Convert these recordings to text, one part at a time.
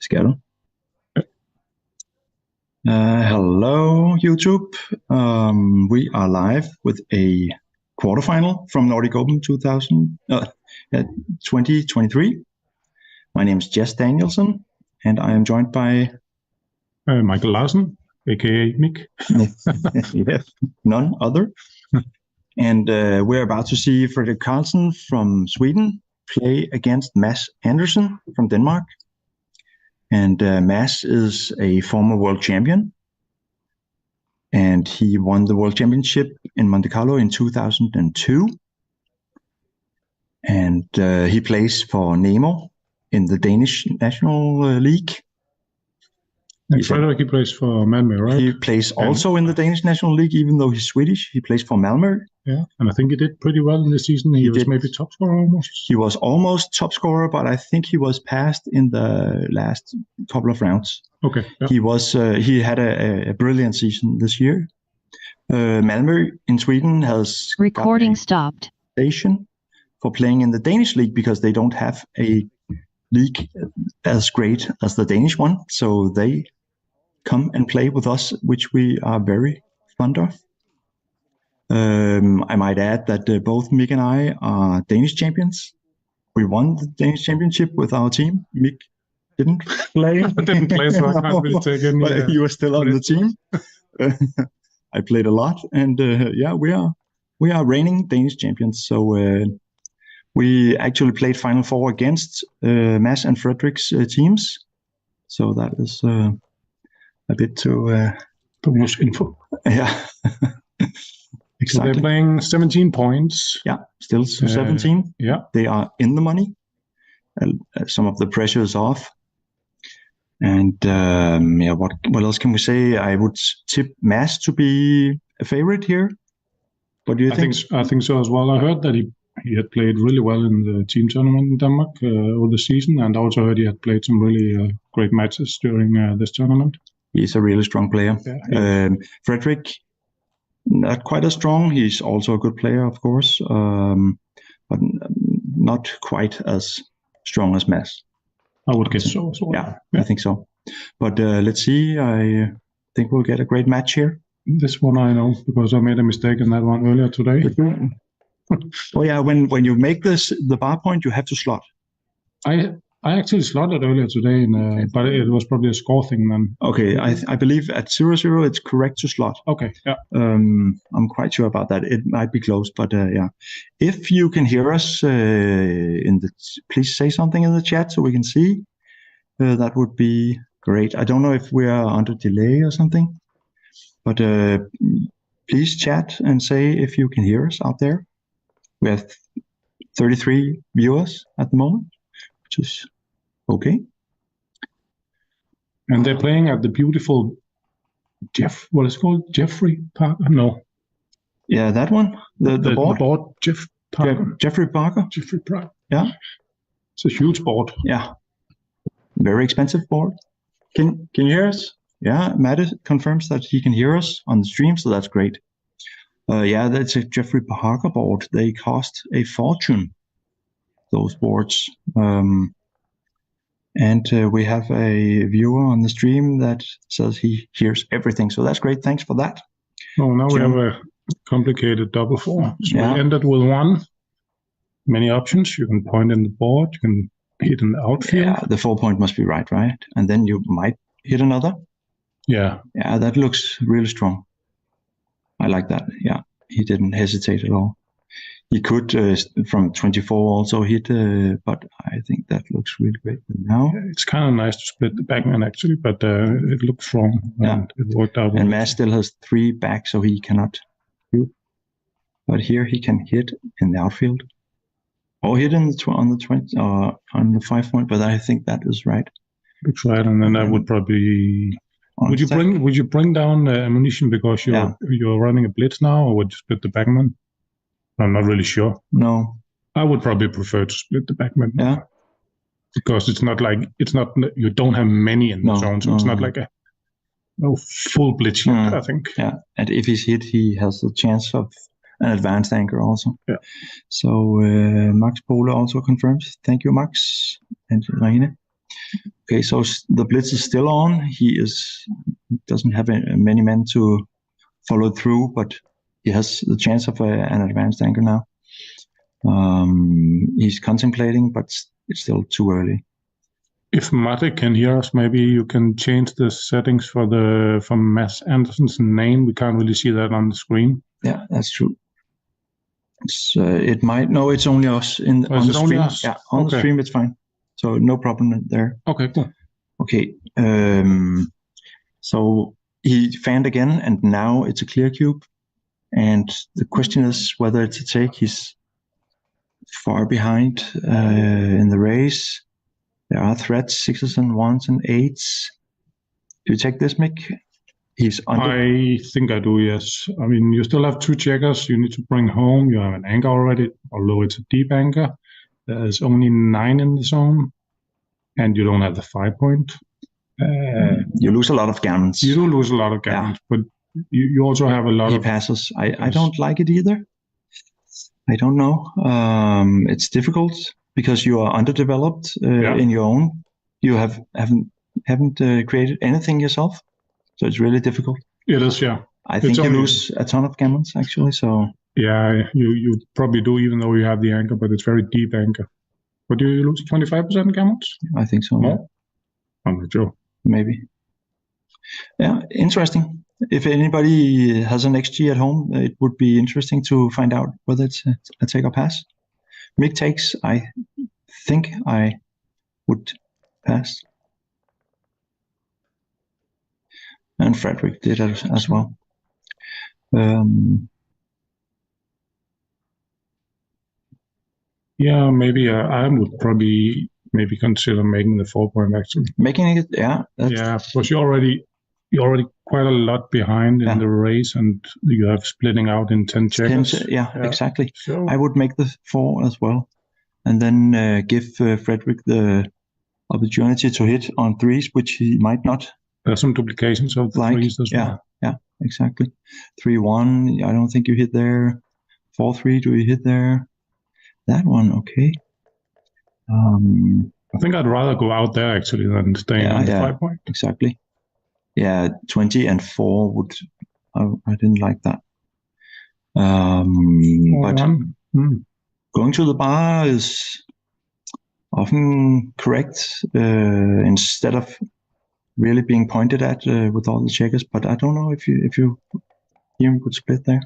Skal du? Hello, YouTube. We are live with a quarterfinal from Nordic Open 2023. My name is Jess Danielson, and I am joined by Michael Larsen, aka Mick. Yes, none other. And we're about to see Fredrik Carlsen from Sweden play against Mads Andersen from Denmark. And Mads is a former world champion, and he won the world championship in Monte Carlo in 2002. And he plays for Nemo in the Danish National League. And Fredrik, he plays for Malmö, right? He plays also in the Danish National League, even though he's Swedish. He plays for Malmö. Yeah, and I think he did pretty well in the season. He was maybe top scorer almost. He was almost top scorer, but I think he was passed in the last couple of rounds. Okay. Yeah. He had a brilliant season this year. Malmö in Sweden has recording stopped station for playing in the Danish league because they don't have a league as great as the Danish one. So they come and play with us, which we are very fond of. I might add that both Mick and I are Danish champions. We won the Danish championship with our team. Mick didn't play. Didn't play, so I can't really take any. But you were still on the team. I played a lot, and yeah, we are reigning Danish champions. So we actually played Final Four against Mads and Fredrik's teams. So that is a bit too much info. Yeah. Exactly. So they're playing 17 points. Yeah, still 17. Yeah. They are in the money. Some of the pressure is off. And yeah, what else can we say? I would tip Mads to be a favorite here. What do you think? I think so as well. I heard that he had played really well in the team tournament in Denmark over the season, and I also heard he had played some really great matches during this tournament. He's a really strong player. Yeah, Fredrik, not quite as strong. He's also a good player, of course, but not quite as strong as Mads. I would guess so as well. Yeah, I think so. But let's see. I think we'll get a great match here. This one I know because I made a mistake in that one earlier today. Oh yeah, when you make the bar point, you have to slot. I actually slotted earlier today, but it was probably a score thing then. Okay, I believe at 0-0 it's correct to slot. Okay, yeah. I'm quite sure about that. It might be close, but yeah. If you can hear us please say something in the chat so we can see. That would be great. I don't know if we are under delay or something, but please chat and say if you can hear us out there. We have 33 viewers at the moment, which is okay. And they're playing at the beautiful what is it called? Jeffrey Parker? No. Yeah, that one. The board. The board, Jeffrey Parker. Jeffrey Parker. Yeah. It's a huge board. Yeah. Very expensive board. Can you hear us? Yeah, Matt confirms that he can hear us on the stream, so that's great. Yeah, that's a Jeffrey Parker board. They cost a fortune, those boards. And we have a viewer on the stream that says he hears everything. So that's great. Thanks for that. Oh, now we have a complicated double four. So Yeah. we ended with one. Many options. You can point in the board. You can hit in the outfield. Yeah, the 4 point must be right? And then you might hit another. Yeah. Yeah, that looks really strong. I like that. Yeah, he didn't hesitate at all. He could from 24 also hit, but I think that looks really great now. Yeah, it's kind of nice to split the backman actually, but it looks strong. And it worked out. And Mads still has 3 back, so he cannot shoot. But here he can hit in the outfield. Or hit in on the 5 point, but I think that is right. Looks right, and then I would probably. Would you bring down ammunition because you're running a blitz now, or would you split the backman? I'm not really sure. No. I would probably prefer to split the backman. Yeah. Because it's not you don't have many in the zone, so it's not like a full blitz hit, I think. Yeah, and if he's hit, he has the chance of an advanced anchor also. Yeah. So Max Pole also confirms. Thank you, Max and Rene. Okay, so the blitz is still on. He doesn't have many men to follow through, but he has the chance of an advanced anchor now. He's contemplating, but it's still too early. If Mate can hear us, maybe you can change the settings for Mads Andersen's name. We can't really see that on the screen. Yeah, that's true. It might. No, it's only us on the stream. Yeah, on the stream it's fine. So no problem there. Okay, cool. Okay. So he fanned again, and now it's a clear cube. And the question is whether it's a take. He's far behind in the race. There are threats, 6s and 1s and 8s. Do you take this, Mick? He's under. I think I do, yes. I mean, you still have 2 checkers you need to bring home. You have an anchor already, although it's a deep anchor. There's only 9 in the zone, and you don't have the 5 point. You lose a lot of gammons. You do lose a lot of gammons, but you also have a lot of passes. I don't like it either. I don't know. It's difficult because you are underdeveloped in your own. You haven't created anything yourself, so it's really difficult. It is, yeah. I think you lose a ton of gammons actually. So yeah, you probably do, even though you have the anchor, but it's very deep anchor. But do you lose 25% gammons? I think so. More? I'm not sure. Maybe. Yeah, interesting. If anybody has an XG at home, it would be interesting to find out whether it's a take or pass. Mick takes, I think I would pass. And Frederick did as well. Yeah, maybe I would probably consider making the 4 point actually. Making it, yeah. Yeah, because you're already quite a lot behind in the race, and you have splitting out in 10 checkers. Yeah, exactly. So I would make the 4 as well, and then give Frederick the opportunity to hit on 3s, which he might not. There's some duplications of the 3s as well. Yeah, exactly. 3-1, I don't think you hit there. 4-3, do you hit there? That one, okay. I think I'd rather go out there actually than stay on the 5 point. Exactly. Yeah, 20 and 4 would. I didn't like that. But going to the bar is often correct instead of really being pointed at with all the checkers. But I don't know if you even could split there.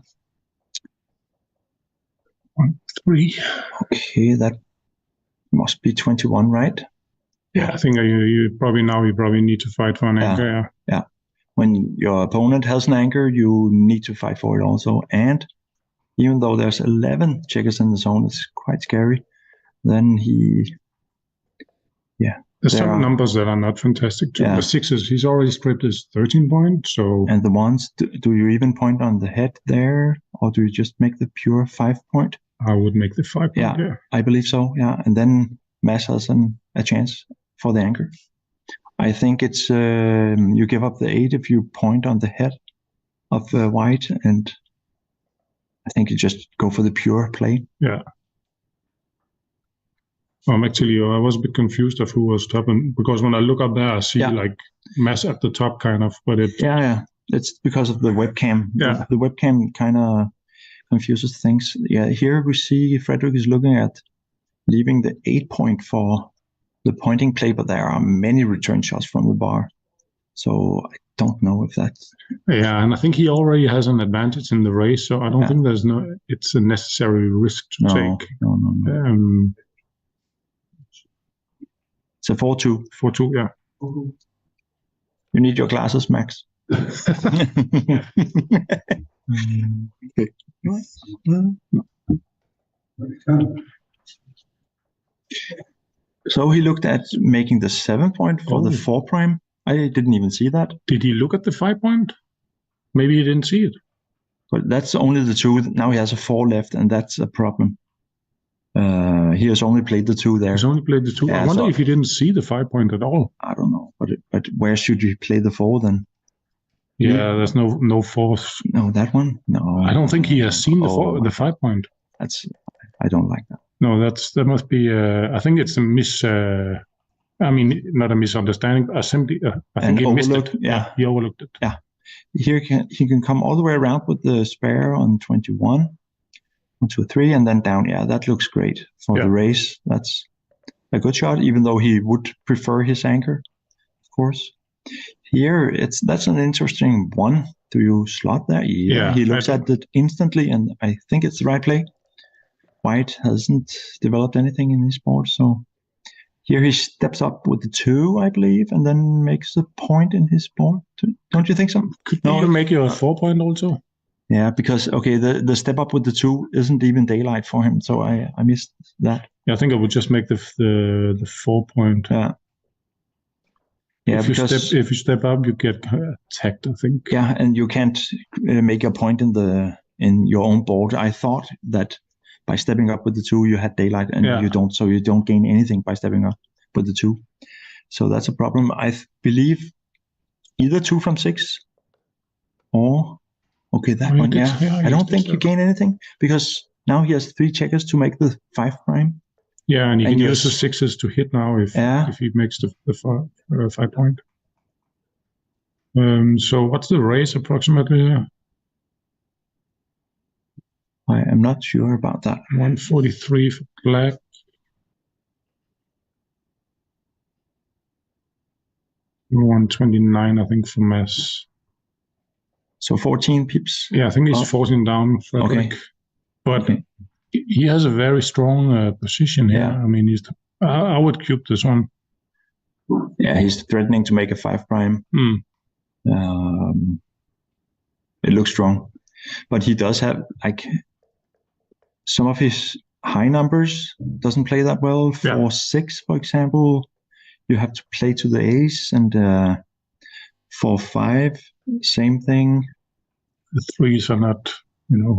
1-3. Okay, that must be 21, right? Yeah, I think you probably need to fight for an anchor. Yeah. When your opponent has an anchor, you need to fight for it also. And even though there's 11 checkers in the zone, it's quite scary. Then there's some numbers that are not fantastic too. The 6s, he's already stripped his 13 point. So and the 1s, do you even point on the head there, or do you just make the pure 5 point? I would make the 5 point. Yeah, I believe so. Yeah, and then Mads has a chance for the anchor. I think it's you give up the 8 if you point on the head of white, and I think you just go for the pure play. Yeah. Actually, I was a bit confused of who was top, and because when I look up there, I see like Mass at the top, kind of. But it it's because of the webcam. Yeah, the webcam kind of confuses things. Yeah, here we see Frederick is looking at leaving the 8 point for the pointing play, but there are many return shots from the bar. So I don't know if that's... Yeah, and I think he already has an advantage in the race, so I don't think it's a necessary risk to take. No. It's a 4-2. 4-2, yeah. You need your glasses, Max. So he looked at making the 7 point for the 4 prime. I didn't even see that. Did he look at the 5 point? Maybe he didn't see it. But that's only the 2. Now he has a 4 left, and that's a problem. He has only played the 2 there. He's only played the 2. I wonder if he didn't see the 5 point at all. I don't know, but where should you play the 4 then? Yeah, there's no 4. No, that one? No. I don't think he has seen the 5 point. I don't like that. No, that must be. I think it's a not a misunderstanding. I think he missed it. Yeah, he overlooked it. Yeah, here he can come all the way around with the spare on 21, 1, 2, 3, and then down. Yeah, that looks great for the race. That's a good shot, even though he would prefer his anchor, of course. Here, that's an interesting one. Do you slot there? Yeah, he looks at it instantly, and I think it's the right play. White hasn't developed anything in his board, so here he steps up with the 2, I believe, and then makes a point in his board. Don't you think so? Could you make your 4 point also? Yeah, because the step up with the 2 isn't even daylight for him, so I missed that. Yeah, I think I would just make the 4 point. Yeah. Yeah, if you step up, you get attacked, I think. Yeah, and you can't make a point in your own board. I thought that by stepping up with the 2, you had daylight, and you don't, so you don't gain anything by stepping up with the 2. So that's a problem. I believe either 2 from 6 or that one. Yeah, I don't think you gain anything because now he has 3 checkers to make the 5 prime. Yeah, and he can use the 6s to hit now if he makes the 5 point. So what's the race approximately? I am not sure about that. 143 for black. 129, I think, for Mass. So 14 pips? Yeah, I think he's 14 down, Frederick. Okay. But he has a very strong position here. Yeah. I mean, I would cube this one. Yeah, he's threatening to make a 5 prime. It looks strong. But he does have, like, some of his high numbers doesn't play that well. 4-6, for example, you have to play to the ace, and 4-5, same thing. The 3s are not,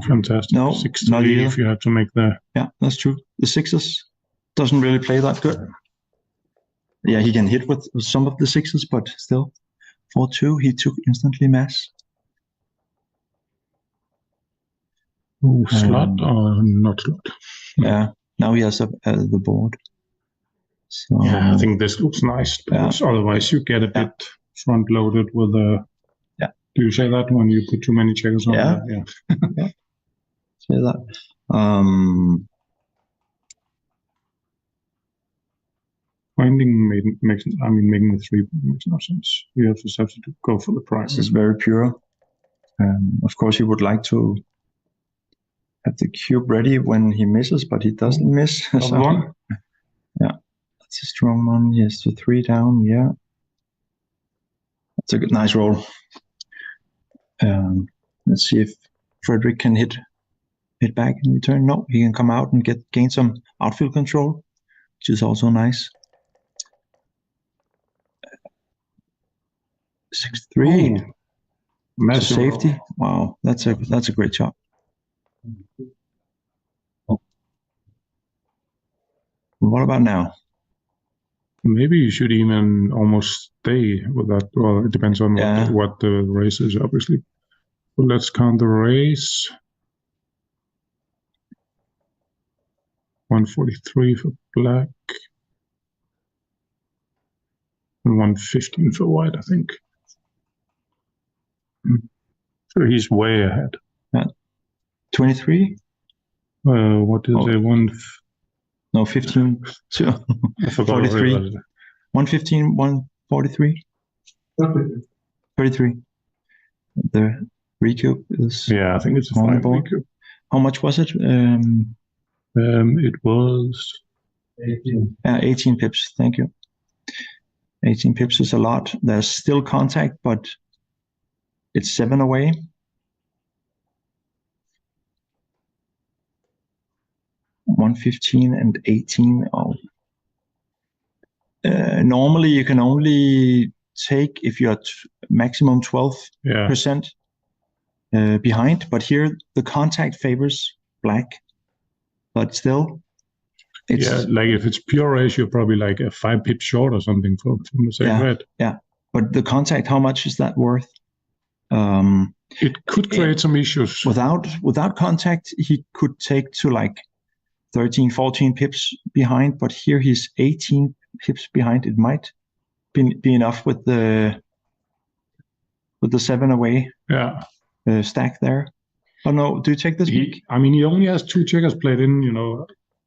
fantastic. No, 6-3 if you have to make the... Yeah, that's true. The 6s doesn't really play that good. Yeah, he can hit with some of the 6s, but still, 4-2, he took instantly Mass. Slot or not slot? Yeah, now he has the board. So, yeah, I think this looks nice, because otherwise you get a bit front-loaded with a... Yeah. Do you say that when you put too many checkers on? Yeah. Yeah. Say that. Making the 3 makes no sense. You just have to go for the price. This is very pure. Of course, he would like to have the cube ready when he misses, but he doesn't miss. So, one? Yeah, that's a strong one. He has the 3 down. Yeah, that's a nice roll. Let's see if Frederick can hit back in return. No, he can come out and gain some outfield control, which is also nice. 6-3. Massive safety. Wow, that's a great shot. What about now? Maybe you should even almost stay with that. Well, it depends on what the race is, obviously. So let's count the race. 143 for black. and 115 for white, I think. So he's way ahead. 23? What is it? No, 15. I forgot 43. what it was. 115, 143? 33. The recube is Yeah, I think it's a on the 5 board. recube. How much was it? It was 18. 18 pips. Thank you. 18 pips is a lot. There's still contact, but it's 7 away. $115 and 18. Oh. Normally, you can only take if you're maximum 12% behind, but here the contact favors black. But still, it's like if it's pure race, you're probably like a 5 pips short or something from the same red. Yeah, but the contact, how much is that worth? It could create some issues. Without contact, he could take to like 13, 14 pips behind, but here he's 18 pips behind. It might be enough with the 7 away stack there. Oh no, do you take this? He only has 2 checkers played in,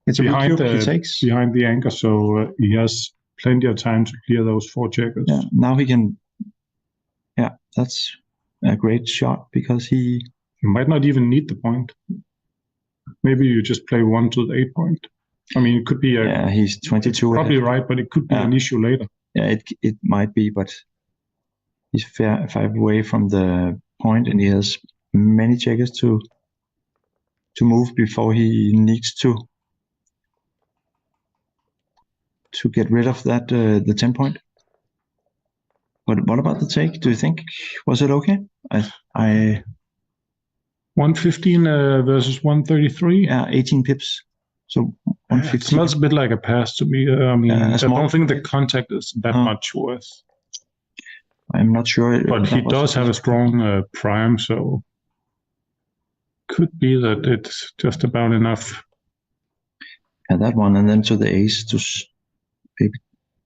it's behind the anchor, so he has plenty of time to clear those 4 checkers. Yeah, now he can. Yeah, that's a great shot because he might not even need the point. Maybe you just play 1 to the 8 point. It could be he's 22. Probably right, but it could be an issue later. Yeah, it might be, but he's 5 away from the point, and he has many checkers to move before he needs to get rid of that the 10 point. But what about the take? Do you think was it okay? I 115 versus 133. Yeah, 18 pips. So 115. It smells a bit like a pass to me. I don't think the contact is that much worth. I'm not sure. But he does have a strong prime, so could be that it's just about enough. Yeah, that one, and then to the ace to maybe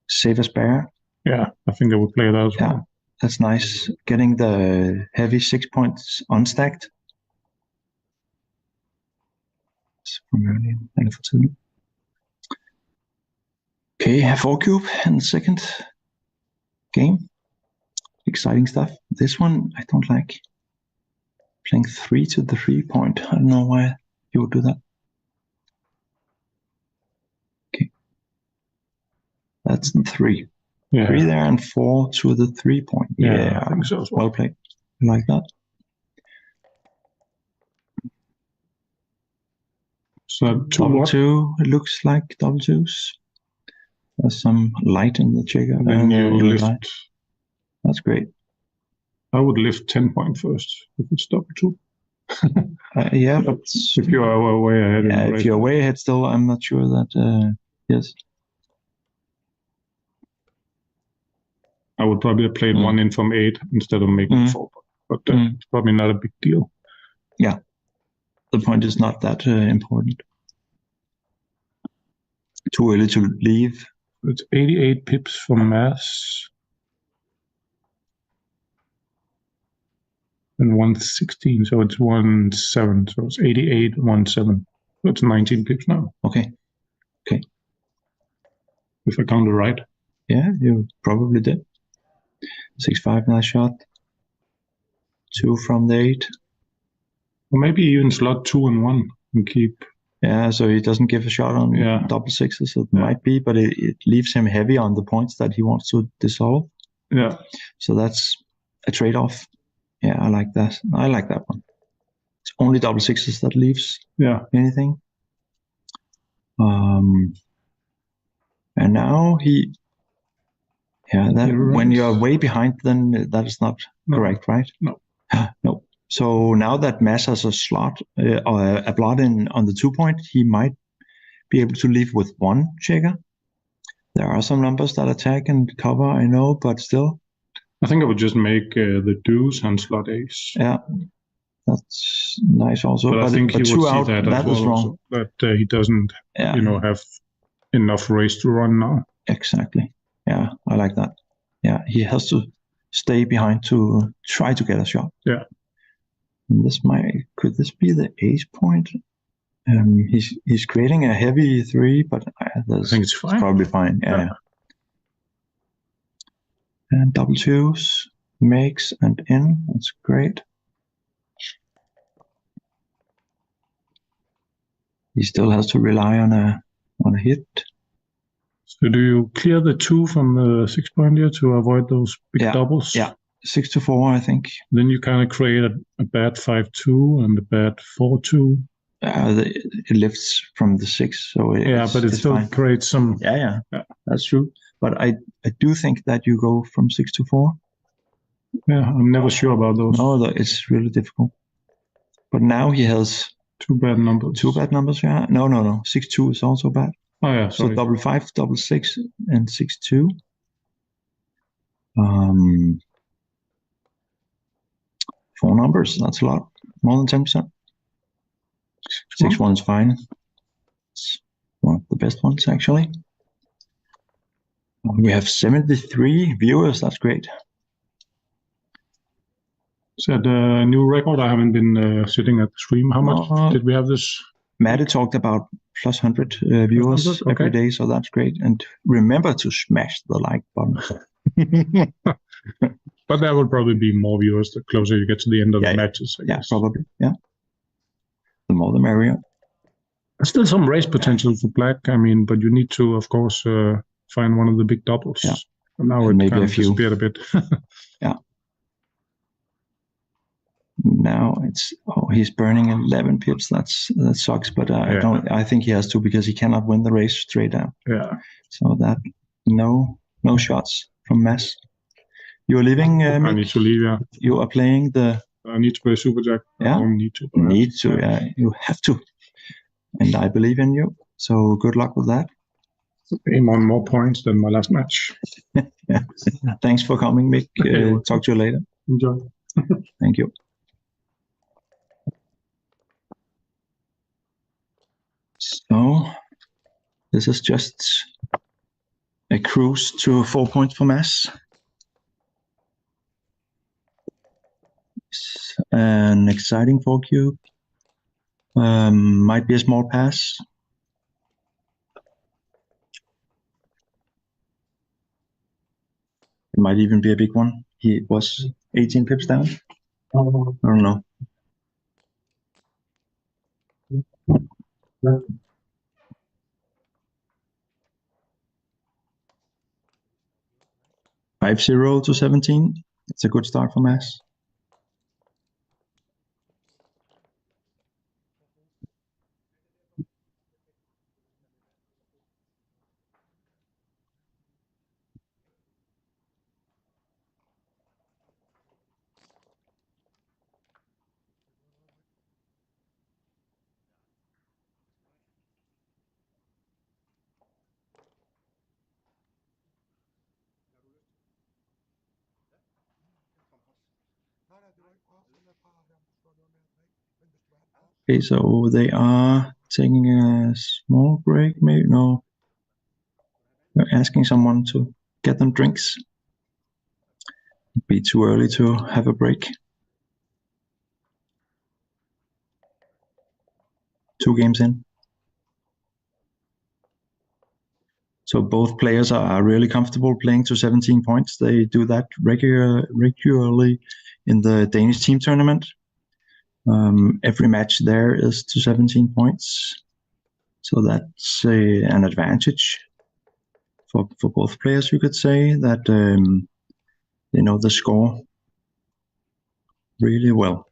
save a spare. Yeah, I think I would play that as well. Yeah, that's nice. Getting the heavy 6 points unstacked. Okay, 4-cube in the second game. Exciting stuff. This one I don't like. Playing 3 to the 3 point. I don't know why you would do that. Okay. That's the 3. Yeah. 3 there and 4 to the 3 point. Yeah, I think so as well. Well played. I like that. So double 2, it looks like double 2s. There's some light in the checker. Then you lift. Light. That's great. I would lift 10 point first if it's double 2. Yeah, but if you are way ahead. Yeah, if you're way ahead still, I'm not sure that, yes. I would probably have played 1 in from 8 instead of making 4. But it's probably not a big deal. Yeah. The point is not that important. Too early to leave. It's 88 pips from mass. And 116, so it's 17. So it's 88, 17. So it's 19 pips now. Okay. Okay. If I count it right. Yeah, you probably did. 6-5, nice shot. 2 from the 8. Or maybe even slot 2 and 1 and keep. Yeah, so he doesn't give a shot on double 6s. It might be, but it leaves him heavy on the points that he wants to dissolve. Yeah. So that's a trade-off. Yeah, I like that. I like that one. It's only double 6s that leaves anything. And now when you're way behind, then that is not correct, right? No. No. So now that Mass has a slot or a blot in on the 2 point, he might be able to leave with 1 checker. There are some numbers that attack and cover, I know, but still. I think I would just make the deuce and slot ace. Yeah, that's nice also. But I think he would see out, that as well. Is wrong. That he doesn't, have enough race to run now. Exactly. Yeah, I like that. he has to stay behind to try to get a shot. Yeah. And could this be the ace point? He's creating a heavy 3, but I think it's fine. probably fine. Yeah. And double twos, makes and in. That's great. He still has to rely on a hit. So do you clear the 2 from the 6 point here to avoid those big doubles? Yeah, 6-4, I think. Then you kind of create a bad 5-2 and a bad 4-2. It lifts from the 6, so but it still creates some. Yeah, that's true. But I do think that you go from 6-4. Yeah, I'm never sure about those. No, it's really difficult. But now he has 2 bad numbers. 2 bad numbers, yeah. No. 6-2 is also bad. Oh yeah, sorry. So double 5, double 6, and 6-2. 4 numbers. That's a lot. More than 10%. 6-1 is fine. It's one of the best ones, actually. We have 73 viewers. That's great. Is that a new record? I haven't been sitting at the stream. How much did we have this? Maddie talked about plus 100 viewers every day, so that's great. And remember to smash the like button. But there will probably be more viewers the closer you get to the end of the matches. I guess. Probably. Yeah. The more the merrier. There's still some race potential for black. I mean, but you need to, of course, find one of the big doubles. Yeah. And now it maybe a few. Disappeared a bit. Yeah. Now he's burning 11 pips. That sucks, but I think he has to, because he cannot win the race straight out. Yeah. So that no shots from Mads. You're leaving. I need to leave. Yeah. You are playing the. I need to play Super Jack. Yeah. I don't need to. You need to. Yeah. You have to. And I believe in you. So good luck with that. Aim on more points than my last match. Yeah. Thanks for coming, Mick. Talk to you later. Enjoy. Thank you. So this is just a cruise to 4 points for Mads. An exciting 4 cube. Might be a small pass. It might even be a big one. He was 18 pips down. I don't know. Five 0 to 17. It's a good start for Mads. Okay, so they are taking a small break, maybe. No, they're asking someone to get them drinks. It'd be too early to have a break. 2 games in. So both players are really comfortable playing to 17 points. They do that regularly in the Danish team tournament. Every match there is to 17 points. So that's an advantage for both players, you could say, that they know the score really well.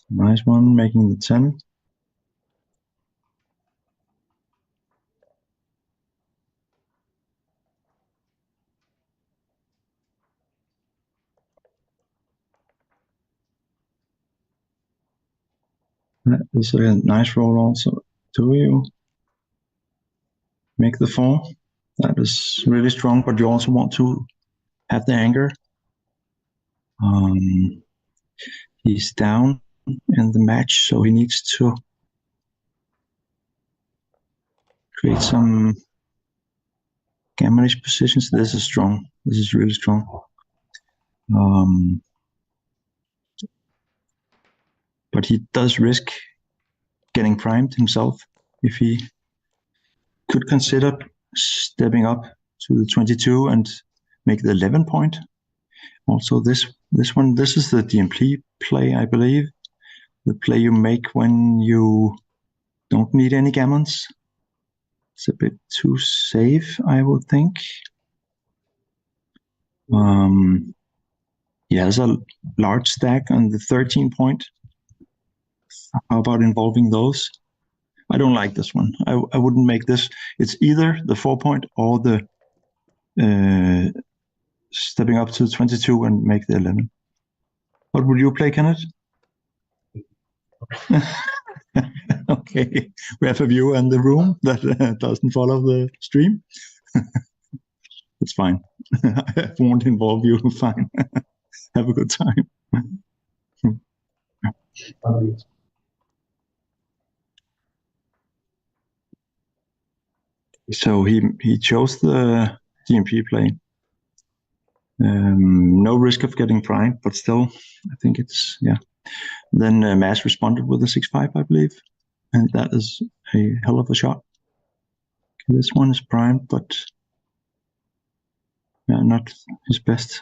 Nice one, making the 10. That is a nice roll also. Do you make the 4? That is really strong, but you also want to have the anger. He's down in the match, so he needs to create some gammonish positions. This is strong. This is really strong. But he does risk getting primed himself if he could consider stepping up to the 22 and make the 11 point. Also, this is the DMP play, I believe. The play you make when you don't need any gammons. It's a bit too safe, I would think. He has a large stack on the 13 point. How about involving those? I don't like this one. I wouldn't make this. It's either the 4 point or the stepping up to 22 and make the 11. What would you play, Kenneth? Okay, we have a viewer in the room that doesn't follow the stream. It's fine. I won't involve you. Fine. Have a good time. So he chose the DMP play. No risk of getting primed, but still, I think it's, yeah. Then Mass responded with a 6-5, I believe. And that is a hell of a shot. Okay, this one is primed, but yeah, not his best.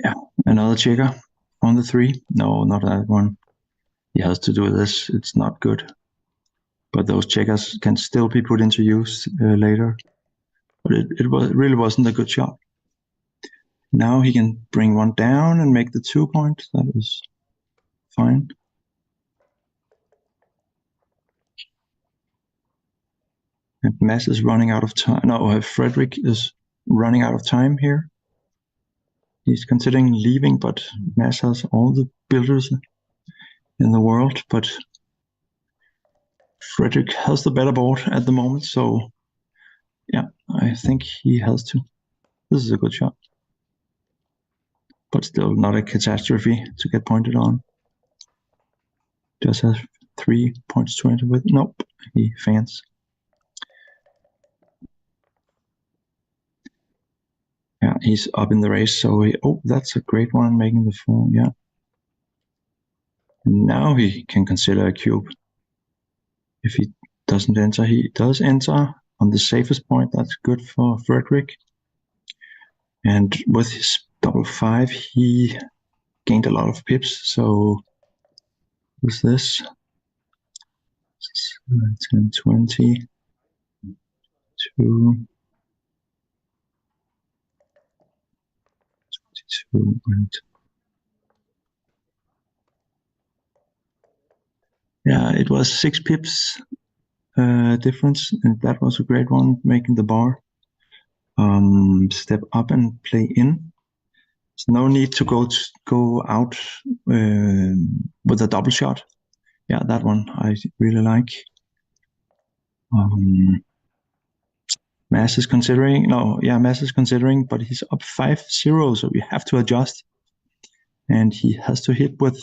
Yeah, another checker on the 3. No, not that one. He has to do this. It's not good. But those checkers can still be put into use later. But it really wasn't a good shot. Now he can bring one down and make the 2 point. That is fine. And Mads is running out of time. No, Frederick is running out of time here. He's considering leaving, but Mads has all the builders in the world. But Frederick has the better board at the moment, so yeah, I think he has to. This is a good shot. But still not a catastrophe to get pointed on. Just has 3 points to enter with. Nope, he fans. Yeah, he's up in the race, so oh, that's a great one, making the 4, yeah. Now he can consider a cube. If he doesn't enter, he does enter on the safest point. That's good for Frederick. And with his double 5, he gained a lot of pips. So what's this? 10, 20, 2, 22, and yeah, it was 6 pips difference, and that was a great one, making the bar. Step up and play in. There's no need to go out with a double shot. Yeah, that one I really like. Mass is considering. No, yeah, Mass is considering, but he's up 5-0, so we have to adjust. And he has to hit with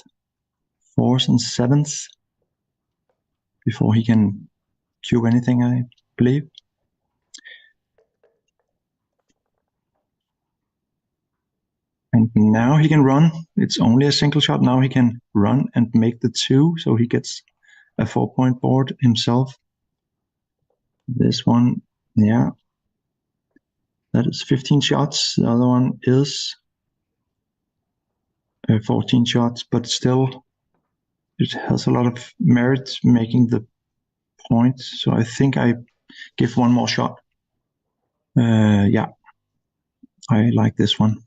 4s and 7s before he can cube anything, I believe. And now he can run. It's only a single shot. Now he can run and make the 2, so he gets a 4-point board himself. This one, yeah, that is 15 shots. The other one is 14 shots, but still it has a lot of merit making the point. So I think I give one more shot. Yeah, I like this one.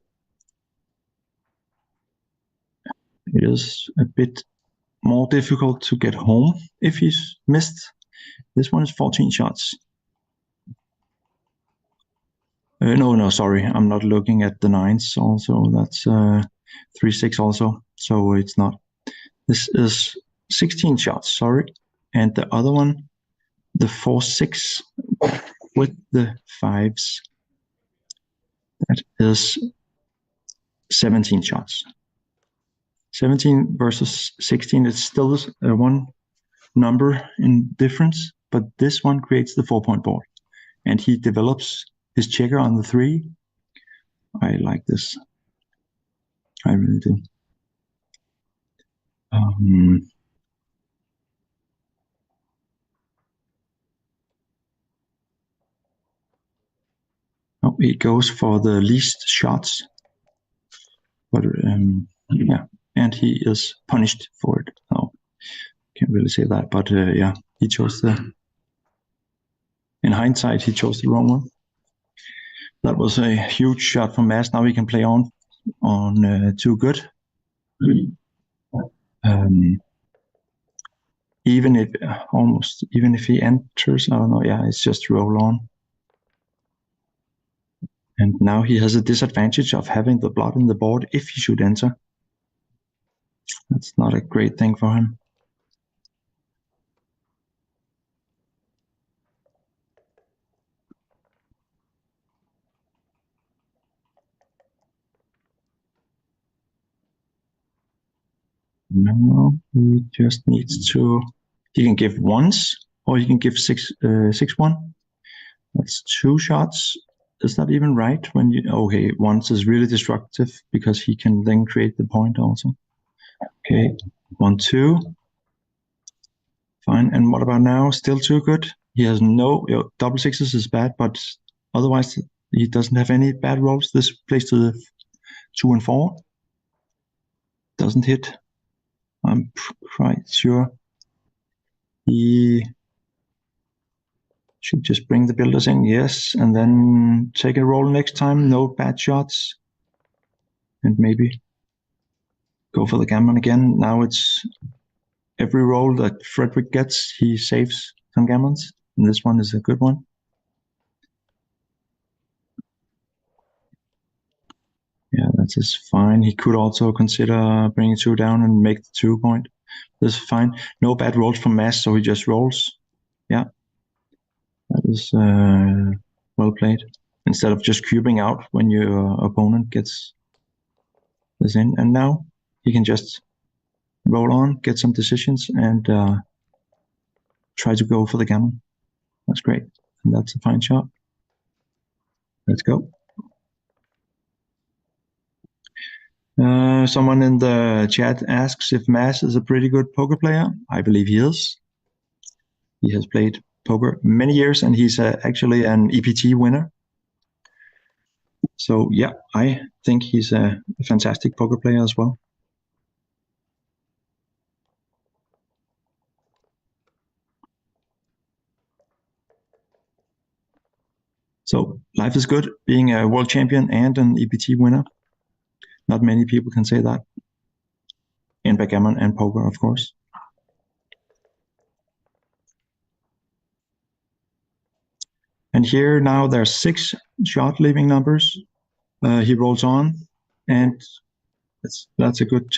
It is a bit more difficult to get home if he's missed. This one is 14 shots. No, sorry. I'm not looking at the 9s also. That's 3-6 also. So it's not. This is 16 shots, sorry. and the other one, the 4-6 with the 5s. That is 17 shots. 17 versus 16, it's still one number in difference, but this one creates the 4-point board. And he develops his checker on the 3. I like this. I really do. Oh, he goes for the least shots. But yeah, and he is punished for it. Oh, can't really say that, but yeah, he chose in hindsight, he chose the wrong one. That was a huge shot from Mads. Now he can play on 2 good. Even if he enters, I don't know. Yeah, it's just roll on. And now he has a disadvantage of having the blood in the board if he should enter. That's not a great thing for him. No, he just needs to. He can give once, or he can give 6-1. That's 2 shots. Is that even right? When you okay, once is really destructive because he can then create the point also. Okay, 1-2. Fine. And what about now? Still too good. He has no double 6s is bad, but otherwise he doesn't have any bad rolls. This plays to the 2 and 4. Doesn't hit. I'm quite sure he should just bring the builders in, yes, and then take a roll next time. No bad shots, and maybe go for the gammon again. Now it's every roll that Frederick gets, he saves some gammons, and this one is a good one. Yeah, that is fine. He could also consider bringing 2 down and make the 2 point. This is fine. No bad rolls from Mads, so he just rolls. Yeah, that is well played. Instead of just cubing out when your opponent gets this in. And now he can just roll on, get some decisions, and try to go for the gammon. That's great. And that's a fine shot. Let's go. Someone in the chat asks if Mads is a pretty good poker player. I believe he is. He has played poker many years, and he's actually an EPT winner. So yeah, I think he's a fantastic poker player as well. So life is good, being a world champion and an EPT winner. Not many people can say that. In backgammon and poker, of course. And here now there's 6 shot leaving numbers. He rolls on, and that's a good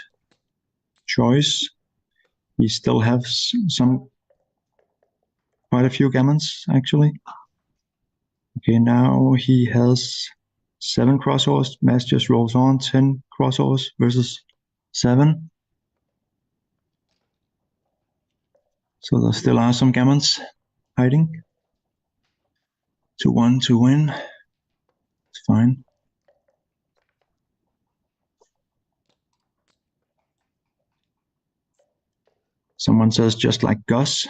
choice. He still has quite a few gammons actually. Okay, now he has 7 crossovers. Mads just rolls on 10 crossovers versus 7. So there still are some gammons hiding. 2-1 to win. It's fine. Someone says just like Gus.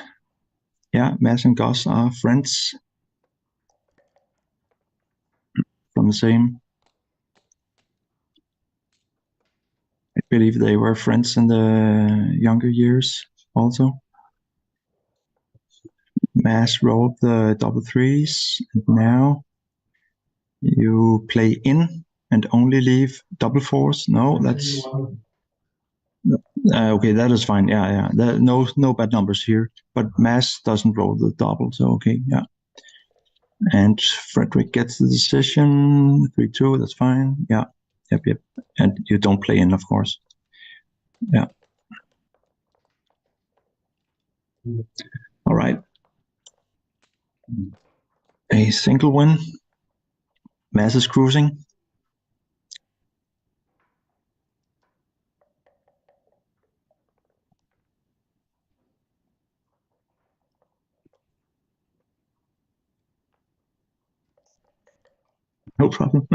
Yeah, Mads and Gus are friends from the same. I believe they were friends in the younger years also. Mads rolled the double 3s, and now you play in and only leave double 4s. No, that's okay. That is fine. Yeah. No bad numbers here. But Mads doesn't roll the double, so okay, yeah. And Frederick gets the decision. 3-2. That's fine. Yeah. Yep. And you don't play in, of course. Yeah. All right. A single win. Mass is cruising. No problem.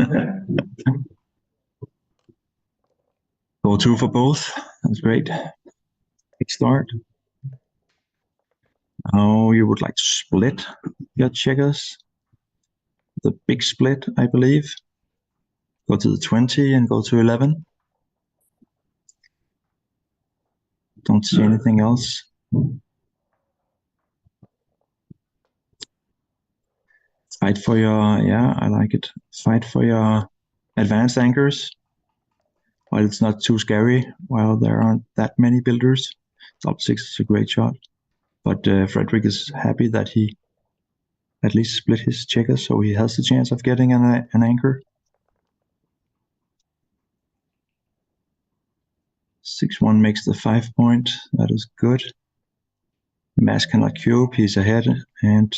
Go 2 for both. That's great. Big start. Now you would like to split your checkers. The big split, I believe. Go to the 20 and go to 11. Don't see anything else. Fight for your, yeah, I like it. Fight for your advanced anchors. While it's not too scary, while there aren't that many builders. Top 6 is a great shot. But Frederick is happy that he at least split his checkers, so he has the chance of getting an anchor. 6-1 makes the 5 point. That is good. Mass cannot cube. He's ahead, and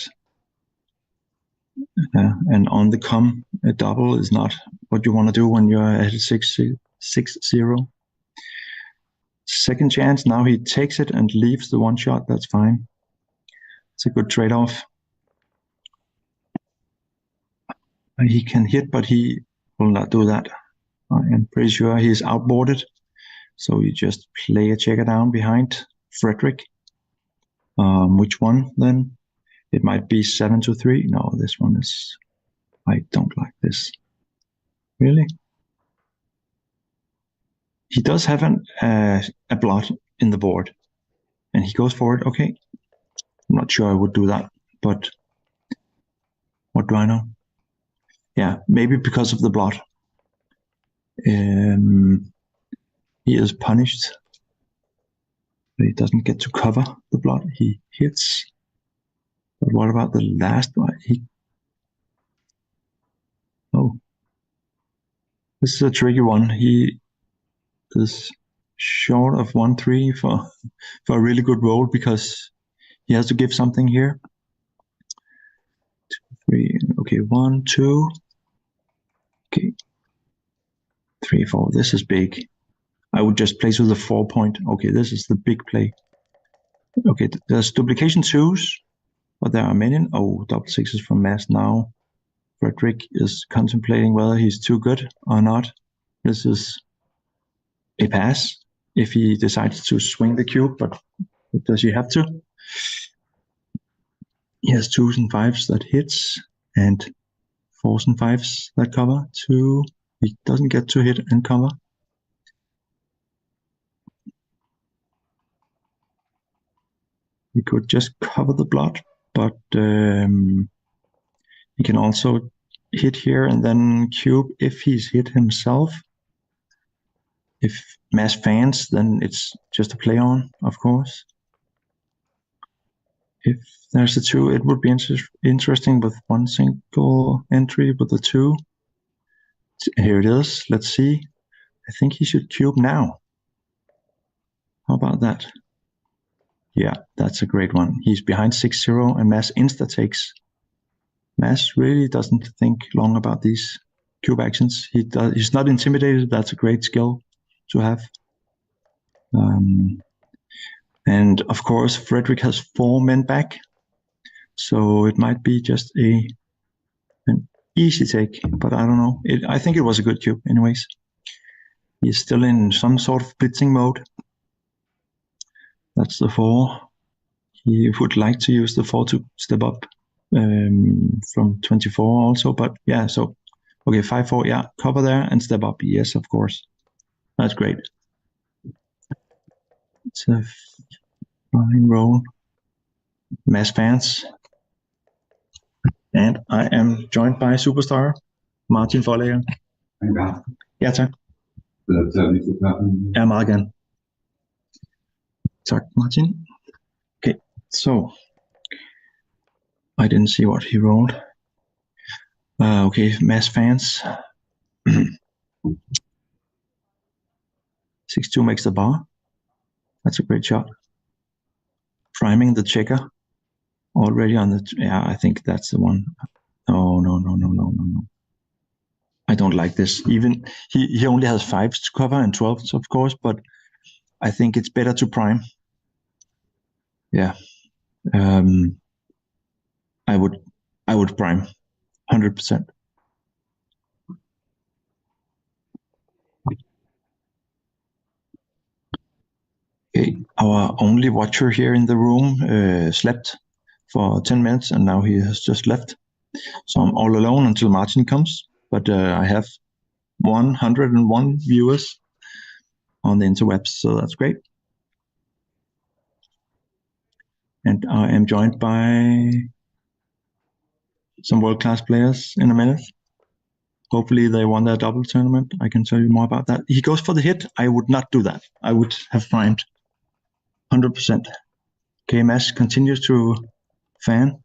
on the come, a double is not what you want to do when you're at 6-0. Second chance. Now he takes it and leaves the one shot. That's fine. It's a good trade-off. He can hit, but he will not do that. I am pretty sure he's outboarded. So you just play a checker down behind Frederick. Which one then? It might be 7-3. No, this one is. I don't like this. Really? He does have a blot in the board, and he goes for it. Okay. I'm not sure I would do that, but what do I know? Yeah, maybe because of the blot. He is punished. But he doesn't get to cover the blot. He hits. But what about the last one? Oh. This is a tricky one. He is short of 1-3 for a really good roll because he has to give something here. 2, 3. Okay, 1, 2. Okay. 3, 4. This is big. I would just place with a 4 point. Okay, this is the big play. Okay, there's duplication 2s, but there are many. Oh, double 6s from Mass now. Frederick is contemplating whether he's too good or not. This is a pass if he decides to swing the cube, but does he have to? He has 2s and 5s that hits, and 4s and 5s that cover. 2, he doesn't get to hit and cover. He could just cover the blot, but he can also hit here and then cube if he's hit himself. If Mass fans, then it's just a play on, of course. If there's a 2, it would be interesting with one single entry with the 2. Here it is. Let's see. I think he should cube now. How about that? Yeah, that's a great one. He's behind 6-0 and Mass insta-takes. Mass really doesn't think long about these cube actions. He's not intimidated. That's a great skill to have. And of course, Frederick has 4 men back. So it might be just an easy take, but I don't know. I think it was a good cube anyways. He's still in some sort of blitzing mode. That's the 4. He would like to use the 4 to step up from 24 also, but yeah, so okay, 5-4, yeah, cover there and step up. Yes, of course. That's great. It's a fine roll. Mass fans. And I am joined by superstar Martin Forlægger. Ja, tak. Ja, meget gerne. Tak, Martin. Okay, so I didn't see what he rolled. Okay, Mass fans. 6-2 makes the bar. That's a great shot. priming the checker already on the. Yeah, I think that's the one. Oh, no. I don't like this. Even he only has 5s to cover and 12s, of course, but I think it's better to prime. Yeah. I would prime 100%. Okay, our only watcher here in the room slept for 10 minutes and now he has just left. So I'm all alone until Martin comes, but I have 101 viewers on the interwebs, so that's great. And I am joined by some world-class players in a minute. Hopefully they won their double tournament. I can tell you more about that. He goes for the hit. I would not do that. I would have primed 100%. KMS continues to fan.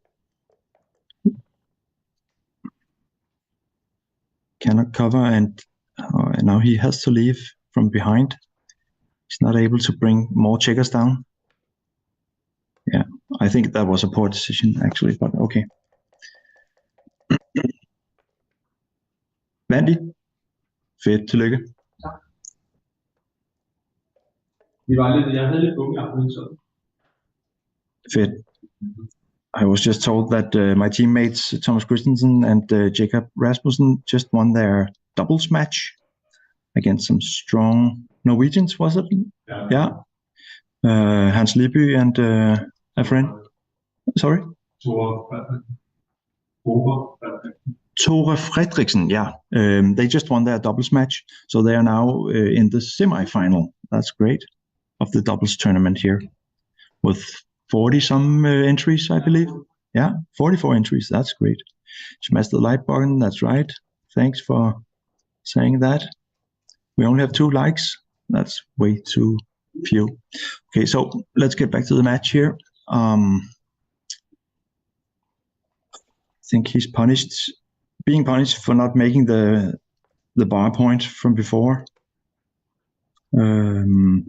Cannot cover, and now he has to leave from behind. He's not able to bring more checkers down. Yeah, I think that was a poor decision actually, but okay. Vandy, fedt, tillykke. Fedt. I was just told that my teammates Thomas Christensen and Jacob Rasmussen just won their doubles match against some strong Norwegians, was it? Yeah. Hans Liby and a friend. Sorry? Tore Fredriksen, yeah. They just won their doubles match, so they are now in the semi-final. That's great, of the doubles tournament here, with 40-some entries, I believe. Yeah, 44 entries, that's great. Smash the like button, that's right. Thanks for saying that. We only have 2 likes. That's way too few. Okay, so let's get back to the match here. I think he's being punished for not making the bar point from before. Mads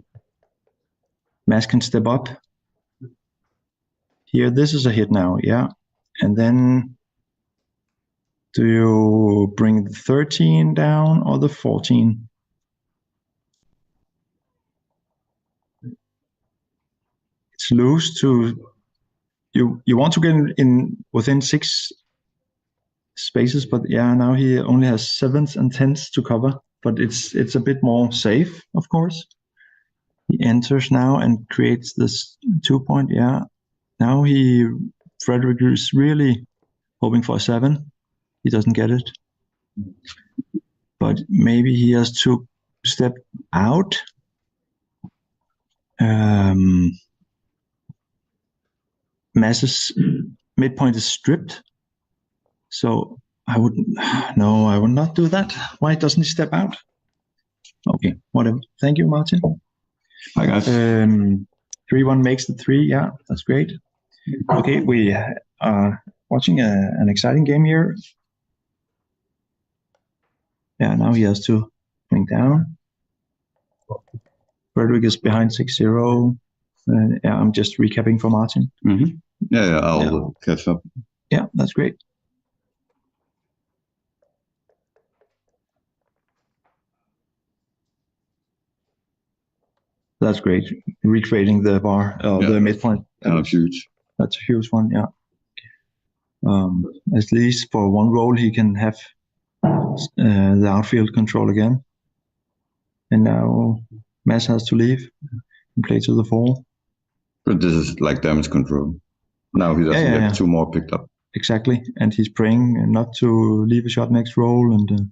can step up. Here, this is a hit now, yeah. And then, do you bring the 13 down or the 14? It's loose to, you want to get in within 6 spaces, but yeah, now he only has 7s and 10s to cover, but it's a bit more safe, of course. He enters now and creates this 2-point, yeah. Now Frederick is really hoping for a 7. He doesn't get it. But maybe he has to step out. Mass's midpoint is stripped. So I would not do that. Why doesn't he step out? Okay, whatever. Thank you, Martin. Hi, guys. 3-1 makes the 3. Yeah, that's great. Okay, we are watching an exciting game here. Yeah, now he has to bring down. Frederick is behind 6-0. Yeah, I'm just recapping for Martin. Mm-hmm. Yeah, I'll catch up. Yeah, that's great. That's great. Recreating the bar, the midpoint. That's huge. That's a huge one, yeah. At least for one roll, he can have the outfield control again. And now Mads has to leave and play to the 4. But this is like damage control. Now he doesn't get 2 more picked up. Exactly, and he's praying not to leave a shot next roll, and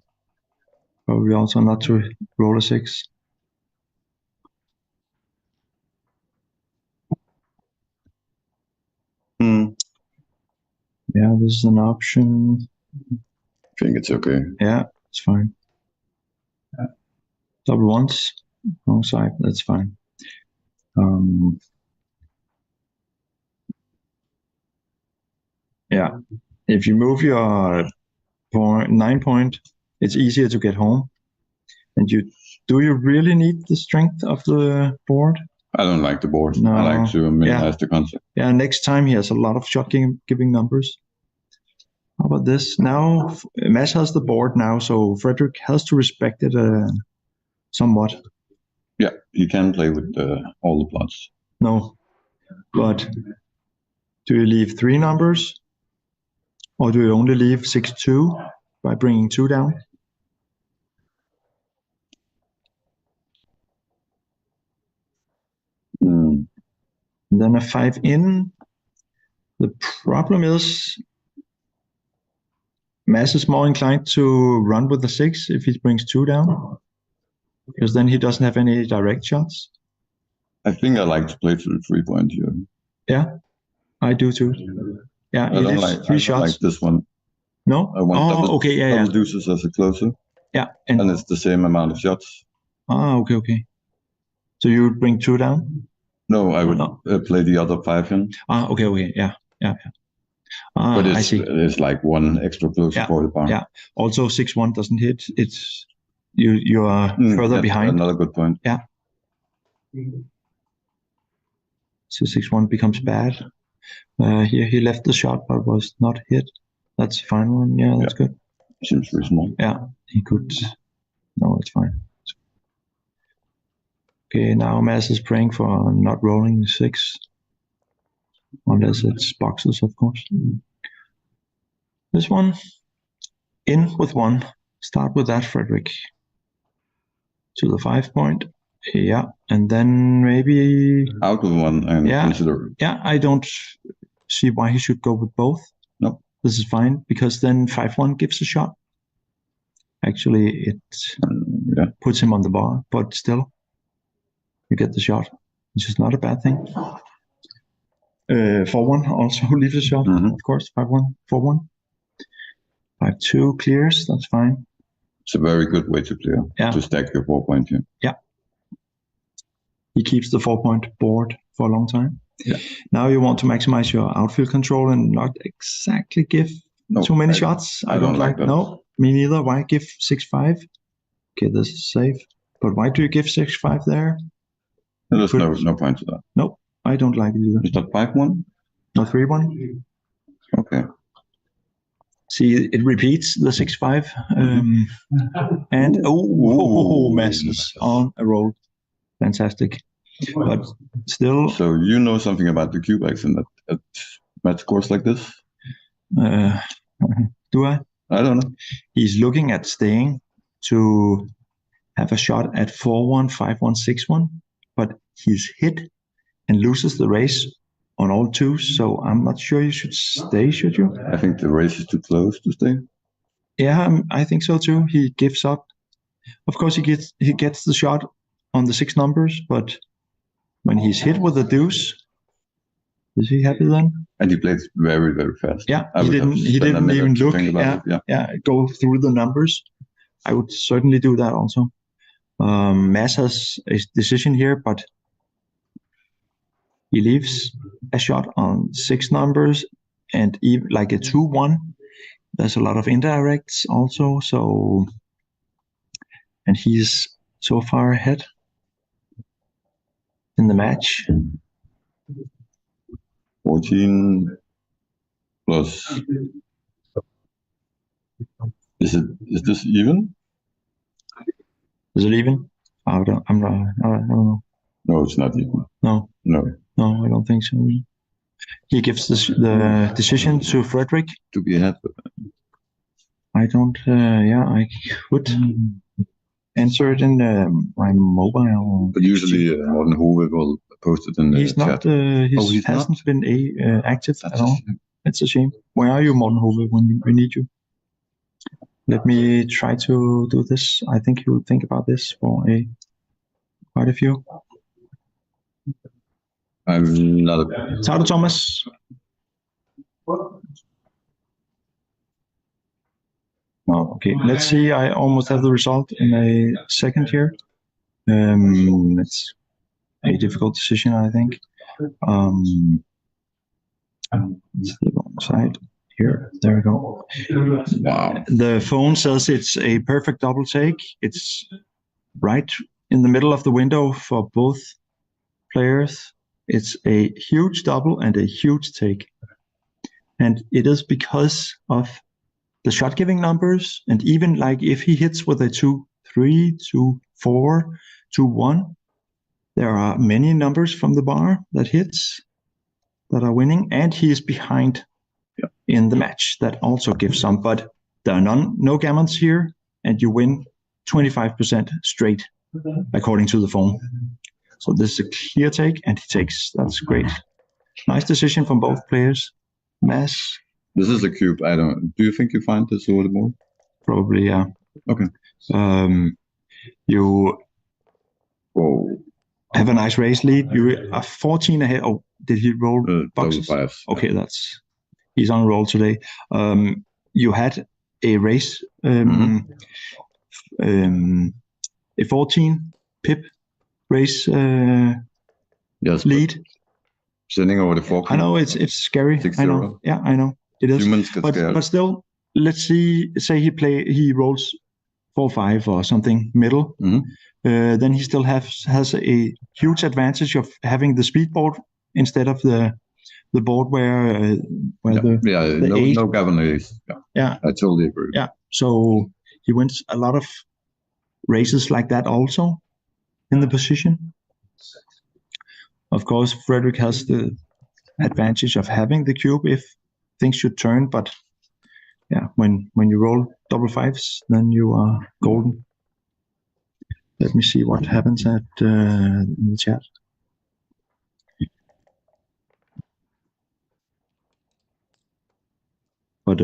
probably also not to roll a 6. Yeah, this is an option. I think it's okay. Yeah, it's fine. Double ones, wrong side, that's fine. Yeah, if you move your 9 point, it's easier to get home. And do you really need the strength of the board? I don't like the board. No. I like to minimize the concept. Yeah, next time he has a lot of shot giving numbers. How about this? Now, Mads has the board now, so Frederick has to respect it somewhat. Yeah, you can play with all the plots. No, but do you leave 3 numbers? Or do you only leave 6-2 by bringing 2 down? Mm. And then a 5 in. The problem is Mads is more inclined to run with the 6 if he brings 2 down, because then he doesn't have any direct shots. I think I like to play to the 3-point here. Yeah, I do too. Yeah, I don't like 3 shots. like this one. No? I want double, okay, yeah. double deuces as a closer. Yeah, and it's the same amount of shots. Okay. So you would bring 2 down? No, I would play the other 5 in. Okay, yeah. But I see. It's like 1 extra closer for the bar. Yeah. Also, 6-1 doesn't hit. It's you are further behind. Another good point. Yeah. So 6-1 becomes bad. Here he left the shot but was not hit. That's a fine one. Yeah, that's good. Seems reasonable. Yeah, he could. No, it's fine. Okay, now Mads is praying for not rolling 6. Unless it's boxes, of course. This one, in with 1. Start with that, Frederick. To the 5-point. Yeah, and then maybe out with 1 and consider. Yeah, I don't see why he should go with both. No, this is fine because then 5-1 gives a shot. Actually, it puts him on the bar, but still, you get the shot, which is not a bad thing. 4-1 also leaves a shot, of course. 5-1, 4-1. 5-2 clears. That's fine. It's a very good way to clear. Yeah. To stack your 4-point here. Yeah. He keeps the 4-point board for a long time. Yeah. Now you want to maximize your outfield control and not exactly give too many shots. I don't like that. No, me neither. Why give 6-5? Okay, this is safe. But why do you give 6-5 there? There's no point to that. Nope, I don't like it either. Is that 5-1? No, 3-1. Okay. See, it repeats the 6-5. And Mads is on a roll. Fantastic. But still. So you know something about the cubebacks in that at match course like this? Do I? I don't know. He's looking at staying to have a shot at 4-1, 5-1, 6-1, but he's hit and loses the race on all 2s. So I'm not sure you should stay, should you? I think the race is too close to stay. Yeah, I think so too. He gives up. Of course, he gets the shot on the 6 numbers, but when he's hit with a deuce, is he happy then? And he played very, very fast. Yeah, he didn't even look. Go through the numbers. I would certainly do that also. Mads has a decision here, but he leaves a shot on 6 numbers and even like a 2-1. There's a lot of indirects also. So, and he's so far ahead in the match. 14 plus. Is this even? Is it even? I don't know. No, it's not even. No, I don't think so. He gives the decision to Frederick. To be ahead. I don't. I could answer it in my mobile. But usually, Morten Hove will post it in the chat. He hasn't been active at all. It's a shame. Where are you, Morten Hove, when we need you? Let me try to do this. I think you will think about this for quite a few. I'm not. Tager Thomas. Oh, okay, let's see. I almost have the result in a second here. It's a difficult decision, I think. It's the wrong side. Here, there we go. Wow. The phone says it's a perfect double take. It's right in the middle of the window for both players. It's a huge double and a huge take. And it is because of the shot giving numbers. And even like if he hits with a 2-3, 2-4, 2-1, there are many numbers from the bar that hits that are winning. And he is behind in the match. That also gives some, but there are no gammons here. And you win 25% straight, according to the phone. So this is a clear take, and he takes. That's great. Nice decision from both players. Mass. This is a cube. I don't. Do you think you find this over the board? Probably, yeah. Okay. You have a nice race lead. You are 14 ahead. Oh, did he roll boxes? Double fives. Okay, he's on a roll today. You had a race. A 14 pip race yes, lead. Sending over the 4. I know it's scary. 6-0. I know. Yeah, I know. It is. Humans get scared. But still, let's say he rolls 4-5 or something middle. Then he still has a huge advantage of having the speed board instead of the board where the 8. No governors. Yeah, I totally agree. Yeah, so he wins a lot of races like that also in the position. Of course, Frederick has the advantage of having the cube if things should turn, but yeah, when you roll double fives, then you are golden. Let me see what happens in the chat. But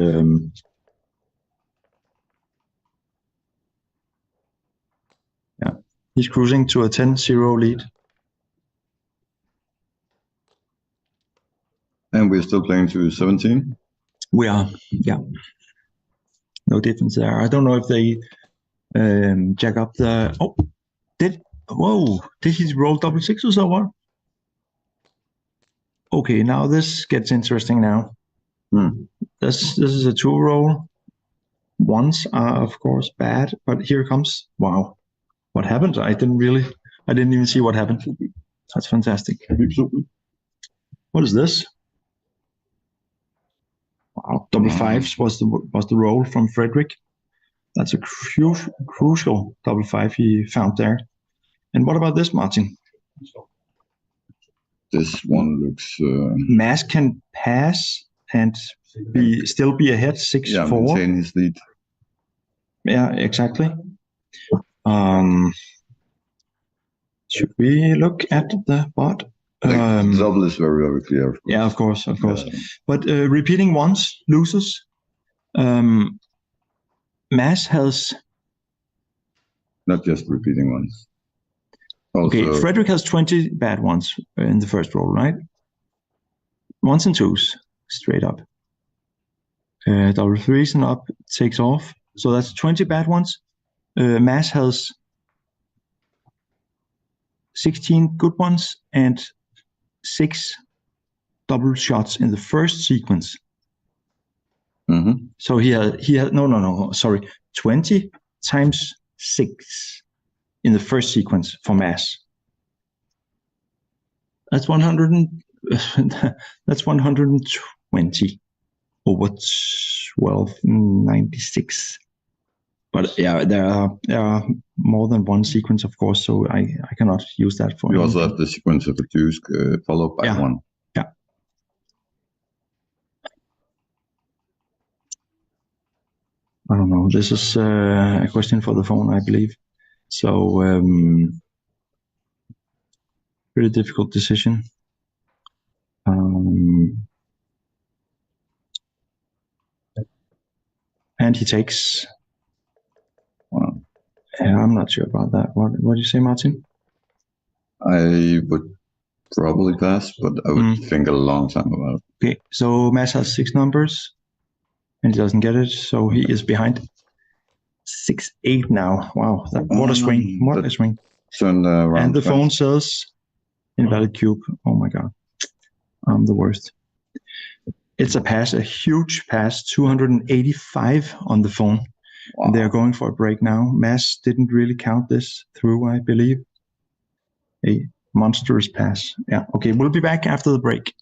yeah, he's cruising to a 10-0 lead. And we're still playing to 17? We are, yeah. No difference there. I don't know if they jack up the... Oh, did he roll double sixes or what? Okay, now this gets interesting now. This is a 2 roll. Ones are, of course, bad, but here comes... Wow. What happened? I didn't even see what happened. That's fantastic. What is this? Wow, double fives was the roll from Frederick. That's a crucial double 5 he found there. And what about this, Martin? This one looks... Mass can pass and still be ahead 6-4. Yeah, maintain his lead. Yeah, exactly. Should we look at the bot? Double is very, very clear. Of course. Yeah, of course. But repeating ones loses. Mass has... Not just repeating ones. Also, okay, Frederick has 20 bad ones in the first roll, right? 1s and 2s, straight up. Double 3s and up takes off. So that's 20 bad ones. Mass has 16 good ones and 6 double shots in the first sequence. So he had no, sorry, 20 times 6 in the first sequence for Mass. That's 120 over 1296. But yeah, there are more than one sequence, of course, so I cannot use that for you anything. also have the sequence of a juice followed by 1. Yeah. I don't know. This is a question for the phone, I believe. So, pretty difficult decision. And he takes... Well, yeah, I'm not sure about that. What do you say, Martin? I would probably pass, but I would think a long time about it. Okay, so Mass has 6 numbers, and he doesn't get it, so he is behind 6-8 now. Wow, what a swing! What a swing! And the phone says invalid cube. Oh my god, I'm the worst. It's a pass, a huge pass, 285 on the phone. Wow. And they're going for a break now. Mass didn't really count this through, I believe. A monstrous pass. Yeah. Okay, we'll be back after the break.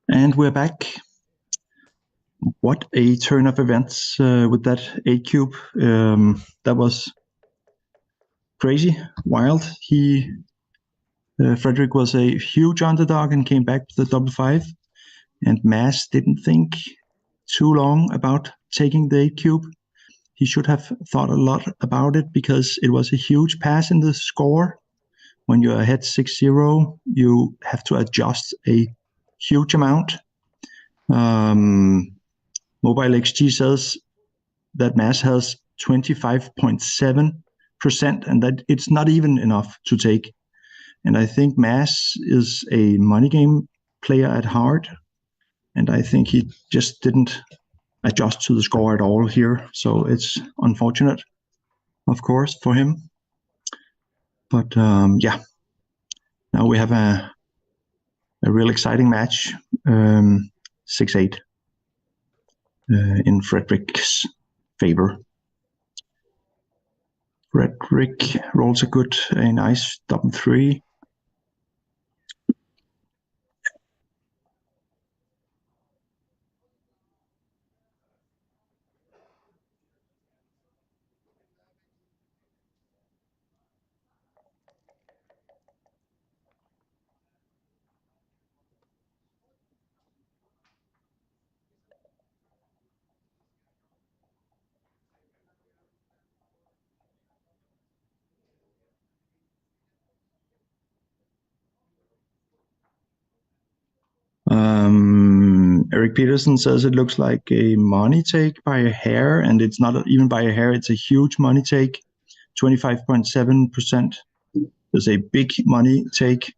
And we're back. What a turn of events with that 8 cube. That was crazy, wild. Frederick was a huge underdog and came back to the double five. And Mass didn't think too long about taking the 8 cube. He should have thought a lot about it because it was a huge pass in the score. When you're ahead 6-0, you have to adjust a huge amount. Mobile XG says that Mass has 25.7%, and that it's not even enough to take. And I think Mass is a money game player at heart, and I think he just didn't adjust to the score at all here. So it's unfortunate, of course, for him. But yeah, now we have a real exciting match, 6-8 in Frederick's favor. Frederick rolls a nice double three. Eric Peterson says it looks like a money take by a hair, and it's not even by a hair, it's a huge money take. 25.7% is a big money take.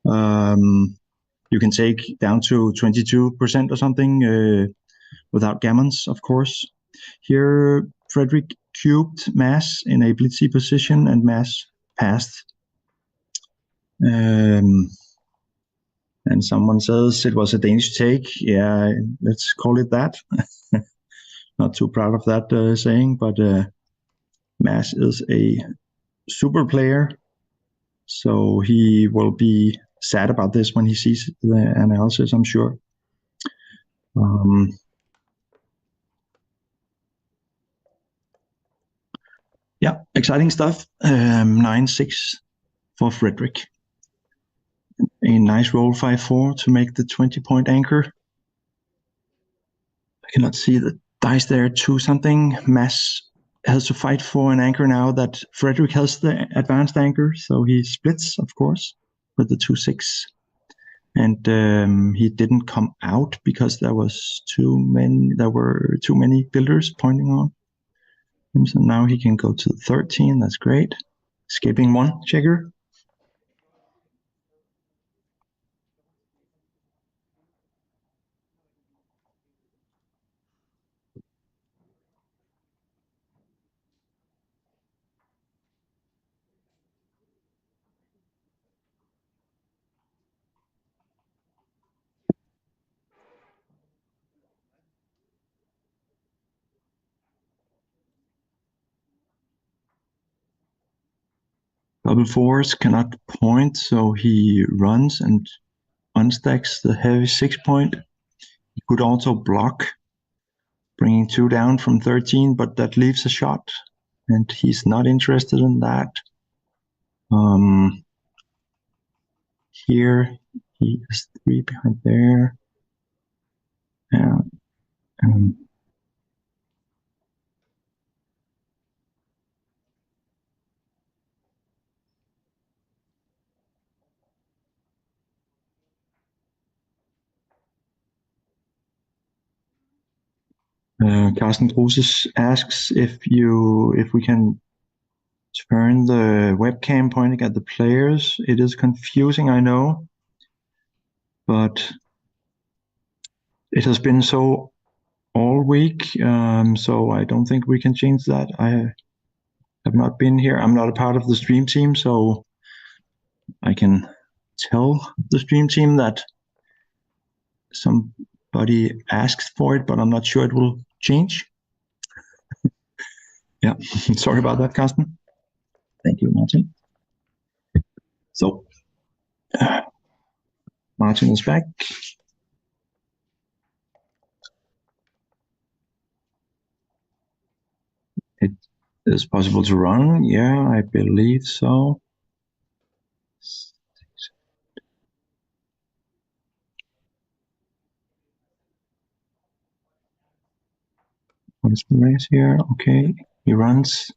You can take down to 22% or something without gammons, of course. Here, Frederick cubed Mass in a blitzy position, and Mass passed. And someone says it was a Danish take. Yeah, let's call it that. Not too proud of that saying, but Mass is a super player, so he will be sad about this when he sees the analysis, I'm sure. Yeah, exciting stuff. 9-6 for Frederick. A nice roll 5-4 to make the 20-point anchor. I cannot see the dice there. 2-something. Mass has to fight for an anchor now that Frederick has the advanced anchor, so he splits, of course, with the 2-6. And he didn't come out because there were too many builders pointing on him. So now he can go to 13. That's great. Escaping one checker. Double fours cannot point, so he runs and unstacks the heavy 6-point. He could also block, bringing 2 down from 13, but that leaves a shot, and he's not interested in that. Here he is 3 behind there. Carsten Druses asks if we can turn the webcam pointing at the players. It is confusing, I know, but it has been so all week, so I don't think we can change that. I have not been here. I'm not a part of the stream team, so I can tell the stream team that somebody asked for it, but I'm not sure it will change. Yeah, sorry about that, Carsten. Thank you, Martin. So, Martin is back. It is possible to run. Yeah, I believe so. What is the race here? Okay, he runs.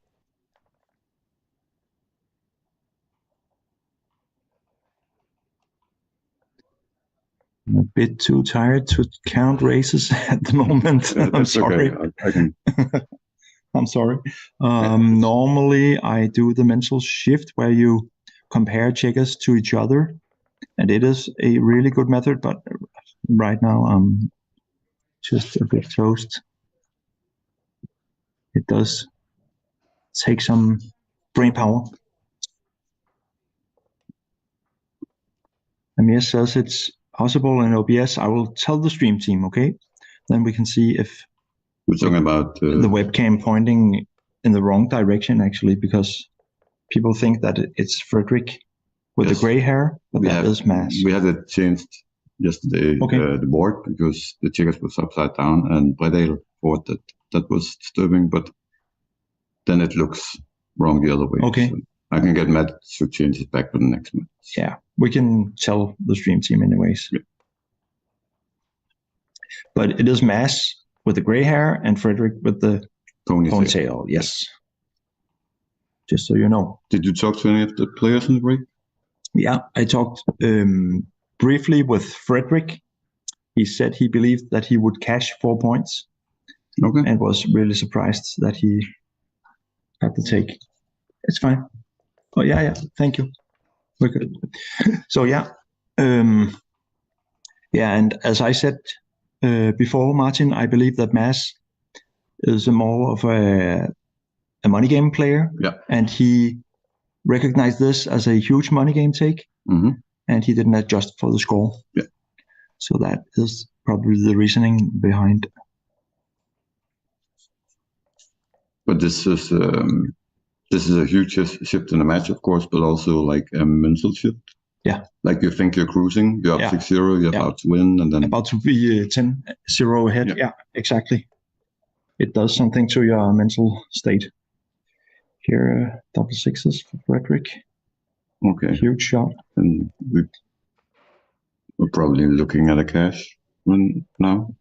I'm a bit too tired to count races at the moment. I'm sorry. Okay. I can. I'm sorry. Normally, I do the mental shift where you compare checkers to each other, and it is a really good method, but right now I'm just a bit toast. It does take some brain power. Amir says it's possible in OBS. I will tell the stream team, okay? Then we can see if We're talking about the webcam pointing in the wrong direction, actually, because people think that it's Frederick with the gray hair, but that is Mads. We had it changed yesterday, the board, because the checkers was upside down, and Bredal thought that was disturbing, but then it looks wrong the other way. Okay. So I can get Matt to change it back for the next match. Yeah, we can tell the stream team anyways. Yeah. But it is Mads with the gray hair and Frederick with the ponytail. Yes. Just so you know. Did you talk to any of the players in the break? Yeah, I talked briefly with Frederick. He said he believed that he would cash 4 points. Okay. And was really surprised that he had to take. It's fine. Oh, yeah. Thank you. We're good. So, yeah. Yeah, and as I said before, Martin, I believe that Mads is more of a money game player. Yeah. And he recognized this as a huge money game take. Mm-hmm. And he didn't adjust for the score. Yeah. So that is probably the reasoning behind. But this is a huge shift in the match, of course, but also like a mental shift. Yeah. Like you think you're cruising, you're up 6-0, you're about to win, and then about to be 10-0 ahead. Yeah, exactly. It does something to your mental state. Here, double sixes for Frederick. Okay. Huge shot. And we're probably looking at a cash run now.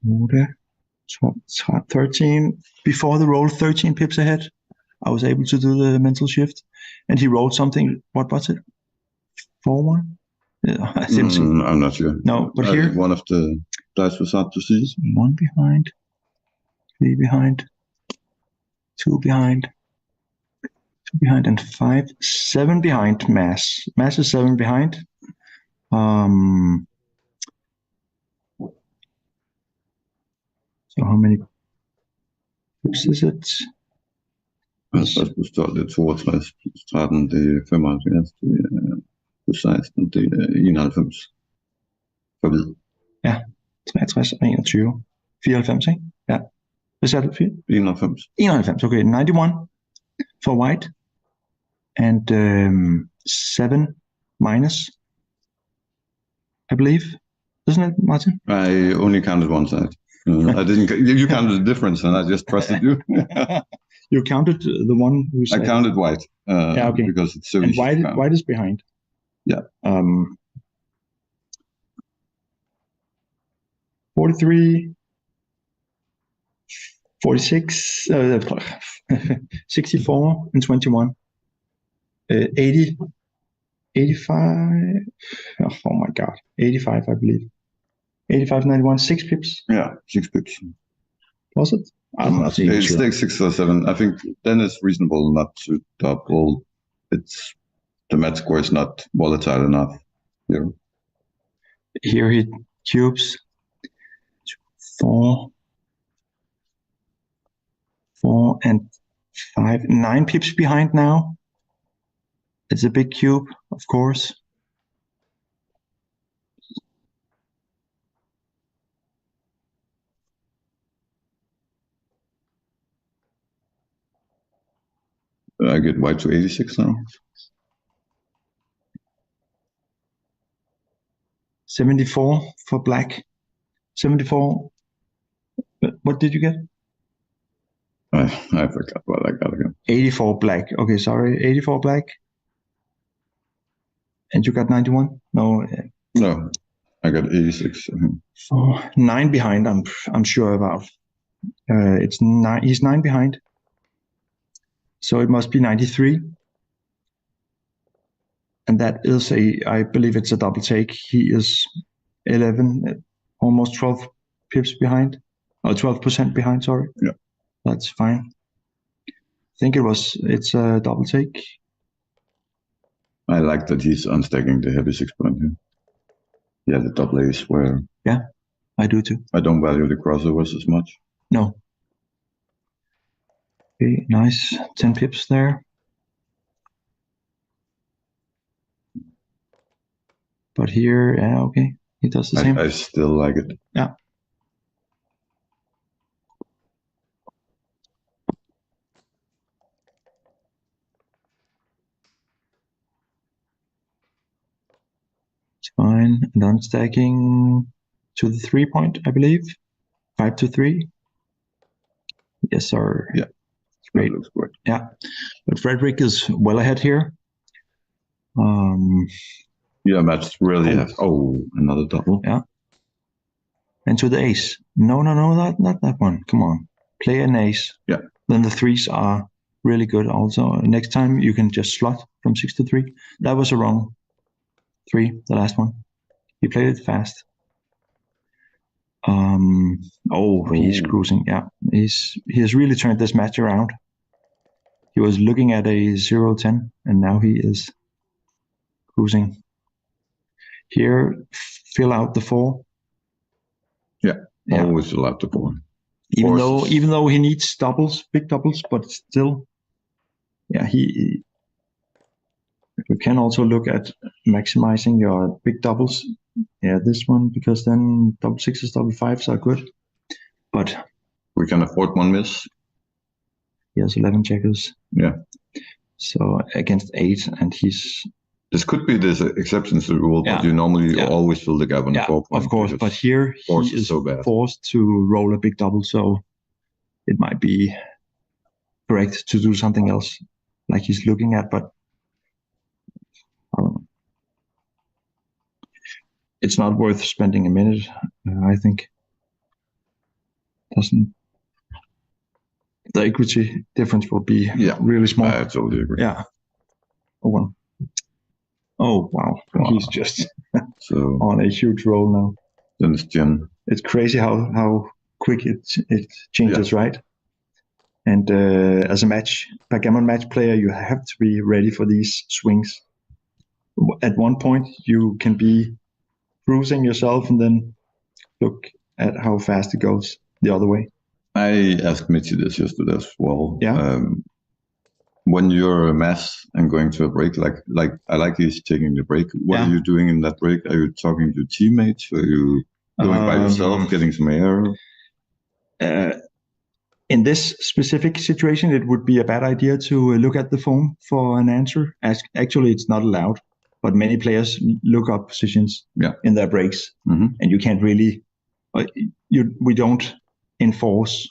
13 before the roll, 13 pips ahead. I was able to do the mental shift, and he rolled something. What was it? 4-1. Yeah, I didn't see. I'm not sure. No, but here one of the dice was hard to see. 1 behind, 3 behind, 2 behind, 2 behind, and 5, 7 behind. Mass is 7 behind. So how many pips is it? Først består det 62 plus 13, det er 75, det er plus 16, det er 91 for hvid. Ja, 63 og 21. 94, ikke? Ja. Hvad sagde du? 91. 91, okay. 91 for white. And 7 minus, I believe. Isn't it, Martin? I only counted one side. I didn't. You counted the difference, and I just trusted you. You counted the one who said... I counted white. Okay. Because it's so and easy to count. White is behind. Yeah. 43, 46, 64, and 21. 80, 85. Oh my God. 85, I believe. 85, 91, 6 pips. Yeah, 6 pips. Was it? I'm not even sure. It's 6 or 7. I think then it's reasonable not to double. It's the match score is not volatile enough. Here, Here he cubes 4, 4, and 9 pips behind now. It's a big cube, of course. I get white to 86 now. 74 for black. 74. What did you get? I forgot what I got again. 84 black. Okay, sorry. 84 black. And you got 91? No. No, I got 86. Oh, 9 behind. I'm sure about. It's 9. He's 9 behind. So it must be 93. And that is I believe it's a double take. He is 11, almost 12 pips behind. Oh, 12% behind, sorry. Yeah. That's fine. I think it's a double take. I like that he's unstacking the heavy 6-point here. Yeah, the double ace where... Yeah, I do too. I don't value the crossovers as much. No. Okay, nice. 10 pips there. But here, yeah, okay. He does the same. I still like it. Yeah. It's fine. And I'm stacking to the 3-point, I believe. 5 to 3. Yes, sir. Yeah. Great. That looks great. Yeah. But Frederick is well ahead here. Yeah, Matt's really has. Oh, another double. Yeah. And to the ace. No, not that one. Come on. Play an ace. Yeah. Then the 3s are really good also. Next time you can just slot from 6 to 3. That was a wrong 3, the last one. He played it fast. He's cruising. Yeah. He has really turned this match around. He was looking at a 0-10 and now he is cruising. Here, fill out the 4. Yeah. Always fill out the 4. Even though he needs doubles, big doubles, but still, yeah, you can also look at maximizing your big doubles. Yeah, this one, because then double 6s, double 5s are good. But we can afford one miss. He has 11 checkers. Yeah. So against 8, and he's... This could be this exception to the rule, but you normally always fill the gap on the 4 point. Of course, but here he is so forced to roll a big double, so it might be correct to do something else, like he's looking at, but I don't know. It's not worth spending a minute, I think. The equity difference will be really small. I totally agree. Yeah. Oh, well. Oh, wow. He's just on a huge roll now. Then it's Jen. It's crazy how quick it changes, right? And as a backgammon match player, you have to be ready for these swings. At one point, you can be cruising yourself and then look at how fast it goes the other way. I asked Mitzi this yesterday as well. Yeah. When you're a mass and going to a break, like I like he's taking the break. What are you doing in that break? Are you talking to teammates? Are you going by yourself, getting some air? In this specific situation, it would be a bad idea to look at the phone for an answer. Actually, it's not allowed, but many players look up positions in their breaks, and you can't really. We don't enforce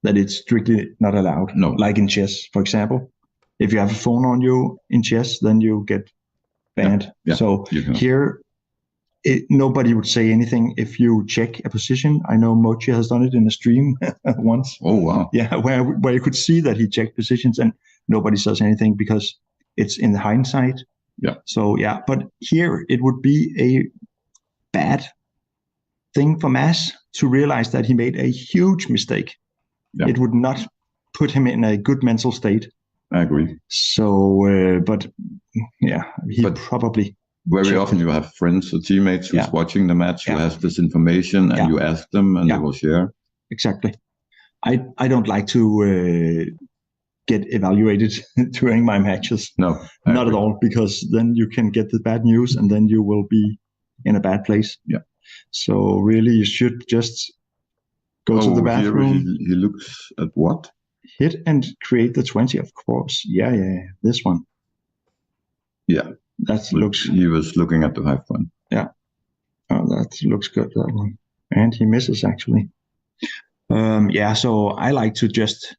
that it's strictly not allowed. No, like in chess, for example. If you have a phone on you in chess, then you get banned. Yeah. So here, nobody would say anything if you check a position. I know Mochi has done it in a stream once. Oh, wow. Yeah, where you could see that he checked positions and nobody says anything because it's in the hindsight. Yeah. So, yeah, but here it would be a bad thing for Mass to realize that he made a huge mistake. Yeah. It would not put him in a good mental state. I agree. So, but yeah, probably. Very often you have friends or teammates who's watching the match who has this information and you ask them and they will share. Exactly. I don't like to get evaluated during my matches. No, not at all, because then you can get the bad news and then you will be in a bad place. Yeah. So really, you should just go to the bathroom. Here he looks at what? Hit and create the 20, of course. Yeah. This one. Yeah. He was looking at the 5 point. Yeah. Oh, that looks good, that one. And he misses, actually. So I like to just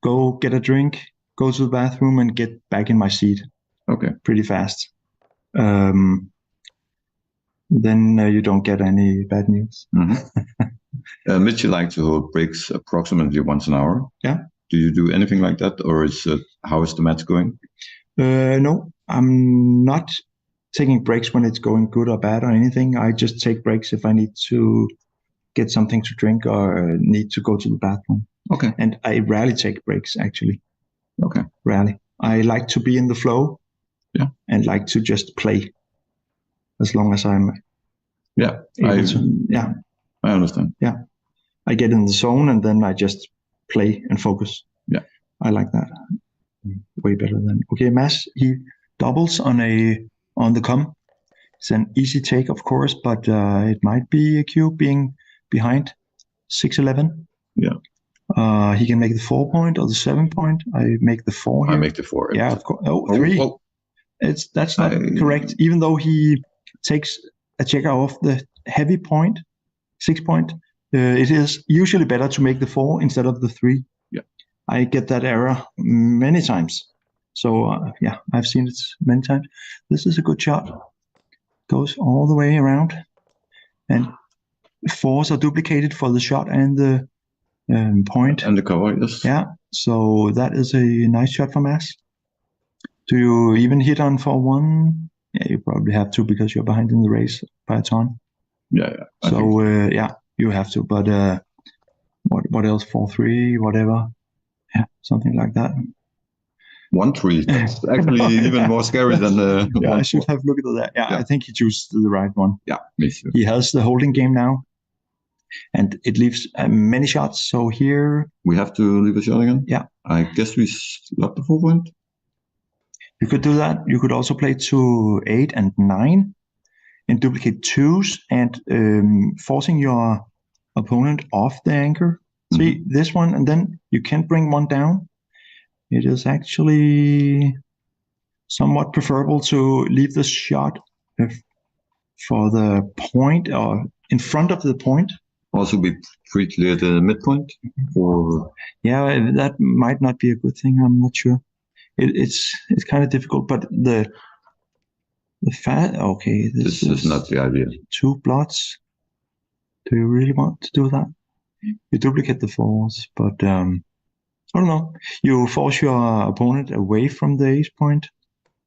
go get a drink, go to the bathroom, and get back in my seat. Okay. Pretty fast. Then you don't get any bad news. Mm-hmm. Mitch, you like to hold breaks approximately once an hour. Yeah. Do you do anything like that, or how is the match going? No, I'm not taking breaks when it's going good or bad or anything. I just take breaks if I need to get something to drink or need to go to the bathroom. Okay. And I rarely take breaks, actually. Okay. Rarely. I like to be in the flow. Yeah. And like to just play as long as I'm able to. Yeah. I understand. Yeah. I get in the zone and then I just play and focus. Yeah. I like that. Way better than. Okay, Mads, he doubles on the come. It's an easy take, of course, but it might be a cube being behind 6-11. Yeah. He can make the 4 point or the 7 point. I make the 4 here. I make the 4. Yeah, of course. Oh, 3. Oh. That's not correct. Even though he takes a checker off the heavy point, 6 point, it is usually better to make the 4 instead of the 3. Yeah. I get that error many times. So I've seen it many times. This is a good shot. Goes all the way around, and 4s are duplicated for the shot and the point. And the cover, yes. Yeah, so that is a nice shot from Mads. Do you even hit on 4-1? Yeah, you probably have to because you're behind in the race by a ton. Yeah. So you have to. But what else? 4-3, whatever. Yeah, something like that. 1-3. That's actually even more scary than the. Yeah, I should have looked at that. Yeah, I think he chose the right one. Yeah, me too. He has the holding game now, and it leaves many shots. So here we have to leave a shot again. Yeah, I guess we lock the 4 point. You could do that. You could also play to 8 and 9 and duplicate 2s and forcing your opponent off the anchor. Mm-hmm. See this one, and then you can bring one down. It is actually somewhat preferable to leave the shot for the point or in front of the point. Also, we pre-clear the midpoint, or yeah, that might not be a good thing. I'm not sure. It's kind of difficult, but the okay. This is not the idea. 2 blots. Do you really want to do that? You duplicate the 4s, but I don't know. You force your opponent away from the ace point,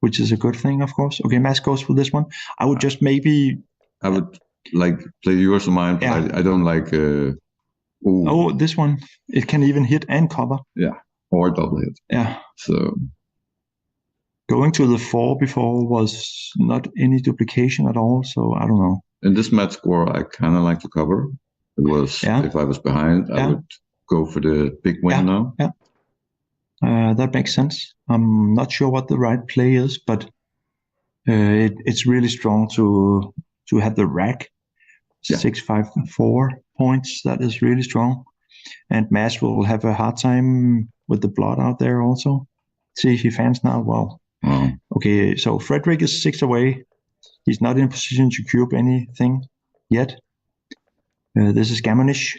which is a good thing, of course. Okay, Mads goes for this one. I would just maybe. I would like play yours or mine, but yeah. I don't like. Oh, this one. It can even hit and cover. Yeah, or double hit. Yeah. So. Going to the 4 before was not any duplication at all, so I don't know. In this match score, I kind of like to cover. It was if I was behind, I would go for the big win now. Yeah, that makes sense. I'm not sure what the right play is, but it's really strong to have the rack. 6-5-4 points. That is really strong, and Mads will have a hard time with the blot out there also. See if he fans now. Well. Okay, so Frederick is 6 away. He's not in position to cube anything yet. This is gammonish.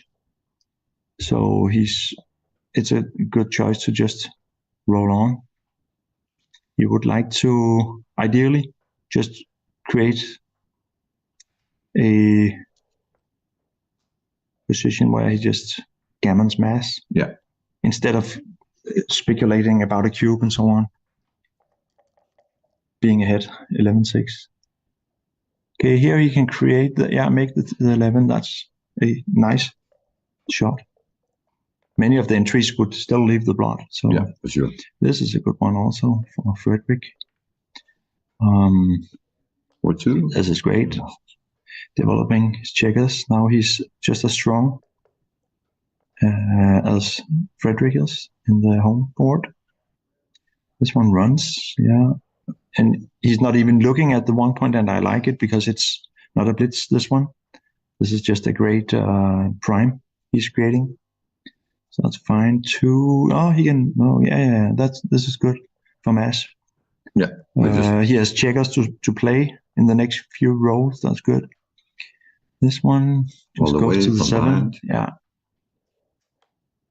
So it's a good choice to just roll on. He would like to, ideally, just create a position where he just gammons mass. Yeah. Instead of speculating about a cube and so on. Being ahead 11-6. Okay, here you can create make the 11. That's a nice shot. Many of the entries would still leave the blot. So yeah, for sure. This is a good one also for Frederick. Or 2. This is great. Developing his checkers. Now he's just as strong. as Frederick is in the home board. This one runs, yeah. And he's not even looking at the 1 point, and I like it because it's not a blitz, this one. This is just a great prime he's creating. So that's fine. He can, this is good for Mass. Yeah. He has checkers to play in the next few rolls. That's good. This one just goes to the 7. Behind. Yeah.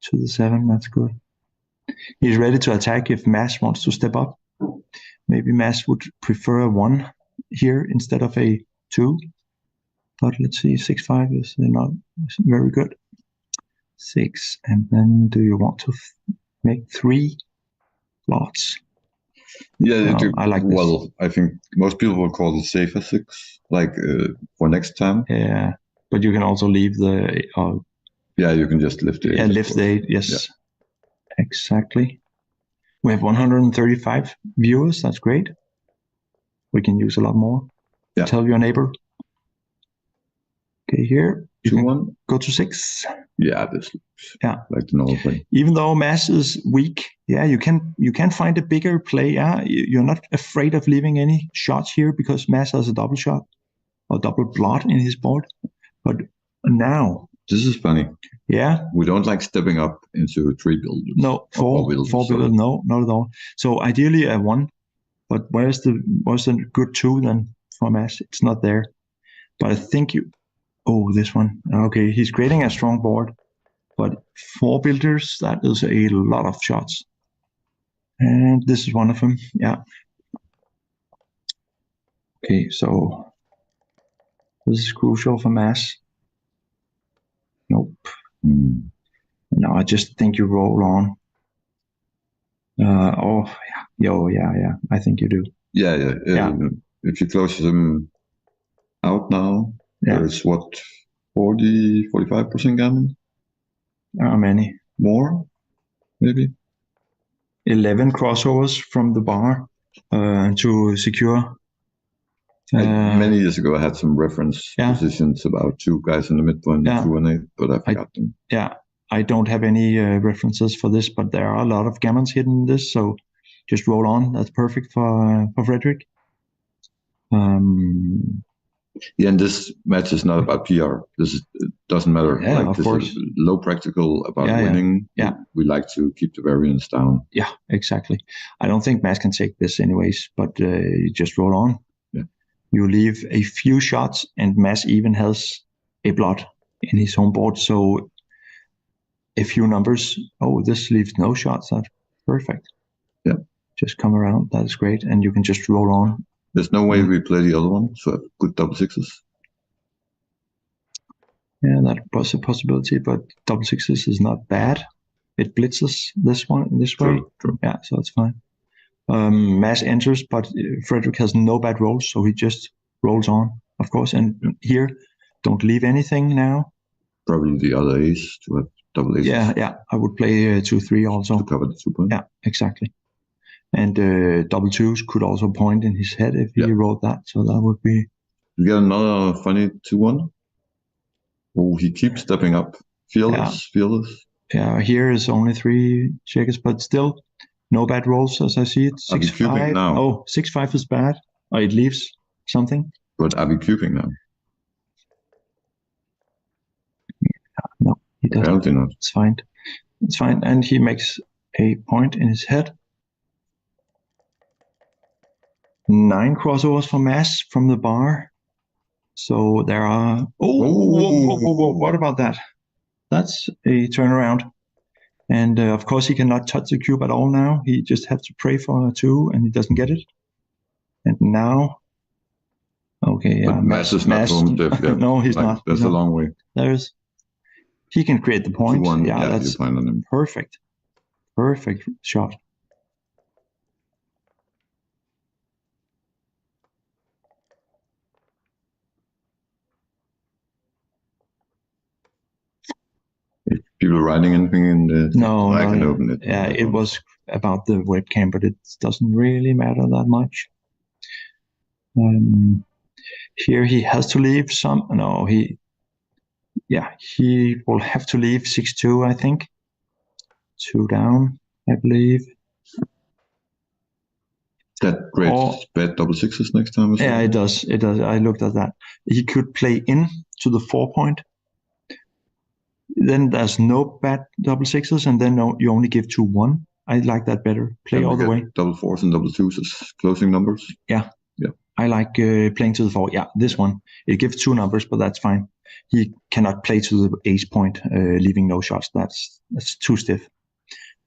To the 7, that's good. He's ready to attack if Mass wants to step up. Maybe Mass would prefer a 1 here instead of a 2. But let's see, 6-5 is not very good. 6, and then do you want to make 3 plots? Yeah, I like this. Well, I think most people will call it safer 6, like for next time. Yeah, but you can also leave the... yeah, you can just lift the 8. Yeah, lift the 8, yes. Yeah. Exactly. We have 135 viewers, that's great. We can use a lot more. Yeah. Tell your neighbor. Okay, here. 2-1. Go to 6. Yeah, this looks like the normal play. Even though Mass is weak, you can find a bigger play. Yeah, you're not afraid of leaving any shots here because Mass has a double shot or double blot in his board. But now this is funny. Yeah, we don't like stepping up into 3 builders. No, 4 builders. No, not at all. So ideally a 1, but where's the good 2 then for Mass? It's not there. But I think this one. Okay, he's creating a strong board, but 4 builders, that is a lot of shots. And this is one of them, yeah. Okay, so this is crucial for Mass. Nope. No, I just think you roll on. Yeah. I think you do. Yeah. If you close them out now, there's what, 40-45% gammon? How many? More, maybe? 11 crossovers from the bar to secure. Many years ago, I had some reference positions about 2 guys in the midpoint, 2 and 8, but I forgot them. Yeah, I don't have any references for this, but there are a lot of gammons hidden in this, so just roll on. That's perfect for Frederick. Yeah, and this match is not about PR. It doesn't matter. Yeah, of course. Is low practical about winning. Yeah. We like to keep the variance down. Yeah, exactly. I don't think Mass can take this anyways, but you just roll on. Yeah. You leave a few shots, and Mass even has a blot in his home board, so a few numbers. Oh, this leaves no shots. That's perfect. Yeah. Just come around. That is great, and you can just roll on. There's no way we play the other one, so have good double 6s. Yeah, that was a possibility, but double 6s is not bad. It blitzes this way. True. Yeah, so it's fine. Mass enters, but Frederick has no bad rolls, so he just rolls on, of course. And here, don't leave anything now. Probably the other ace to have double aces. Yeah, I would play 2-3 also. To cover the 2 points. Yeah, exactly. And double 2s could also point in his head if he rolled that, so that would be... You get another funny 2-1. Oh, he keeps stepping up. Fearless. Yeah, here is only 3 checkers, but still no bad rolls as I see it. 6-5. Now? Oh, 6-5 is bad. Oh, it leaves something. But are we cubing now? No, he doesn't. Apparently not. It's fine. And he makes a point in his head. 9 crossovers for Mass from the bar. So there are... Whoa. What about that? That's a turnaround. And of course, he cannot touch the cube at all now. He just has to pray for a 2, and he doesn't get it. And now... Okay, yeah. But Mass is not home diff. Yeah. No, he's not. That's a long way. He can create the point. 2-1, that's on him. Perfect. Perfect shot. If people are writing anything in the... No, I can open it. Yeah, it was about the webcam, but it doesn't really matter that much. Here he has to leave some. No, he yeah, he will have to leave 6-2, I think. 2 down, I believe. That creates bad double sixes next time as well. Yeah, it does. It does. I looked at that. He could play in to the 4 point. Then there's no bad double sixes, and then you only give 2-1. I like that better. Play all the way. Double fours and double twos as closing numbers. Yeah. Yeah. I like playing to the 4. Yeah, this one. It gives 2 numbers, but that's fine. He cannot play to the ace point, leaving no shots. That's too stiff.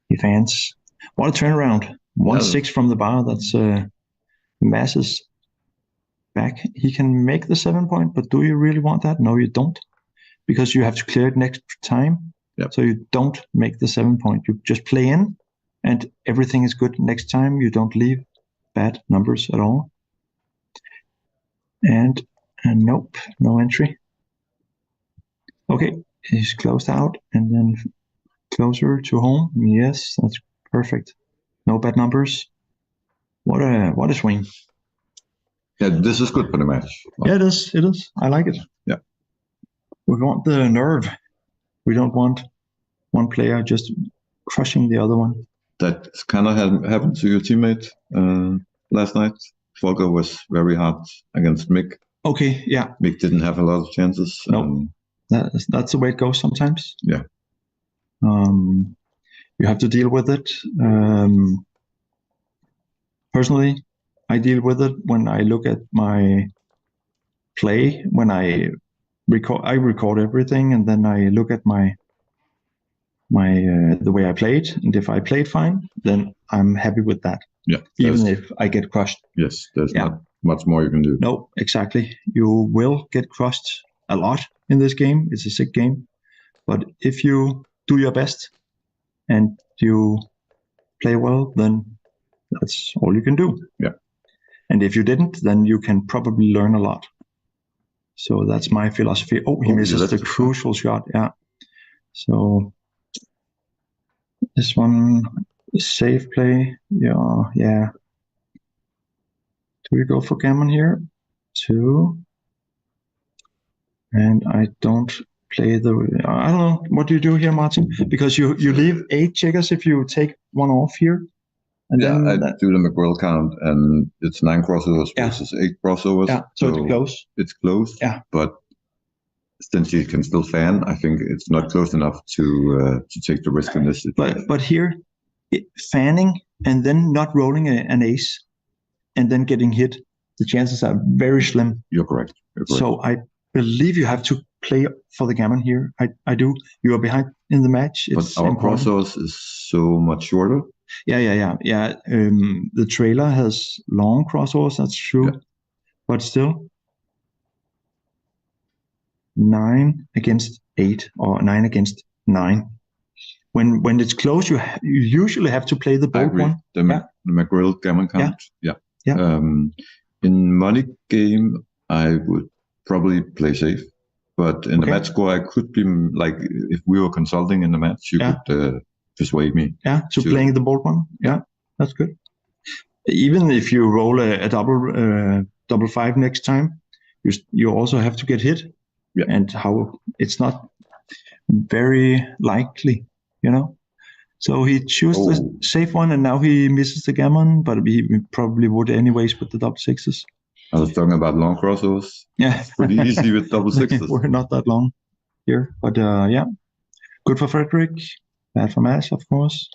He fans. What a turnaround. 1-6 from the bar. That's masses back. He can make the 7 point, but do you really want that? No, you don't. Because you have to clear it next time. Yep. So you don't make the 7 point. You just play in and everything is good next time. You don't leave bad numbers at all. And nope, no entry. Okay, he's closed out and then closer to home. Yes, that's perfect. No bad numbers. What a swing. Yeah, this is good for the match. Yeah, it is. It is. I like it. Yeah. We want the nerve. We don't want one player just crushing the other one. That kind of happened to your teammate last night. Volker was very hard against Mick. Okay, yeah. Mick didn't have a lot of chances. No, that's the way it goes sometimes. Yeah. You have to deal with it. Personally, I deal with it when I look at my play. When I record everything, and then I look at my the way I played, and if I played fine, then I'm happy with that. Yeah. Even if I get crushed. Yes, there's not much more you can do. No, exactly. You will get crushed a lot in this game. It's a sick game. But if you do your best and you play well, then that's all you can do. Yeah. And if you didn't, then you can probably learn a lot. So that's my philosophy. Oh, he misses the crucial shot. Yeah. So this one is safe play. Yeah. Do we go for gammon here? 2. And I don't play the... I don't know. What do you do here, Martin? Because you leave 8 checkers if you take one off here. And yeah, I do the McGrill count, and it's 9 crossovers versus 8 crossovers. Yeah, so it's close. It's close. Yeah. But since you can still fan, I think it's not close enough to take the risk in this situation. But here, fanning and then not rolling an ace and then getting hit, the chances are very slim. You're correct. So I believe you have to play for the gammon here. I do. You are behind in the match. But our crossovers is so much shorter. Yeah. The trailer has long crossovers, that's true. Yeah. But still, 9 against 8 or 9 against 9. When it's close, you usually have to play the bold one. The McGrill gammon count. Yeah. In money game, I would probably play safe. But in the match score, I could be like, if we were consulting in the match, you could persuade me. Yeah, to playing the bold one. Yeah, that's good. Even if you roll a double 5 next time, you also have to get hit. Yeah. And how it's not very likely, So he chose the safe one, and now he misses the gammon, but he probably would anyways with the double 6s. I was talking about long crossovers. Yeah. It's pretty easy with double 6s. We're not that long here, but yeah. Good for Frederick. Bad for Mads, of course.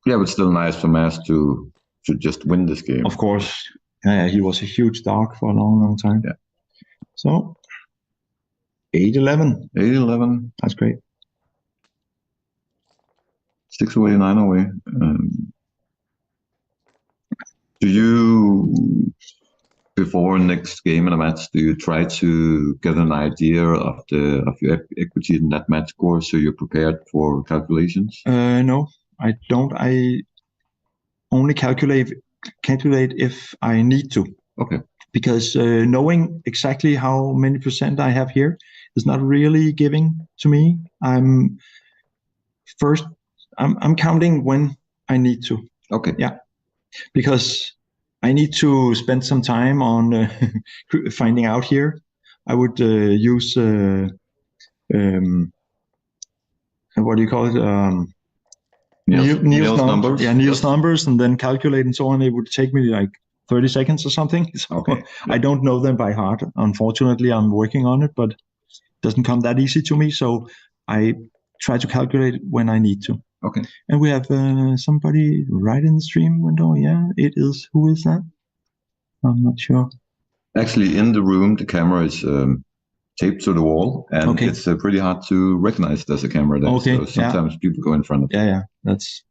Yeah, but still nice for Mads to just win this game. Of course. Yeah, he was a huge dog for a long time. Yeah. So, 8-11. 8-11. That's great. 6 away, 9 away. Do you, before next game in a match, do you try to get an idea of your equity in that match score so you're prepared for calculations? No, I don't. I only calculate if I need to. Okay. Because knowing exactly how many % I have here is not really giving to me. I'm counting when I need to. Okay. Yeah. Because I need to spend some time on finding out here. I would use what do you call it? Niels numbers. Yeah, Niels numbers, and then calculate and so on. It would take me like 30 seconds or something. So Okay. I don't know them by heart. Unfortunately, I'm working on it, but it doesn't come that easy to me. So I try to calculate when I need to. Okay. And we have somebody right in the stream window. Yeah, it is. Who is that? I'm not sure. Actually, in the room, the camera is taped to the wall, and it's pretty hard to recognize there's a camera there. Okay. So sometimes people go in front of it. Yeah. That's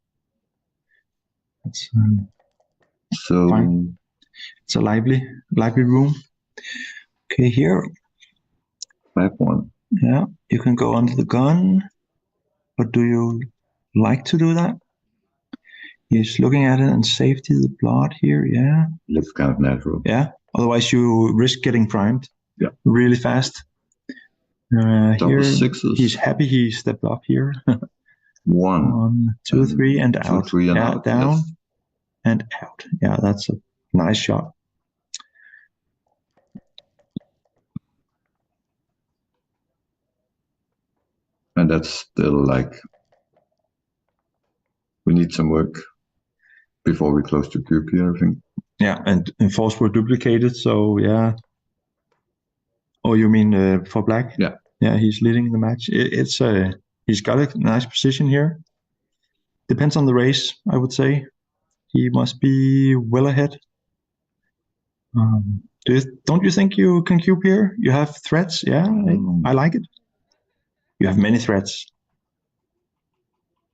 so fine. It's a lively room. Okay, here. 5-1. Yeah, you can go under the gun, but do you like to do that? He's looking at it and safety the blood here. Yeah, looks kind of natural. Yeah, otherwise you risk getting primed. Yeah, really fast. Here, sixes. He's happy he stepped up here. 1, 2, 3, and out. 2, 3, and out. Down and out. Yeah, that's a nice shot. And that's still like, we need some work before we close the cube here, I think. Yeah, and force were duplicated, so yeah. Oh, you mean for black? Yeah. Yeah, he's leading the match. He's got a nice position here. Depends on the race, I would say. He must be well ahead. Don't you think you can cube here? You have threats, yeah. I like it. You have many threats.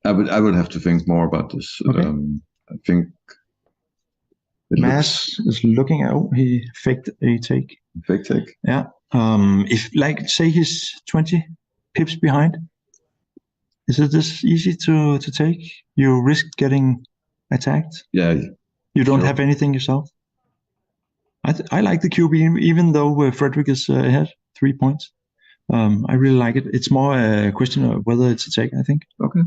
I would have to think more about this. Okay. I think Mass is looking out. He faked a take. Fake take. Yeah. If like say he's 20 pips behind, is it this easy to take? You risk getting attacked. Yeah. You don't have anything yourself. I like the QB even though Frederick is ahead 3 points. I really like it. It's more a question of whether it's a take, I think. Okay.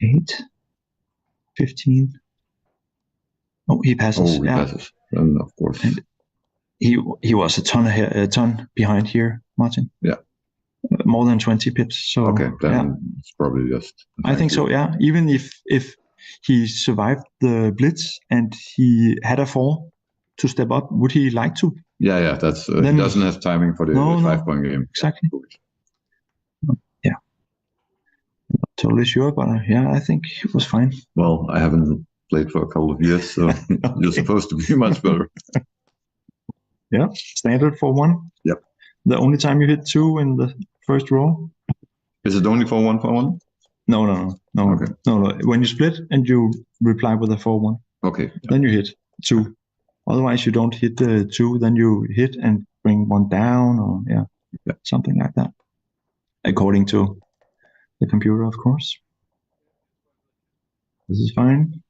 8, 15. Oh, he passes. Oh, he passes. And of course. And he was a ton behind here, Martin. Yeah. More than 20 pips. So okay, then it's probably just. I think so. Yeah. Even if he survived the blitz and he had a fall to step up, would he like to? Yeah. That's he doesn't have timing for the 5-point game. Exactly. Yeah. Not totally sure, but I think it was fine. Well, I haven't played for a couple of years, so you're supposed to be much better. Yeah, standard for 1. Yep. The only time you hit 2 in the first row. Is it only for 1 for 1? No. Okay. No. When you split and you reply with a 4-1. Okay. Then you hit 2. Otherwise, you don't hit 2. Then you hit and bring 1 down, or something like that. According to the computer, of course. This is fine.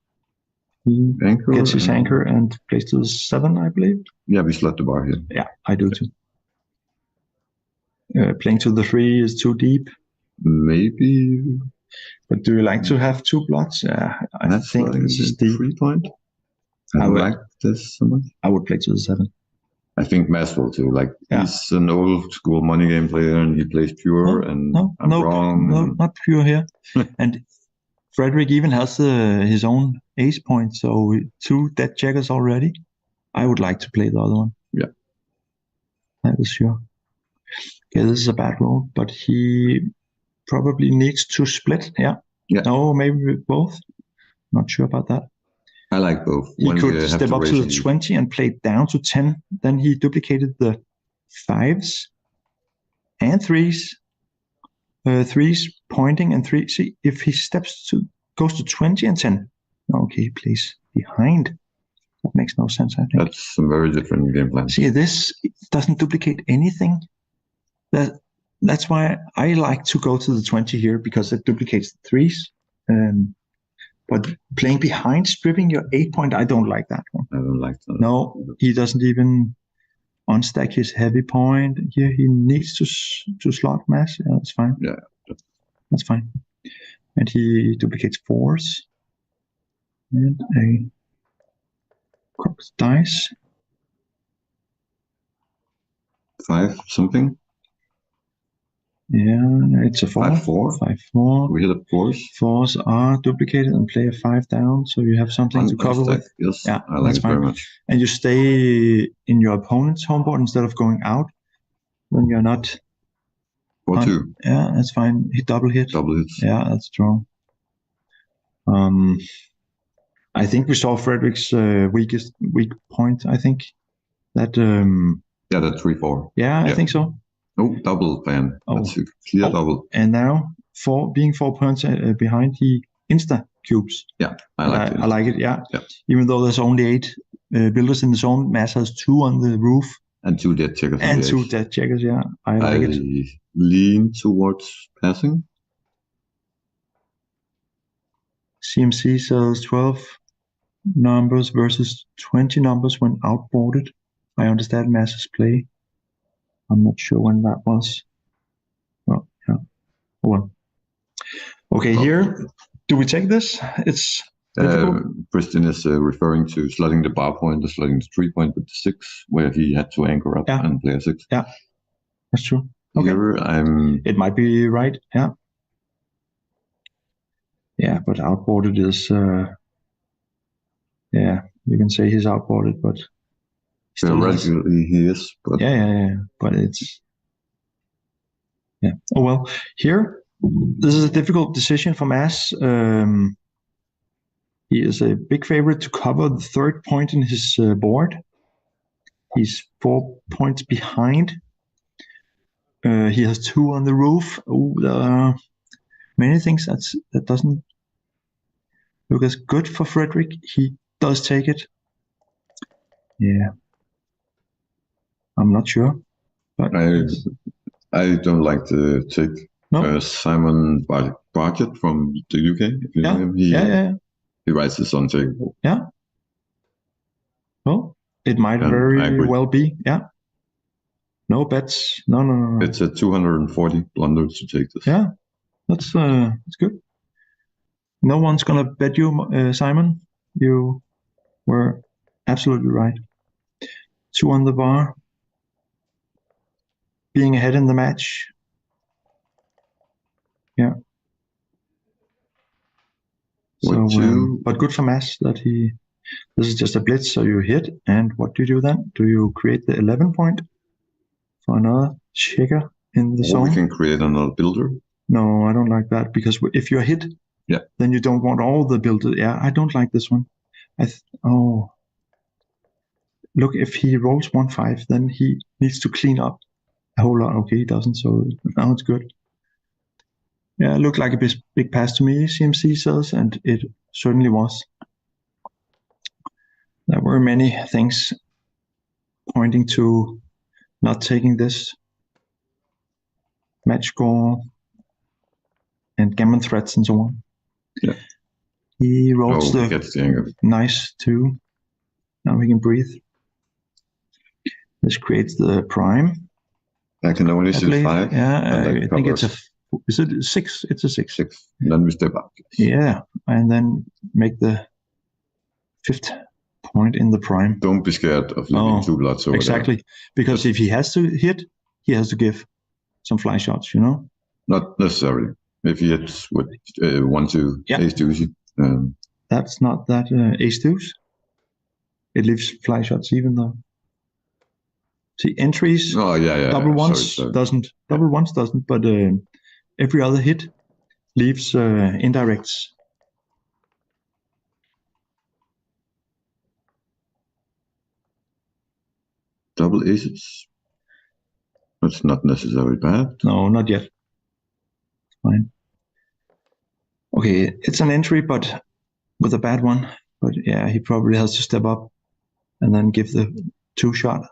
He gets his anchor and plays to the 7, I believe. Yeah, we slot the bar here. Yeah, I do too. Playing to the 3 is too deep. Maybe. But do you like to have 2 blots? I think this is deep. 3 point. I like this so much. I would play to the 7. I think Mass will too. Like he's an old school money game player and he plays pure. I'm wrong. No, not pure here. And Frederick even has his own ace point, so 2 dead checkers already. I would like to play the other one. Yeah. That is sure. Okay, this is a bad roll, but he probably needs to split. Yeah. No, maybe both. Not sure about that. I like both. He could step up to the 20 and play down to 10. Then he duplicated the 5s and 3s. 3s pointing and 3. See, if he goes to 20 and 10. Okay, he plays behind. That makes no sense, I think. That's some very different game plan. See, this doesn't duplicate anything. That's why I like to go to the 20 here, because it duplicates the 3s. But playing behind, stripping your 8 point, I don't like that one. I don't like that. No, he doesn't even unstack his heavy point. Here he needs to slot Mass. Yeah, that's fine. Yeah. That's fine. And he duplicates 4s. And a cross dice. 5 something. Yeah, it's a 4. 5-4. 5-4. We hit a 4. 4s are duplicated and play a 5 down, so you have something to cover with. Yes, yeah, I like it very much. And you stay in your opponent's home board instead of going out when you're not. 4-2. Yeah, that's fine. Double hit. Double hits. Yeah, that's strong. I think we saw Frederick's weak point. I think that. Yeah, that 3-4. Yeah, I think so. Oh, double fan. That's a clear double. And now, being 4 points behind, he insta cubes. Yeah, I like it. Yeah. Even though there's only 8 builders in the zone, Mads has 2 on the roof. And 2 dead checkers. And 2 dead checkers, yeah. I like it. Lean towards passing. CMC sells 12 numbers versus 20 numbers when outboarded. I understand Mads' play. I'm not sure when that was. Well, yeah. Well. Okay, here, do we take this? It's difficult. Christian is referring to slotting the bar point, slotting the 3 point with the 6, where he had to anchor up and play a 6. Yeah, that's true. Okay. Here, it might be right, yeah. Yeah, but outboarded is, yeah, you can say he's outboarded, but theoretically he is. But yeah, but it's, yeah. Oh, well, here, this is a difficult decision for Mads. He is a big favorite to cover the 3rd point in his board. He's 4 points behind. He has 2 on the roof. Oh, there are many things that doesn't look as good for Frederick. He does take it. Yeah. I'm not sure. But I don't like to take Simon Bargett from the UK. If you know him. He writes his own table. Yeah. Well, it might very well be. Yeah. No bets. No. It's a 240 blunder to take this. Yeah. That's good. No one's gonna bet you, Simon. You were absolutely right. 2 on the bar. Being ahead in the match. Yeah. So, but good for Mads that this is just a blitz, so you hit, and what do you do then? Do you create the 11 point for another checker in the zone? Or we can create another builder. No, I don't like that, because if you're hit, then you don't want all the builders. Yeah, I don't like this one. Look, if he rolls 1-5, then he needs to clean up a whole lot. Okay, he doesn't, so now it's good. Yeah, it looked like a big pass to me, CMC says, and it certainly was. There were many things pointing to not taking this. Match score and gammon threats and so on. Yeah. He rolls the nice 2. Now we can breathe. This creates the prime. I can only shoot 5. Yeah, I think it's is it 6? It's a 6. 6. Then we step up. Yeah, and then make the 5th point in the prime. Don't be scared of leaving 2 blots over exactly, because if he has to hit, he has to give some fly shots, you know? Not necessarily. If he hits with 1-2 ace deuce. That's not that ace deuce. It leaves fly shots even though. See, entries, double ones doesn't, double ones doesn't, but every other hit leaves indirects. Double aces. That's not necessarily bad. No, not yet. Fine. Okay, it's an entry, but with a bad one. But yeah, he probably has to step up and then give the 2 shot.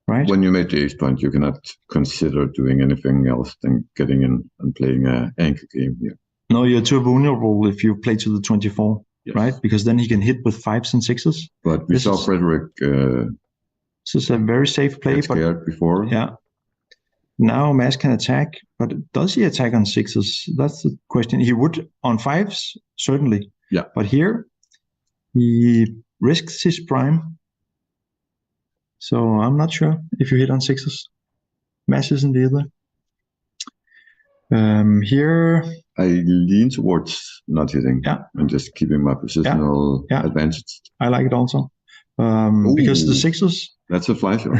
Right? When you make the ace point, you cannot consider doing anything else than getting in and playing an anchor game here. No, you're too vulnerable if you play to the 24, right? Because then he can hit with 5s and 6s. But we saw Frederick. This is a very safe play. Scared before. Yeah. Now Mads can attack, but does he attack on 6s? That's the question. He would on 5s, certainly. Yeah. But here, he risks his prime. So I'm not sure if you hit on sixes. Mass isn't either. Here I lean towards not hitting and just keeping my positional advantage. I like it also. Because the sixes. That's a fly shot.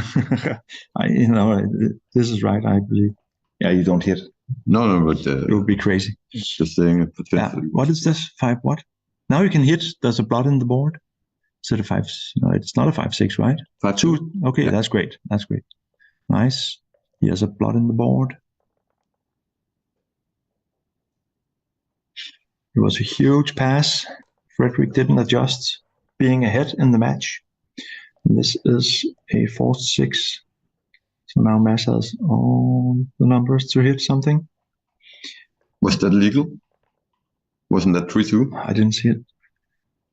This is right, I believe. Yeah, you don't hit. No, but it would be crazy. Just saying it potentially. What is this? 5 what? Now you can hit. There's a blood in the board. Is it a 5? No, it's not a 5-6, right? 5-2. Okay, that's great. That's great. Nice. He has a blood in the board. It was a huge pass. Frederick didn't adjust, being ahead in the match. This is a 4-6. So now Mass has all the numbers to hit something. Was that legal? Wasn't that 3-2? I didn't see it.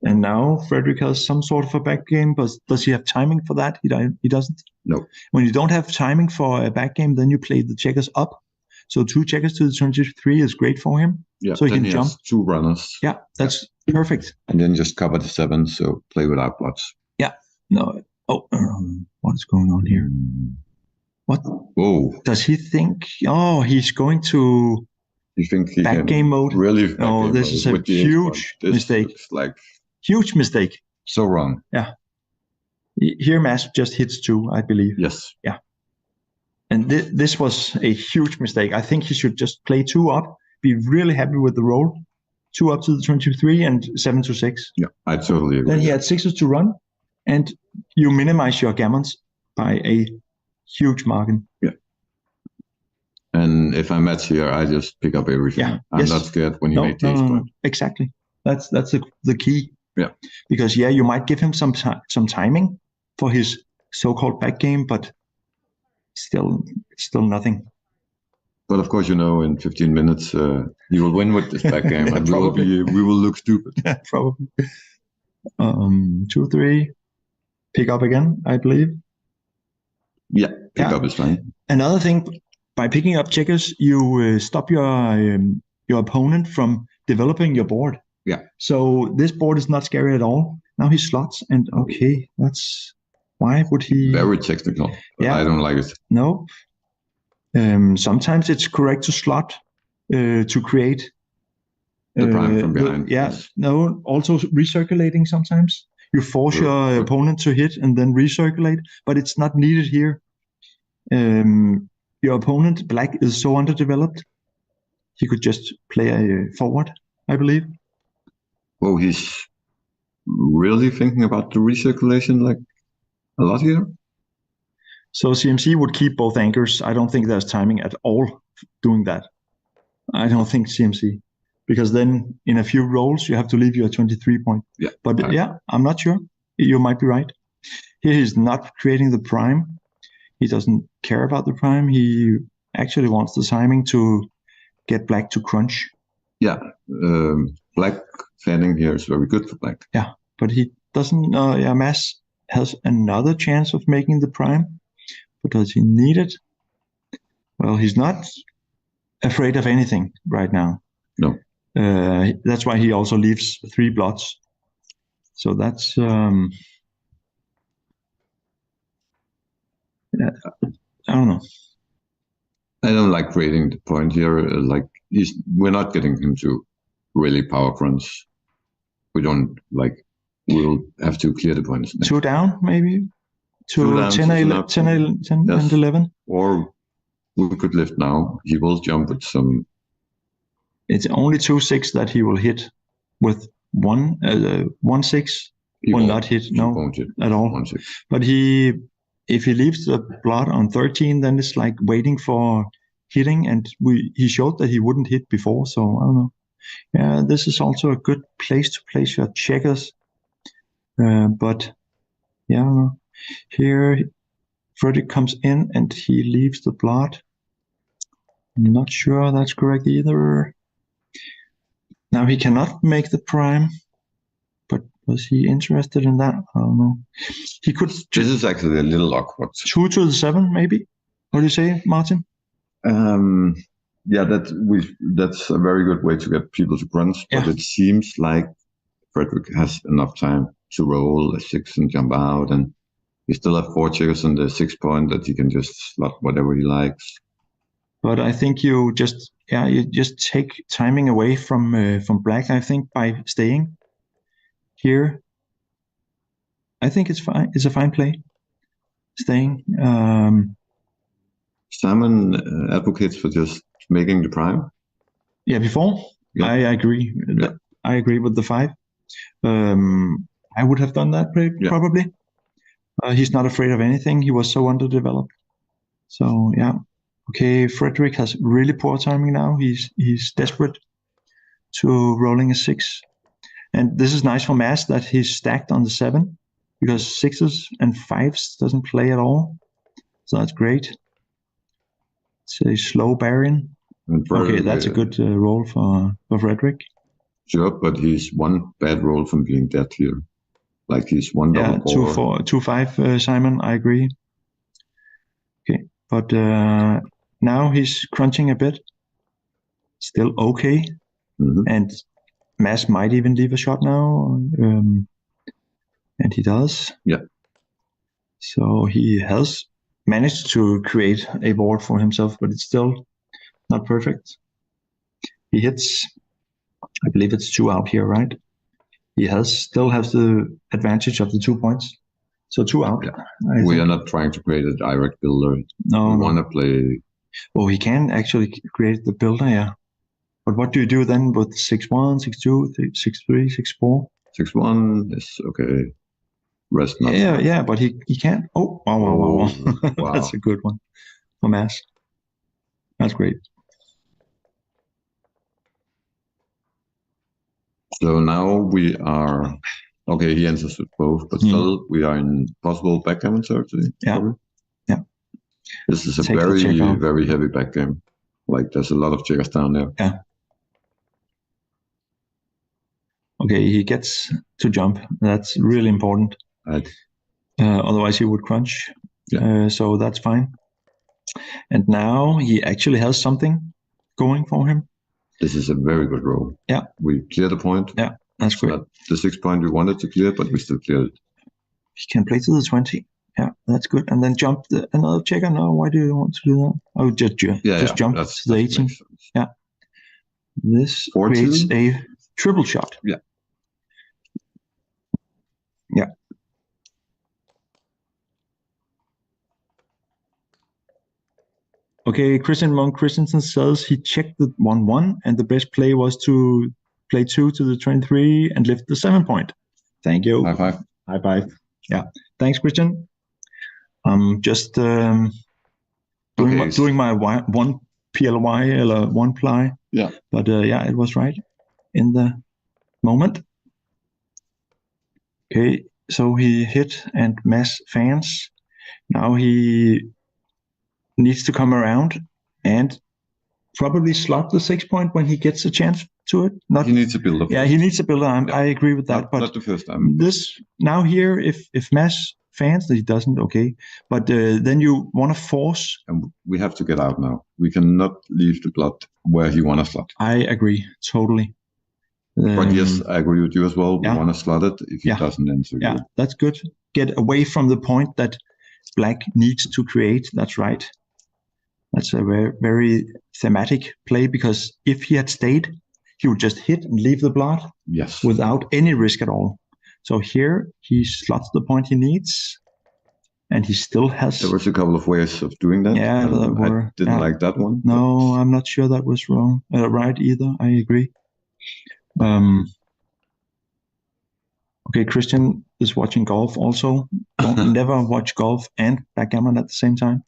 And now Frederick has some sort of a back game, but does he have timing for that? He doesn't. No. When you don't have timing for a back game, then you play the checkers up. So 2 checkers to the 23 is great for him. Yeah, so he can jump. Has 2 runners. Yeah, that's perfect. And then just cover the 7, so play without blots. Yeah. No. Oh, what is going on here? What? Oh. Does he think? Oh, he's going to. You think he back game mode? Really? Oh, this is a huge mistake. Like huge mistake. So wrong. Yeah. Here, Mass just hits 2, I believe. Yes. Yeah. And this was a huge mistake. I think he should just play 2 up, be really happy with the roll. 2 up to the 23 and 7 to 6. Yeah, I totally agree. Then he had 6s to run, and you minimize your gammons by a huge margin. Yeah. And if I match here, I just pick up everything. Yeah. I'm not scared when you make these points. Exactly. That's the key. Yeah. Because you might give him some timing for his so-called back game, but still nothing. But of course, in 15 minutes, he will win with this back game, and we will look stupid. Probably. 2-3, pick up again, I believe. Yeah, pick up is fine. Another thing, by picking up checkers, you stop your opponent from developing your board. Yeah. So this board is not scary at all. Now he slots, and okay, that's why would he? Very technical, but I don't like it. No. Sometimes it's correct to slot to create the prime from behind. Yes. No. Also recirculating sometimes. You force your opponent to hit and then recirculate, but it's not needed here. Your opponent, Black, is so underdeveloped. He could just play a forward, I believe. Oh, he's really thinking about the recirculation like a lot here? So CMC would keep both anchors. I don't think there's timing at all doing that. I don't think CMC. Because then in a few rolls, you have to leave your 23 point. Yeah. But I'm not sure. You might be right. Here he's not creating the prime. He doesn't care about the prime. He actually wants the timing to get Black to crunch. Yeah. Black fanning here is very good for Black. Yeah. But he doesn't. Mass has another chance of making the prime. But does he need it? Well, he's not afraid of anything right now. No. That's why he also leaves 3 blots. So that's I don't know. I don't like creating the point here. We're not getting him to really power crunch. We'll have to clear the points next. 2 down, maybe? 10 and 11? Or we could lift now. He will jump with some. It's only 2-6 that he will hit. With 1-6 will not hit, at all. 1-6. But if he leaves the blood on 13, then it's like waiting for hitting, and he showed that he wouldn't hit before, so I don't know. Yeah, this is also a good place to place your checkers. But yeah, I don't know. Here, Frederick comes in and he leaves the blood. I'm not sure that's correct either. Now he cannot make the prime, but was he interested in that? I don't know. He could. This is actually a little awkward. 2 to the 7, maybe. What do you say, Martin? Yeah, that's a very good way to get people to crunch. But it seems like Frederick has enough time to roll a 6 and jump out, and He still have 4 checkers on the 6 point that he can just slot whatever he likes. But I think you just take timing away from black. I think by staying here, I think it's fine. It's a fine play. Staying. Simon advocates for just making the prime. Yeah, before I agree. Yeah. I agree with the 5. I would have done that probably. He's not afraid of anything. He was so underdeveloped. So yeah. Okay, Frederick has really poor timing now. He's desperate to rolling a 6. And this is nice for Mads that he's stacked on the 7 because 6s and 5s doesn't play at all. So that's great. It's a slow Baron. Okay, that's a good roll for Frederick. Sure, but he's one bad roll from being dead here. Like he's one double 2-5, Simon, I agree. Okay, but now he's crunching a bit. Still okay. And Mads might even leave a shot now. And he does. Yeah. So he has managed to create a board for himself, but it's still not perfect. He hits, I believe it's 2 out here, right? He still has the advantage of the 2 points. So 2 out. Yeah. We are not trying to create a direct builder. No. We want to play. Oh, he can actually create the builder, yeah. But what do you do then with 6-1, 6-2, 6-3, 6-4? 6-1 is okay. Rest not. Yeah, but he can't. Oh, wow. Wow. That's a good one for Mads. That's great. So now we are, okay, he answers with both, but still we are in possible backgammon territory. Yeah. Probably. Yeah. This is a very heavy backgammon. Like there's a lot of checkers down there. Yeah. Okay, he gets to jump. That's really important. Right. Otherwise he would crunch. Yeah. So that's fine. And now he actually has something going for him. This is a very good roll. Yeah. We clear the point. Yeah, that's great. Not the 6 point we wanted to clear, but we still cleared it. He can play to the 20. Yeah, that's good. And then jump another checker. No, why do you want to do that? Oh, just jump to the 18. Yeah. This creates a triple shot. Yeah. Yeah. Okay, Christian Monk Christensen says he checked the 1-1 and the best play was to play 2 to the 23 and lift the 7 point. Thank you. High five. High five. Yeah. Thanks, Christian. Just doing my 1 PLY or 1 ply. Yeah. But it was right in the moment. Okay, so he hit and Mads fans. Now he needs to come around and probably slot the 6 point when he gets a chance to it. He needs to build up. Yeah, he needs to build up. I agree with that. Not the first time. This now here, if Mads fans, he doesn't, okay. But then you want to force. And we have to get out now. We cannot leave the blood where he want to slot. I agree, totally. But yes, I agree with you as well. We want to slot it if he doesn't enter. Yeah, that's good. Get away from the point that black needs to create. That's right. That's a very, very thematic play because if he had stayed, he would just hit and leave the blood without any risk at all. So here he slots the point he needs, and he still has. There was a couple of ways of doing that. Yeah, I didn't like that one. No, I'm not sure that was wrong. Right either. I agree. Okay, Christian is watching golf also. Don't never watch golf and backgammon at the same time.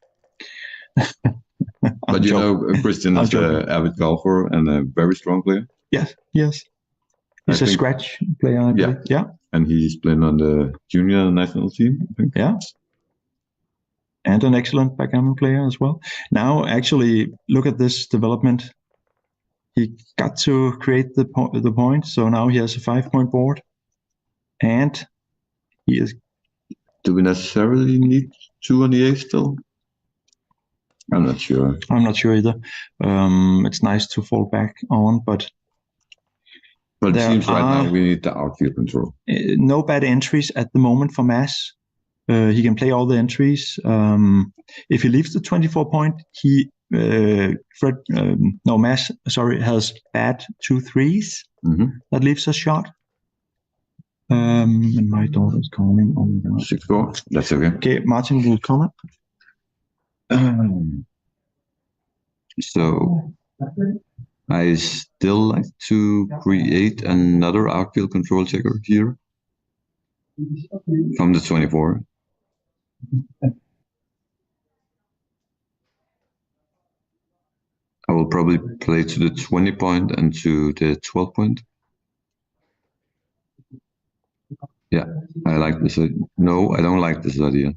But you know, Christian is an avid golfer and a very strong player. Yes. He's a scratch player, I believe. Yeah. And he's playing on the junior national team, I think. Yeah. And an excellent backgammon player as well. Now, actually, look at this development. He got to create the point, so now he has a 5-point board. And he is... Do we necessarily need 2 on the ace still? I'm not sure. I'm not sure either. It's nice to fall back on, but it seems right now we need the outfield control. No bad entries at the moment for Mads. He can play all the entries. If he leaves the 24 point, Mads has bad 2-3s. That leaves a shot. And my daughter's calling. Oh my God. 6-4. That's okay. Okay, Martin will comment. So I still like to create another outfield control checker here from the 24. I will probably play to the 20 point and to the 12 point. Yeah, I like this. No, I don't like this idea.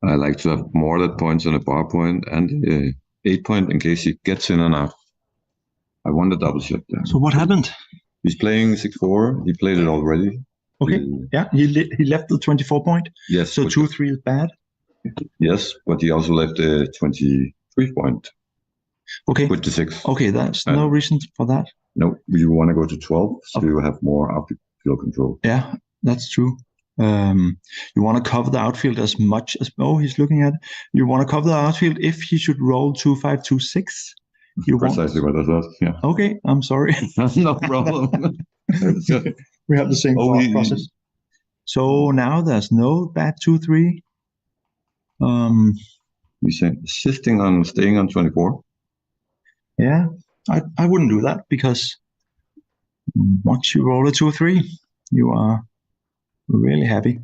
I like to have more than points on a bar point and 8 point in case he gets in and out. I want a double shot there. So what happened? He's playing 6-4. He played it already. Okay. Yeah, he left the 24 point. Yes. So 2-3 is bad. Yes, but he also left the 23 point. Okay. With the 6. Okay, that's no reason for that. No, you want to go to 12, so you have more outfield control. Yeah, that's true. You want to cover the outfield as much as. Oh, he's looking at it. You want to cover the outfield if he should roll 2-5, 2-6. Precisely what I thought. Yeah. Okay, I'm sorry. No problem. We have the same thought process. So now there's no bad 2-3. He's insisting on staying on 24. Yeah, I wouldn't do that because once you roll a 2-3, you are really happy.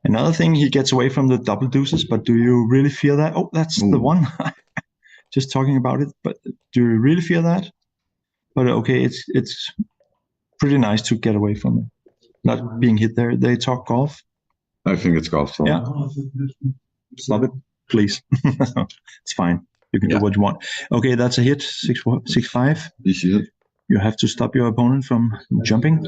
Another thing, he gets away from the double deuces, but do you really fear that? Oh, that's the one. Just talking about it, but do you really fear that? But okay, it's pretty nice to get away from it, not being hit there. They talk golf. I think it's golf. So. Yeah. Stop it, please. It's fine. You can do what you want. Okay, that's a hit. 6-5. You have to stop your opponent from jumping.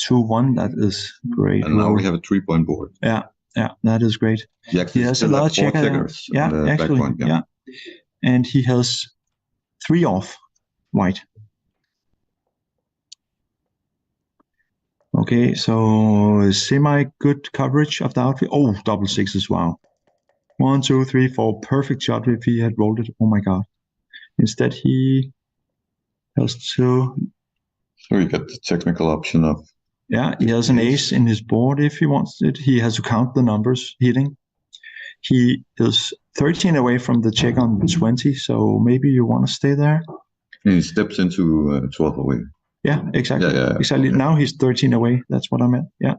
2-1. That is great. And now we have a 3-point board. Yeah, that is great. He has a lot of checkers. Yeah, actually. Point, yeah. And he has 3 off white. Okay, so semi-good coverage of the outfield. Oh, double sixes, wow. 1, 2, 3, 4, perfect shot if he had rolled it. Oh my God. Instead, he has to... So you get the technical option of... Yeah, he has an ace in his board if he wants it. He has to count the numbers hitting. He is 13 away from the check on 20, so maybe you want to stay there. And he steps into 12 away. Yeah, exactly. Exactly. Yeah. Now he's 13 away. That's what I meant. Yeah.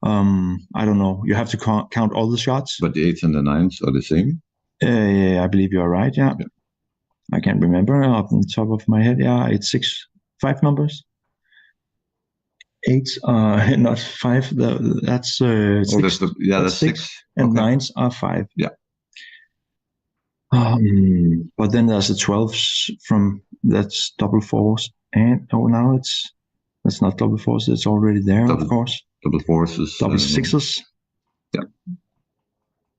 I don't know. You have to count all the shots. But the 8s and the 9s are the same? Yeah, I believe you're right. Yeah. I can't remember off the top of my head. Yeah, it's 5 numbers. 8s are not 5. That's 6. That's 6. And 9s are 5. Yeah. But then there's the 12s that's double 4s. And now that's not double 4s. It's already there, of course. Double 4s is double 6s. Yeah.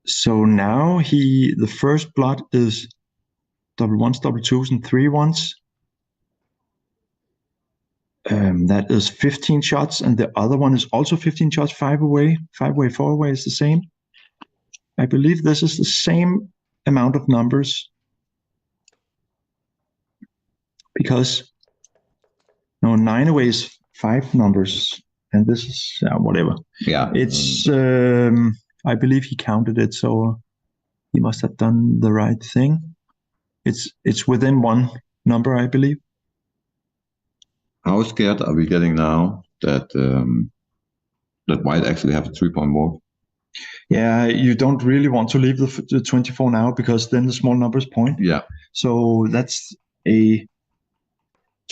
So now the first blot is double 1s, double 2s, and 3 1s. That is 15 shots, and the other one is also 15 shots, 5 away. 5 away, 4 away is the same. I believe this is the same amount of numbers because 9 away is 5 numbers, and this is whatever. Yeah, it's I believe he counted it, so he must have done the right thing. It's within 1 number, I believe. How scared are we getting now that that white actually have a 3-point board? Yeah, you don't really want to leave the 24 now because then the small numbers point. Yeah. So that's a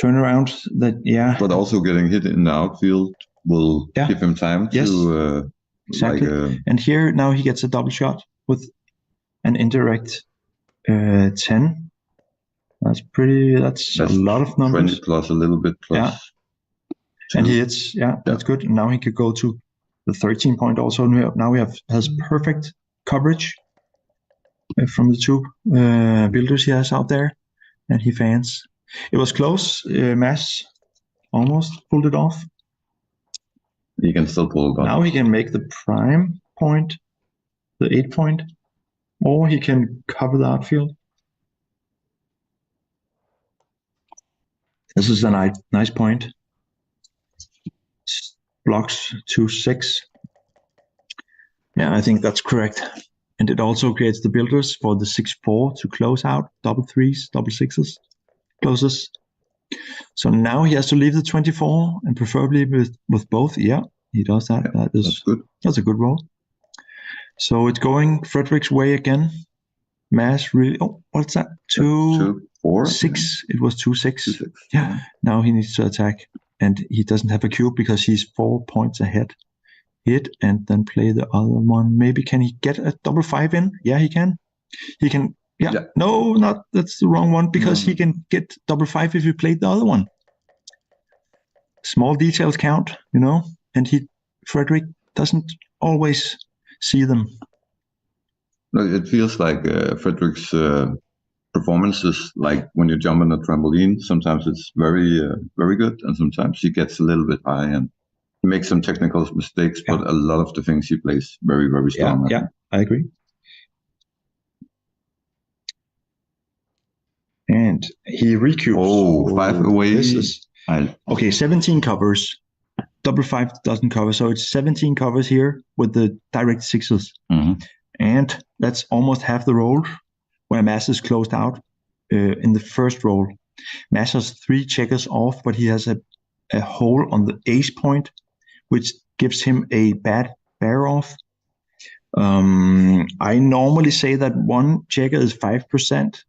turnaround that, But also getting hit in the outfield will give him time to... exactly. And here, now he gets a double shot with an indirect 10. That's a lot of numbers. 20 plus a little bit plus. Yeah. 2. And he hits, that's good. And now he could go to the 13 point also. Now has perfect coverage from the 2 builders he has out there. And he fans. It was close. Mads almost pulled it off. He can still pull it off. Now he can make the prime point. the 8 point, or he can cover the outfield. This is a nice point. Blocks 2-6. Yeah, I think that's correct. And it also creates the builders for the 6-4 to close out, double 3s, double 6s, closes. So now he has to leave the 24 and preferably with both. Yeah, he does that. Yeah, that's good. That's a good roll. So it's going Frederick's way again. Mass really. Oh, what's that? 2-6. It was 2-6. Yeah. Now he needs to attack, and he doesn't have a cube because he's 4 points ahead. Hit and then play the other one. Maybe can he get a double 5 in? Yeah, he can. He can. Yeah. No, that's the wrong one because he can get double 5 if he played the other one. Small details count, you know, and Frederick doesn't always see them. No, it feels like Frederick's performance is like when you jump on a trampoline. Sometimes it's very, very good, and sometimes he gets a little bit high and he makes some technical mistakes. But a lot of the things he plays very, very strong. Yeah, I agree. And he recubes. Oh, 5 away. This is okay. 17 covers. Double 5 doesn't cover, so it's 17 covers here with the direct 6s. And that's almost half the roll where Mass is closed out in the first roll. Mass has 3 checkers off, but he has a hole on the ace point, which gives him a bad bear off. I normally say that 1 checker is 5%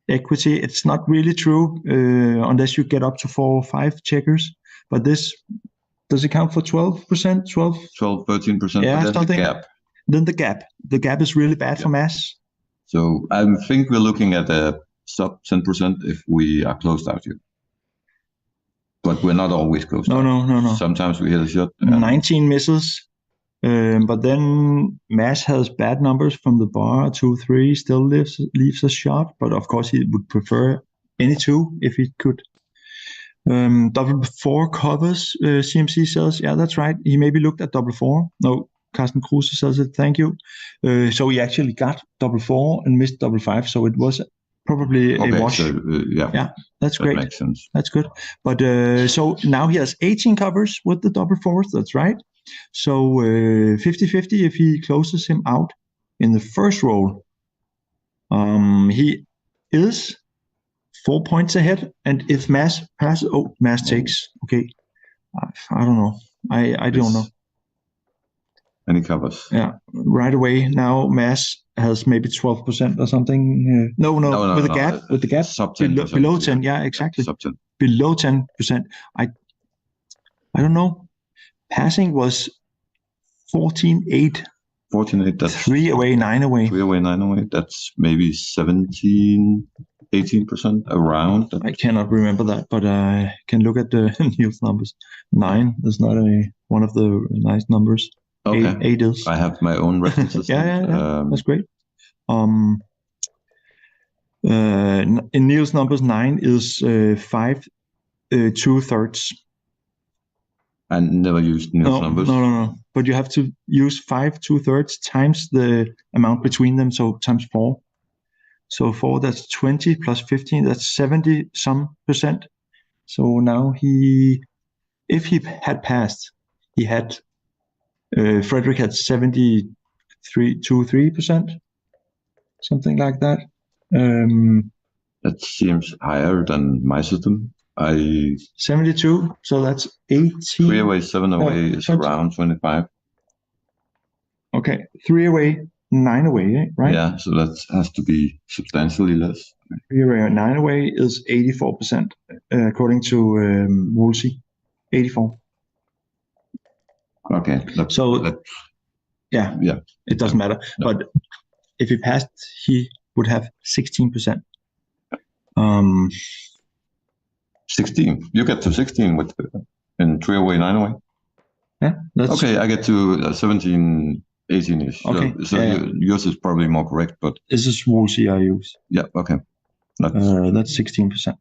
equity. It's not really true unless you get up to 4 or 5 checkers. But this, does it count for 12%? 12, 13%. Yeah, but something. The gap. Then the gap is really bad for Mass. So I think we're looking at a sub 10% if we are closed out here. But we're not always closed out. No. Sometimes we hit a shot. 19 misses. But then Mass has bad numbers from the bar. 2-3 still leaves a shot. But of course, he would prefer any 2 if he could. Double 4 covers, CMC says. Yeah, that's right. He maybe looked at double 4. No, Carsten Kruse says it. Thank you. So he actually got double 4 and missed double 5. So it was probably a wash. So, yeah, that's great. That makes sense. That's good. But so now he has 18 covers with the double 4s. That's right. So 50-50 if he closes him out in the first roll. He is 4 points ahead. And if Mass passes, Mass takes. Okay. I don't know. I don't know. Any covers? Yeah, right away. Now Mass has maybe 12% or something. No, with the gap. With the gap. Sub 10%. Below 10. Yeah, exactly. Sub 10. Below 10%. I don't know. Passing was 14-8. 14-8. That's 3 away, 9 away. 3 away, 9 away. That's maybe 17, 18% around. I cannot remember that, but I can look at the Niels numbers. 9 is not one of the nice numbers. Okay. 8 is. I have my own references. Yeah. That's great. In Niels numbers, 9 is 5 2/3. I never used Niels numbers. No. But you have to use 5 2/3 times the amount between them, so times 4. So 4, that's 20 plus 15, that's 70 some percent. So now if he had passed, he had Frederick had 73%, something like that. That seems higher than my system. 72, so that's 18. 3 away, 7 away is 20. Around 25. Okay, 3 away, 9 away, right? Yeah, so that has to be substantially less. 3 away, 9 away is 84%, according to Woolsey. 84. Okay. Yeah, it doesn't matter. No. But if he passed, he would have 16%. 16. You get to 16 with in 3 away, 9 away. Yeah. Okay, I get to 17, 18ish. Okay. So yours is probably more correct, but this is Woolsey I use. Yeah. Okay. That's 16%.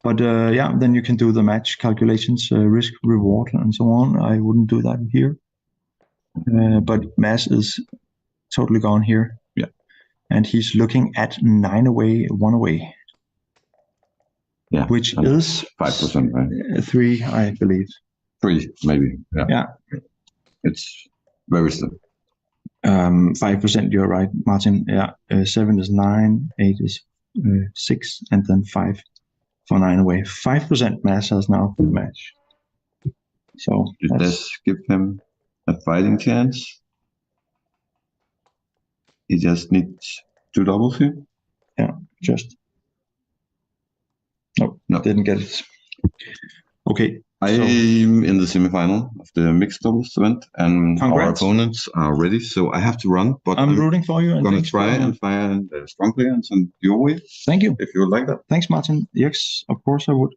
But then you can do the match calculations, risk, reward, and so on. I wouldn't do that here. But Mass is totally gone here. Yeah. And he's looking at 9 away, 1 away. Yeah. Which is 5%, right? 3, I believe. 3, maybe. Yeah. Yeah. It's very slim. 5%, you're right, Martin. Yeah. 7 is 9, 8 is 6, and then 5 for 9 away. 5% mass has now been matched. So let's give him a fighting chance. He just needs 2 doubles here. Yeah, just. No, didn't get it. Okay. I'm in the semifinal of the mixed doubles event, and our opponents are ready, so I have to run. But I'm rooting for you. I'm going to try and find a strong player and send your way. Thank you. If you would like that. Thanks, Martin. Yes, of course I would.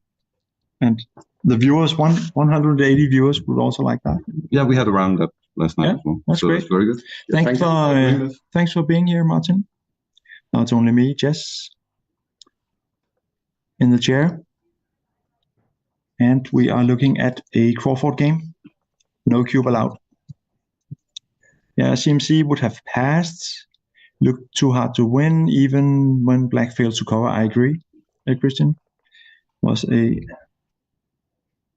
And the viewers, 180 viewers would also like that. Yeah, we had around that last night as well. That's great. That's very good. Thanks for being here, Martin. Now it's only me, Jess, in the chair. And we are looking at a Crawford game. No cube allowed. Yeah, CMC would have passed. Looked too hard to win, even when black failed to cover. I agree, Christian.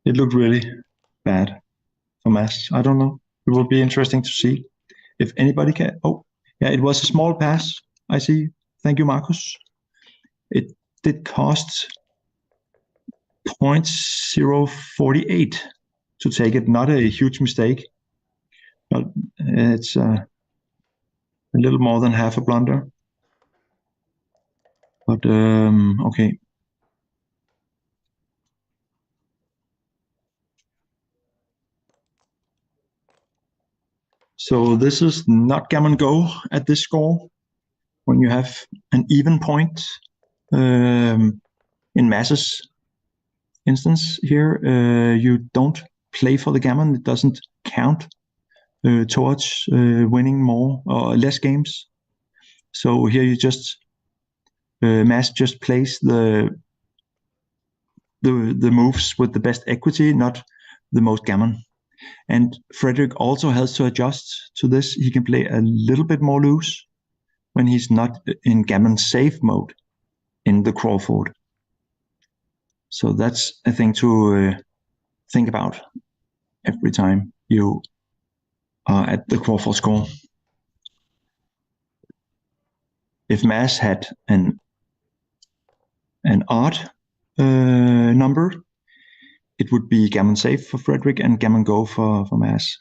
It looked really bad for mass. I don't know. It will be interesting to see if anybody can. Oh, yeah, it was a small pass. I see. Thank you, Marcus. It did cost 0.048 to take it. Not a huge mistake, but it's a little more than half a blunder. But okay. So this is not gammon go at this score. When you have an even point in masses instance here, you don't play for the gammon. It doesn't count towards winning more or less games. So here you just mass just plays the moves with the best equity, not the most gammon. And Frederick also has to adjust to this. He can play a little bit more loose when he's not in gammon safe mode in the Crawford. So that's a thing to think about every time you are at the Crawford score. If mass had an odd number, it would be gammon safe for Frederick and gammon go for mass.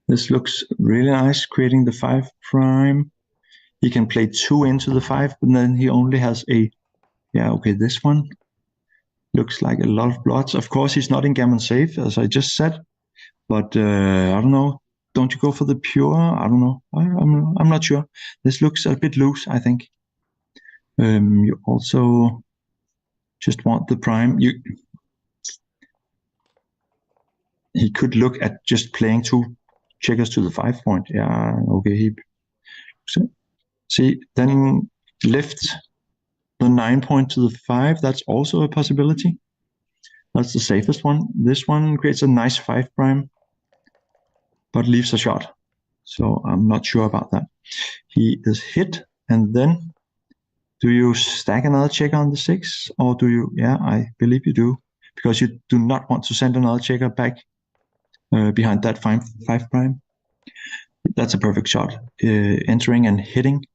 This looks really nice, creating the 5 prime. He can play 2 into the 5, but then he only has a, this one looks like a lot of blots. Of course, he's not in gammon safe, as I just said, but I don't know. Don't you go for the pure? I don't know. I'm not sure. This looks a bit loose, I think. You also just want the prime. He could look at just playing 2 checkers to the 5 point. Yeah, okay. See, then lift the 9 point to the 5. That's also a possibility. That's the safest one. This one creates a nice 5 prime, but leaves a shot. So I'm not sure about that. He is hit, and then do you stack another checker on the 6, or do you? Yeah, I believe you do, because you do not want to send another checker back behind that 5 prime. That's a perfect shot. Entering and hitting.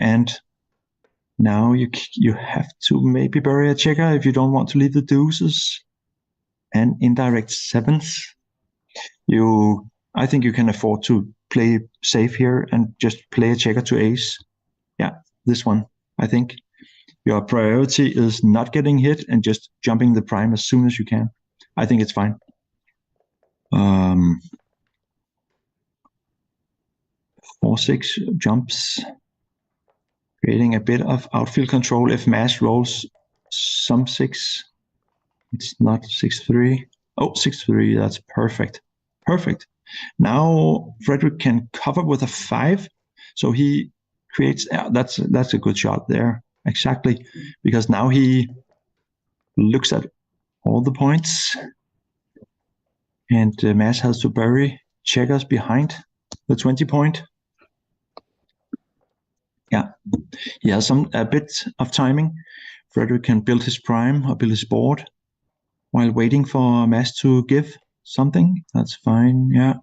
And now you have to maybe bury a checker if you don't want to leave the deuces and indirect 7s. I think you can afford to play safe here and just play a checker to ace. Yeah, this one. I think your priority is not getting hit and just jumping the prime as soon as you can. I think it's fine. 4-6 jumps, creating a bit of outfield control. If mass rolls some 6, it's not 6-3. Oh, 6-3, that's perfect. Perfect. Now Frederick can cover with a 5, so he creates. That's a good shot there, exactly, because now he looks at all the points, and Mads has to bury checkers behind the 20 point. Yeah, he has a bit of timing. Frederick can build his prime or build his board while waiting for Mads to give something. That's fine, yeah.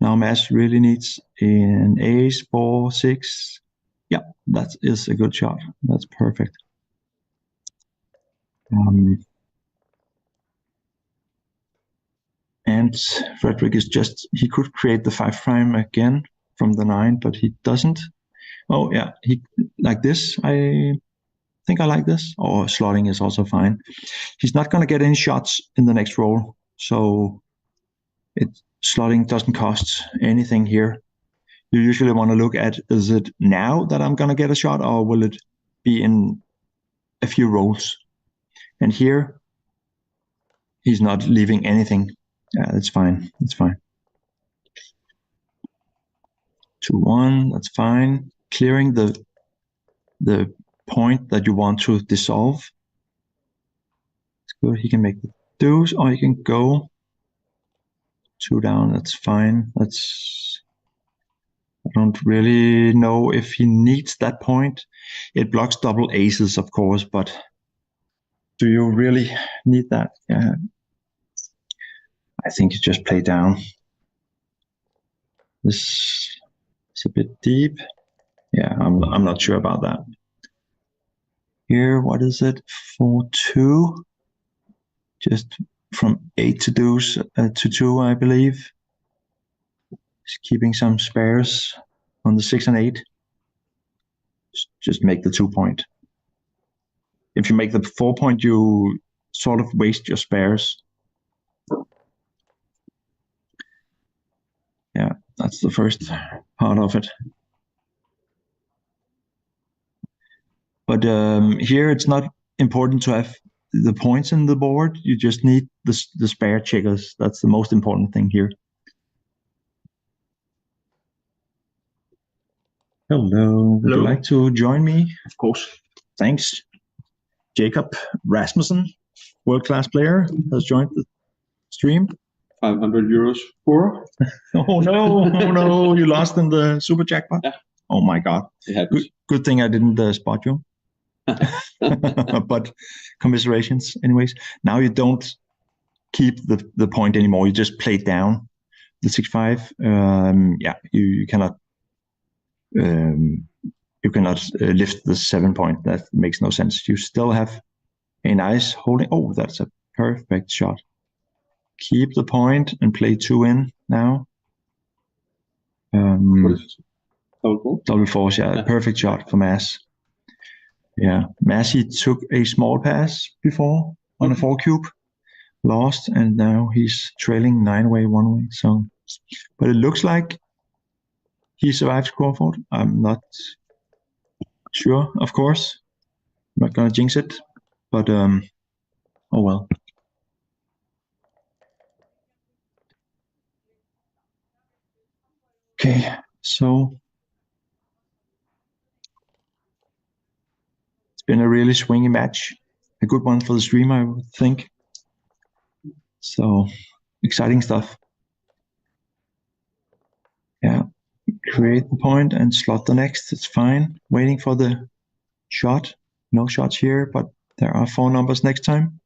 Now Mads really needs an ace, 4, 6. Yeah, that is a good shot. That's perfect. And Frederick is he could create the 5 prime again from the 9, but he doesn't. Oh yeah, he like this. I think I like this. Or slotting is also fine. He's not going to get any shots in the next roll, so slotting doesn't cost anything here. You usually want to look at, is it now that I'm going to get a shot, or will it be in a few rolls? And here, he's not leaving anything. Yeah, that's fine. That's fine. 2-1, that's fine. Clearing the point that you want to dissolve. It's good. He can make the deuce, or he can go 2 down. That's fine. I don't really know if he needs that point. It blocks double aces, of course, but do you really need that? Yeah. I think you just play down. This is a bit deep. Yeah, I'm not sure about that. Here, what is it? 4-2. Just from 8 to deuce to 2, I believe. Just keeping some spares on the 6 and 8. Just make the 2 point. If you make the 4 point, you sort of waste your spares. Yeah, that's the first part of it. But here it's not important to have the points in the board. You just need the spare checkers. That's the most important thing here. Hello. Would you like to join me? Of course. Thanks. Jacob Rasmussen, world-class player, has joined the stream. 500 euros for. Oh no, oh no, you lost in the super jackpot. Yeah. Oh my God. Good thing I didn't spot you. But commiserations anyways. Now you don't keep the point anymore. You just play down the 6-5. Yeah, you cannot lift the 7 point. That makes no sense. You still have a nice holding. Oh, that's a perfect shot. Keep the point and play 2 in now. Double force, yeah. Perfect shot for Mads. Yeah, Massey took a small pass before on a 4 cube, lost, and now he's trailing 9-way, 1-way. So, but it looks like he survived Crawford. I'm not sure, of course. I'm not gonna jinx it, but oh well. Okay, so it's been a really swingy match. A good one for the stream, I would think. So, exciting stuff. Yeah, create the point and slot the next. It's fine. Waiting for the shot. No shots here, but there are 4 numbers next time.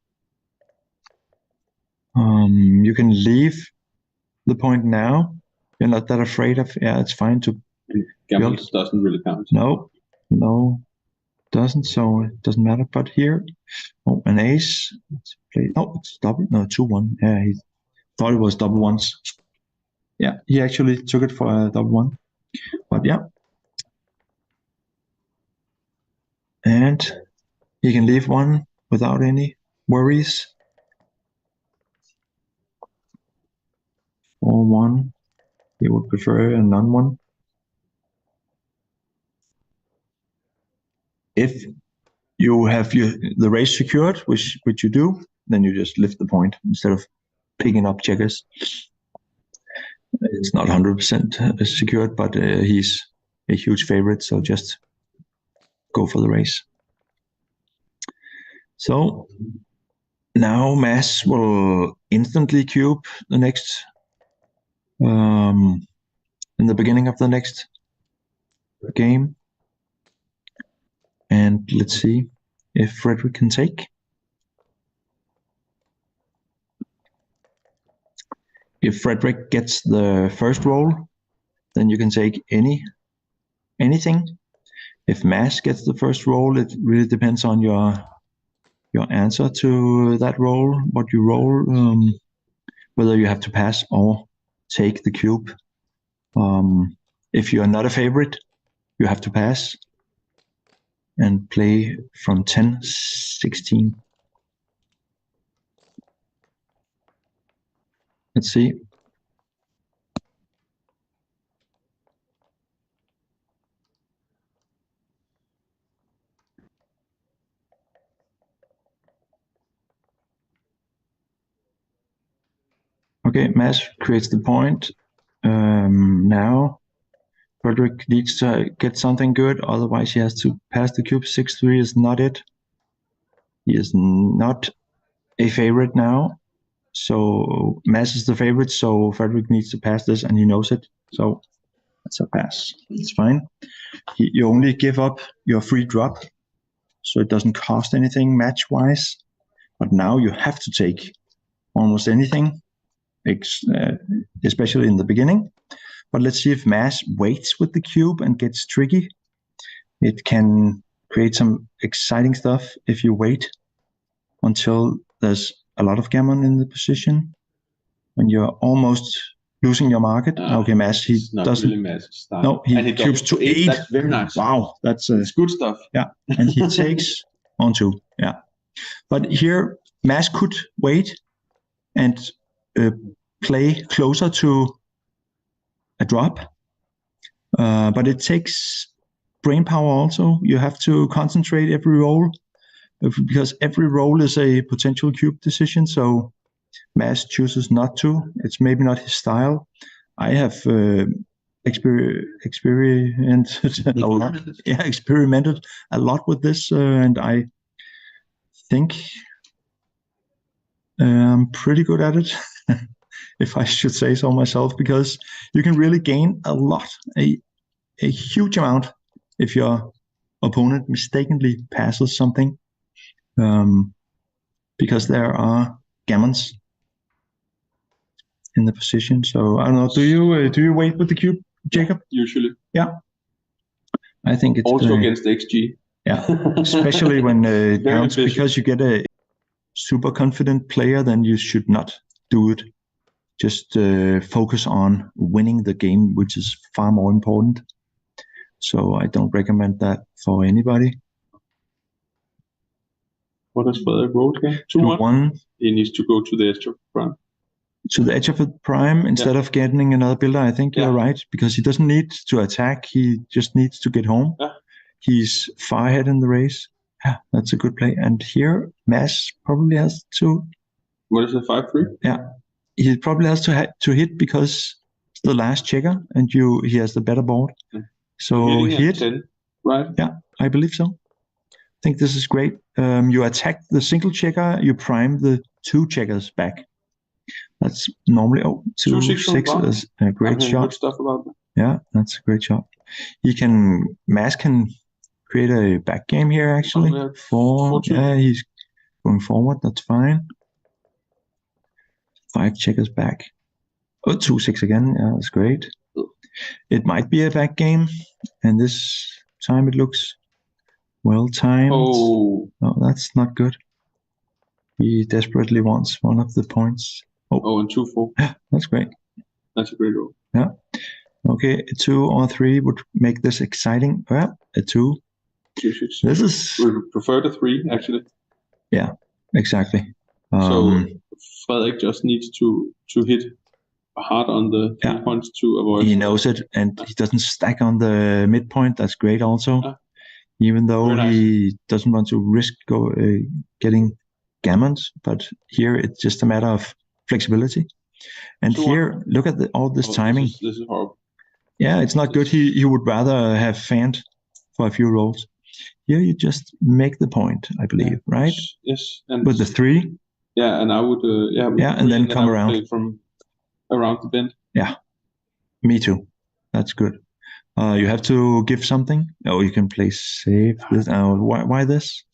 You can leave the point now. You're not that afraid of. Yeah, it's fine to. Gamble doesn't really count. No, doesn't. So it doesn't matter. But here, oh, an ace. Let's play. Oh, it's double. No, 2-1. Yeah, he thought it was double ones. Yeah, he actually took it for a double 1. But yeah. And he can leave one without any worries. 4-1. He would prefer a non-1. If you have the race secured, which you do, then you just lift the point instead of picking up checkers. It's not 100% secured, but he's a huge favorite, so just go for the race. So Now Mass will instantly cube the next, in the beginning of the next game. And let's see if Frederick can take. If Frederick gets the first roll, then you can take anything. If Mass gets the first roll, it really depends on your answer to that roll, what you roll, whether you have to pass or take the cube. If you are not a favorite, you have to pass and play from 10-16. Let's see. Okay, Mass creates the point. Now Frederick needs to get something good, otherwise he has to pass the cube. 6-3 is not it. He is not a favorite now. So Mass is the favorite, so Frederick needs to pass this, and he knows it. So that's a pass. It's fine. You only give up your free drop, so it doesn't cost anything match-wise. But now you have to take almost anything, especially in the beginning. But let's see if Mass waits with the cube and gets tricky. It can create some exciting stuff if you wait until there's a lot of gammon in the position. When you're almost losing your market. Okay, Mass, he doesn't. Really Mass style. No, he cubes to 8. That's very nice. Wow, that's good stuff. Yeah, and he takes on 2. Yeah, but here Mass could wait and play closer to a drop, but it takes brain power also. You have to concentrate every roll, because every roll is a potential cube decision, so Mass chooses not to. It's maybe not his style. I have experimented a lot. Yeah, experimented a lot with this, and I think I'm pretty good at it, if I should say so myself, because you can really gain a lot, a huge amount, if your opponent mistakenly passes something, because there are gammons in the position. So I don't know. Do you wait with the cube, Jacob? Usually. Yeah. I think it's also against XG. Yeah, especially when it counts, because you get a super confident player, then you should not do it. Just focus on winning the game, which is far more important. So I don't recommend that for anybody. What does Frederick roll again? 2-1. He needs to go to the edge of prime. To the edge of the prime instead of getting another builder. I think you're right, because he doesn't need to attack. He just needs to get home. Yeah. He's far ahead in the race. Yeah, that's a good play. And here, Mass probably has to. What is it, 5-3? Yeah, he probably has to hit, because it's the last checker, and he has the better board. So hit. 10, right? Yeah, I believe so. I think this is great. You attack the single checker, you prime the 2 checkers back. That's normally 2-6 is a great shot. Good stuff about that. Yeah, that's a great shot. Mass can create a back game here actually. 4. Yeah, he's going forward. That's fine. 5 checkers back. 2-6 again. Yeah, that's great. It might be a back game, and this time it looks well timed. Oh, no, that's not good. He desperately wants one of the points. And 2-4. Yeah, that's great. That's a great roll. Yeah. Okay, a 2 or 3 would make this exciting. Yeah, a 2. This is. We prefer the 3 actually. Yeah, exactly. So Frederick just needs to hit hard on the 3 points to avoid. He knows it, and he doesn't stack on the midpoint. That's great also. Even though he doesn't want to risk getting gammons, but here it's just a matter of flexibility. And here, look at all this timing. This is horrible. Yeah, it's not good. He would rather have fanned for a few rolls. Here you just make the point, I believe, right? Yes. And with the 3. Yeah, and I would and then come around from around the bend. Yeah, me too. That's good. You have to give something. Oh, you can play save. This. Why this?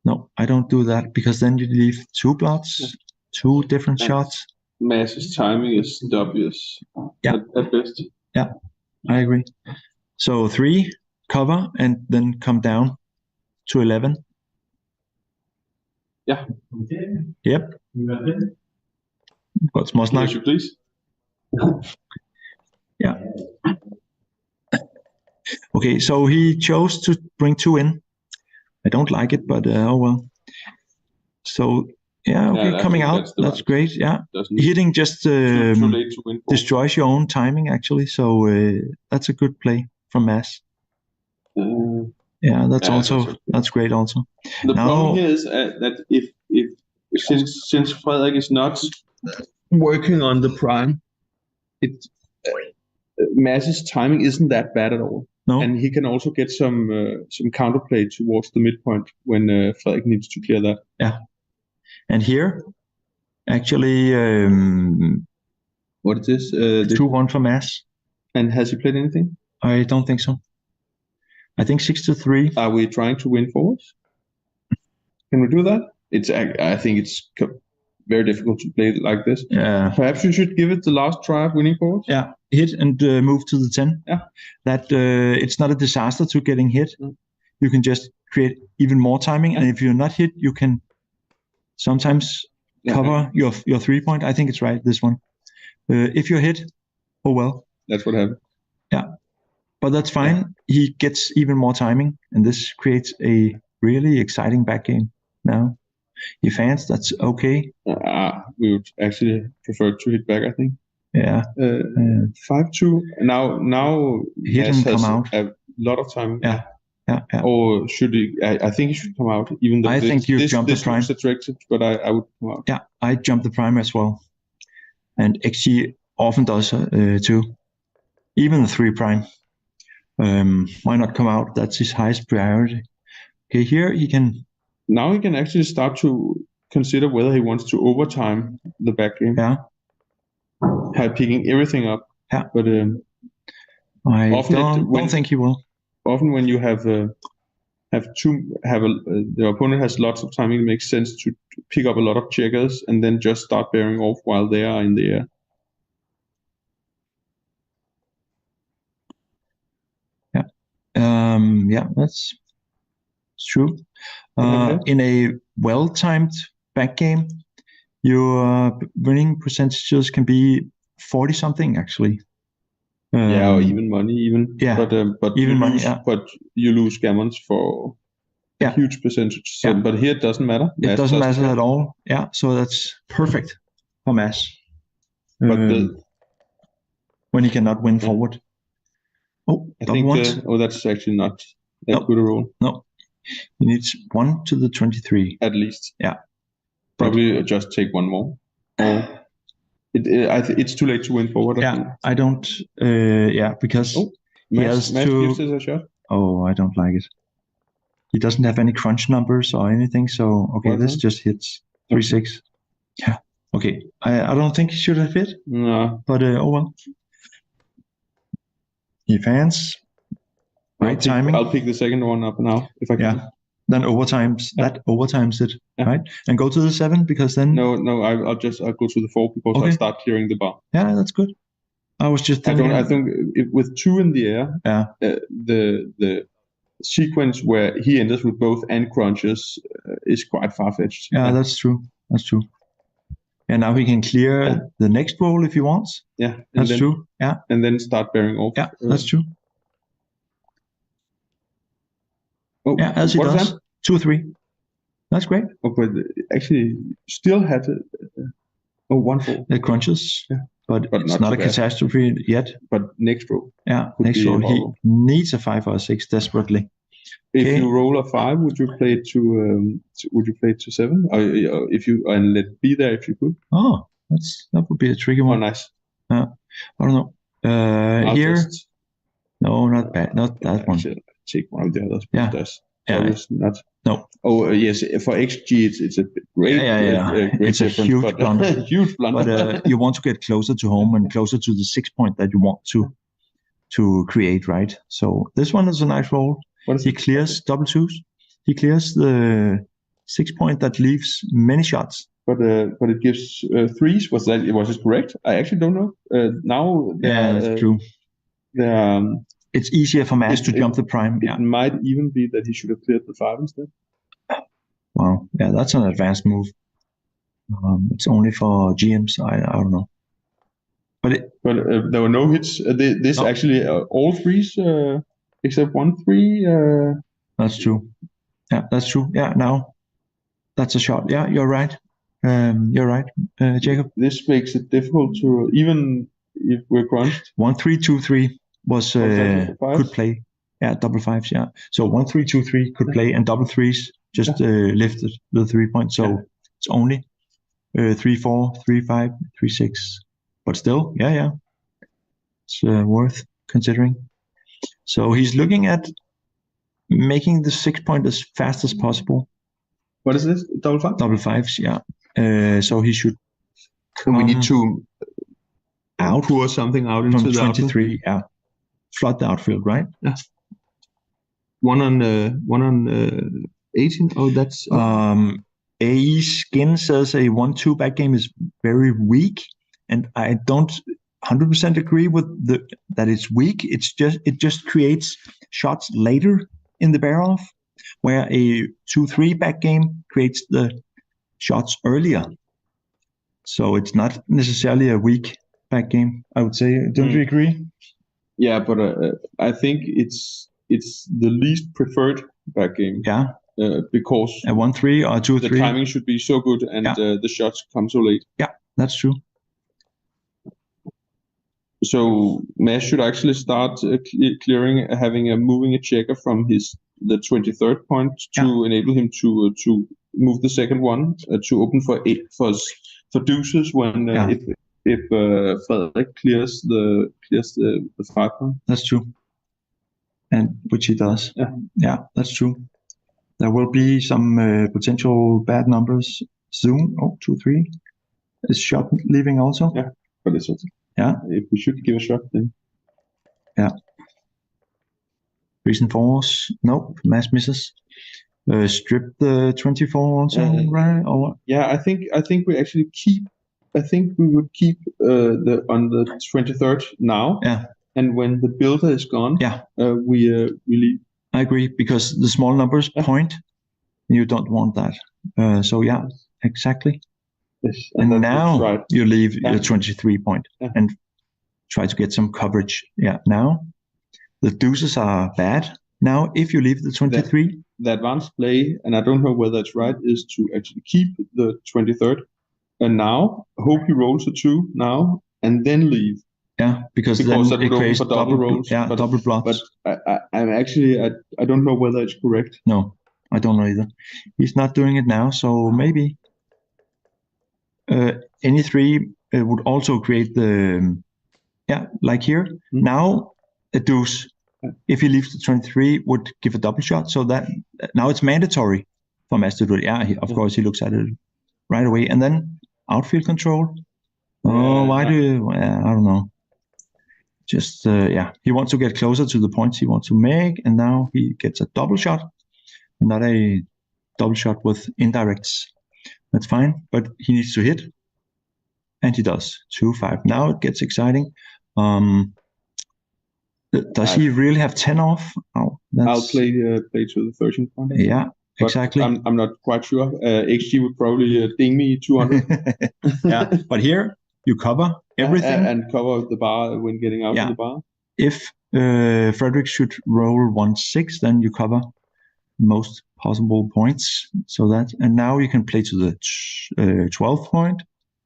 No, I don't do that because then you leave 2 plots, 2 different shots. Mass's timing is obvious. At best. Yeah, I agree. So 3 cover and then come down to 11. Yeah. Yep. Got small snack. Yes, you please. Yeah. Okay, so he chose to bring 2 in. I don't like it, but oh well. So yeah, okay, coming out. That's great. Yeah, hitting just too late to win destroys your own timing actually. So that's a good play from Mads. Yeah, that's great also. The problem here is that if since Frederik is not working on the prime, Mads's timing isn't that bad at all. No. And he can also get some counterplay towards the midpoint when Frederik needs to clear that. Yeah. And here, actually, what is this? 2-1 for Mads. And has he played anything? I don't think so. I think 6-3. Are we trying to win forwards? Can we do that? I think it's very difficult to play like this. Yeah. Perhaps you should give it the last try of winning forwards. Yeah, hit and move to the 10. Yeah. That it's not a disaster to getting hit. You can just create even more timing, and if you're not hit, you can sometimes cover your 3-point. I think it's right, this one. If you're hit, oh well. That's what happened. Yeah, but that's fine. Yeah. He gets even more timing, and this creates a really exciting back game now. If fans, that's okay. We would actually prefer to hit back, I think. Yeah. 5-2. Now hit and come out. A lot of time. Yeah. Or should he? I think he should come out. Even though I think you jump the prime. Attractive, but I would come out. Yeah, I jump the prime as well, and XG often does too. Even the 3 prime. Why not come out? That's his highest priority. Okay, here he can. Now he can actually start to consider whether he wants to overtime the back game. Yeah. By picking everything up. Yeah. But I don't think he will. Often when you have the opponent has lots of timing, it makes sense to pick up a lot of checkers and then just start bearing off while they are in the air. Yeah, that's true. In a well-timed back game, your winning percentages can be 40-something actually. Or even money, Yeah, but even you money. Lose, yeah. But you lose gammons for a huge percentage. So, Yeah. But here it doesn't matter. It doesn't matter at all. Yeah, so that's perfect for Mads. But when he cannot win forward. Oh, I think that's actually not that good a roll. No, he needs 1 to the 23 at least. Yeah, probably just take 1 more. It's too late to win forward. I don't. Because he has Mads to. gives this a shot. Oh, I don't like it. He doesn't have any crunch numbers or anything, so okay, this just hits 3-6. Yeah. Okay, I don't think he should have hit. No. But oh well. He fans. Right timing. I'll pick the second one up now if I can. Yeah. Then that overtimes it, right? And go to the 7 because then. No, I'll go to the 4 because I'll start clearing the bar. Yeah, that's good. I was just thinking. I think with 2 in the air, the sequence where he enters with both and crunches is quite far-fetched. Yeah, that's true. And now he can clear the next roll if he wants. Yeah, that's true. Yeah, and then start bearing off. Yeah, that's true. Oh, yeah, as he does. 2-3. That's great. Oh, but actually, still had 1-4. The crunches. Yeah. But it's not a catastrophe yet. But next roll. Yeah, next roll. He needs a 5 or a 6 desperately. If you roll a 5, would you play it to 7? Or if you and let it be there if you could? Oh, that would be a tricky one. Oh, nice. I don't know. Here. No, not bad. Not that one. Take one of the others. Yeah. it's not. No. Oh yes, for XG it's a great, great it's a huge blunder. Huge blunder. But you want to get closer to home and closer to the 6 point that you want to create, right? So this one is a nice roll. He clears double twos. He clears the 6 point that leaves many shots. But it gives threes. Was it correct? I actually don't know. Now that's true. It's easier for Mads to jump the prime. It might even be that he should have cleared the 5 instead. Wow, yeah, that's an advanced move. It's only for GMs. I don't know. But there were no hits. Actually all threes except 1 3. That's true. Yeah, that's true. Yeah, now that's a shot. Yeah, you're right. You're right, Jacob. This makes it difficult to, even if we're crunched. 1 3 2 3 was could play. Yeah, double fives. Yeah. So 1 3 2 3 could play, and double threes just lifted the 3 point. So it's only 3 4 3 5 3 6. But still, it's worth considering. So he's looking at making the 6 point as fast as possible. What is this? Double five? Double fives, yeah. So he should. We need to pour something out into from the 23. Yeah, flood the outfield, right? Yeah. One on 18. Oh, that's. A Skin says a 1-2 back game is very weak, and I don't 100% agree with that it's weak. It just creates shots later in the bear off, where a 2-3 back game creates the shots earlier. So it's not necessarily a weak back game, I would say. Don't you agree? Yeah, but I think it's the least preferred back game. Yeah. Because a 1-3 or 2-3. The timing should be so good, and the shots come so late. Yeah, that's true. So Mads should actually start moving a checker from the 23rd point to enable him to move the second one to open for deuces when if Frederik clears the 5 point. That's true, and which he does. Yeah, that's true. There will be some potential bad numbers soon. 2-3 is shot leaving also. Yeah, but it's okay. Yeah, if we should give a shot then. Yeah. Reason force. Nope. Mass misses. Strip the 24 also, right? Or what? Yeah, I think we actually keep. I think we would keep on the 23rd now. Yeah. And when the builder is gone, we leave. I agree, because the small numbers point. You don't want that. So yeah, exactly. Yes, and now you leave your 23 point and try to get some coverage. Yeah, now the deuces are bad. Now, if you leave the 23, the advanced play, and I don't know whether it's right, is to actually keep the 23rd, and now hope he rolls a 2 now and then leave. Yeah, because then it creates double rolls. Yeah, double blocks. But I'm actually I don't know whether it's correct. No, I don't know either. He's not doing it now, so maybe. Any 3 would also create the, like here. Now a deuce, if he leaves the 23, would give a double shot. So that now it's mandatory for Mads to do it. Yeah, of course he looks at it right away. And then outfield control. Why do you, I don't know. Just, he wants to get closer to the points he wants to make. And now he gets a double shot, not a double shot with indirects. That's fine, but he needs to hit, and he does. 2-5. Now it gets exciting. Does he really have 10 off? Oh, I'll play to the 13th point. Yeah, exactly. I'm not quite sure. XG would probably ding me 200. Yeah, but here you cover everything and cover the bar when getting out of the bar. If Frederik should roll 1-6, then you cover most possible points. So that, and now you can play to the 12th point.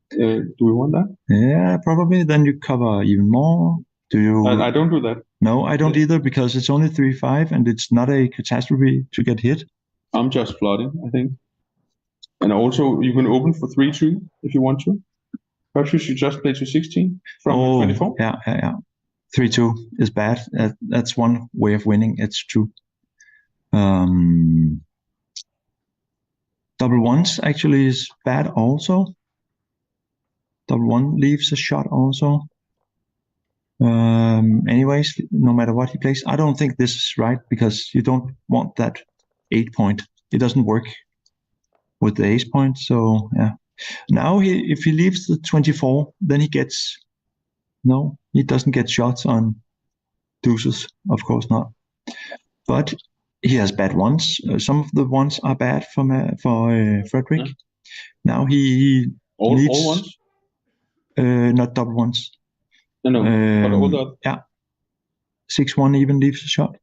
Do we want that? Yeah, probably. Then you cover even more. Do you? I don't do that. No, I don't either, because it's only 3-5 and it's not a catastrophe to get hit. I'm just flooding, I think. And also, you can open for 3-2 if you want to. Perhaps you should just play to 16 from 24. Yeah. 3-2 is bad. That's one way of winning. It's true. Double ones actually is bad also. Double one leaves a shot also. Anyways, no matter what he plays, I don't think this is right because you don't want that 8 point. It doesn't work with the ace point. So yeah. Now if he leaves the 24, then he doesn't get shots on deuces, of course not. But he has bad ones. Some of the ones are bad for Frederick. Yeah. Now he needs all ones. Not double ones. No, but all the yeah. 6-1 even leaves a shot.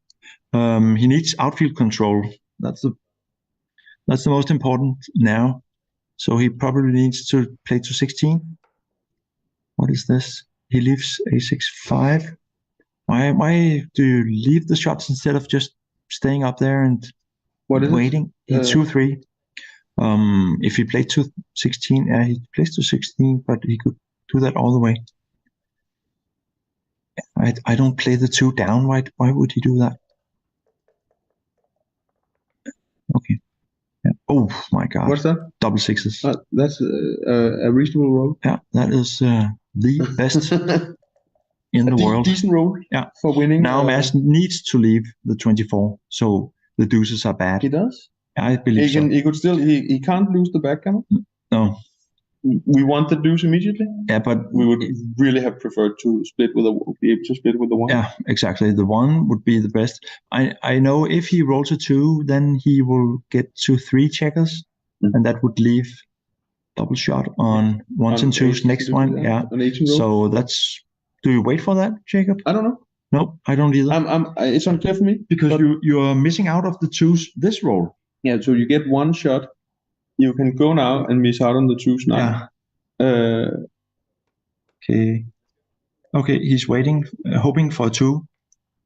He needs outfield control. That's the most important now. So he probably needs to play to 16. What is this? He leaves a 6-5. Why do you leave the shots instead of just staying up there and waiting? It's 2-3. If he played to 16, he plays to 16, but he could do that all the way. I don't play the 2 down. Why would he do that? Okay. Yeah. Oh my God. What's that? Double sixes. That's a reasonable roll. Yeah, that is the best in the world. Decent roll. Yeah. For winning. Now Mads needs to leave the 24, so the deuces are bad. He does. I believe so. He could still. He can't lose the backgammon. No. We want the deuce immediately. Yeah, but we would really have preferred to be able to split with the 1. Yeah, exactly. The 1 would be the best. I know if he rolls a 2, then he will get to 3 checkers, and that would leave double shot on 1s and 2s next one. Yeah. So that's. Do you wait for that, Jacob? I don't know. No, I don't either. It's unclear for me because you are missing out of the 2s this roll. Yeah, so you get 1 shot. You can go now and miss out on the 2s now. Yeah. Okay, he's waiting, hoping for a 2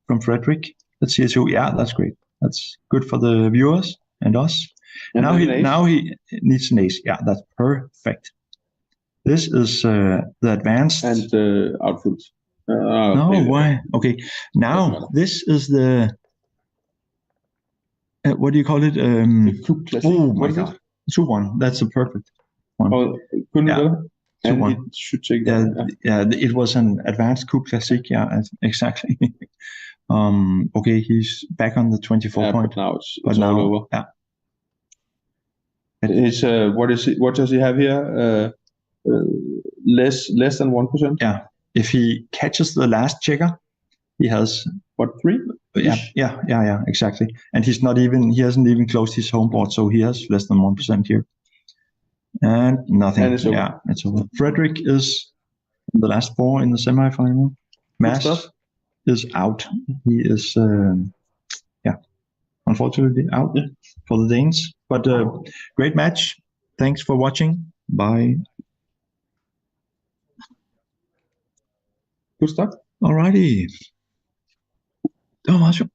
from Frederick. Let's see a 2. Yeah, that's great. That's good for the viewers and us. And now he needs an ace. Yeah, that's perfect. This is the advanced and the outfield. No, why? Okay, now this is the what do you call it? Oh my God, 2-1. That's a perfect one. Oh, couldn't yeah. And it should take that. Yeah, it was an advanced Coupe Classique. Yeah, exactly. Okay, he's back on the 24 point. But now it's all over. Yeah. It's what does he have here? Less than 1%. Yeah. If he catches the last checker, he has 3? Yeah, exactly. And he hasn't even closed his home board, so he has less than 1% here. And nothing. And it's over. Frederick is the last 4 in the semifinal. Mads is out. He is, unfortunately out for the Danes. But great match. Thanks for watching. Bye. Good stuff. Alrighty. Oh, Marshall.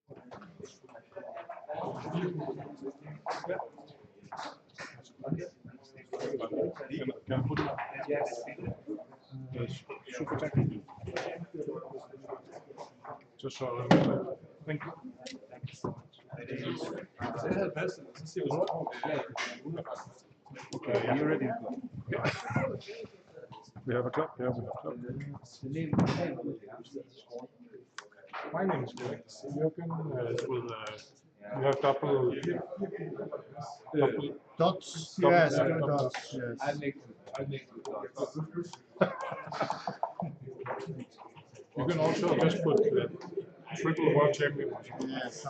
Kan jeg putte super tak. Just so thank you. Okay, you ready? We have a club. We have a club. My name is Jürgen. With you have double dots. double, Yes, yeah, two double dots. Yes. I make dots. You can also just put triple world champion. Yes.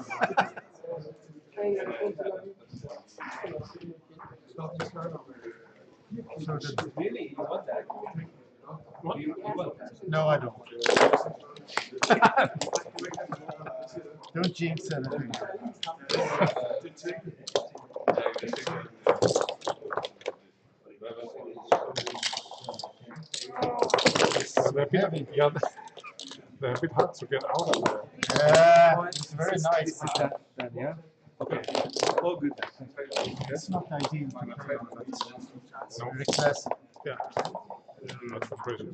So Really, you want that? What? You want that? no, I don't. Don't jinx anything. They're a bit hard to get out of there. Yeah, it's very nice. Then, yeah. Okay. All good. It's not ideal to play, but it's very classic. Yeah. Not for prison.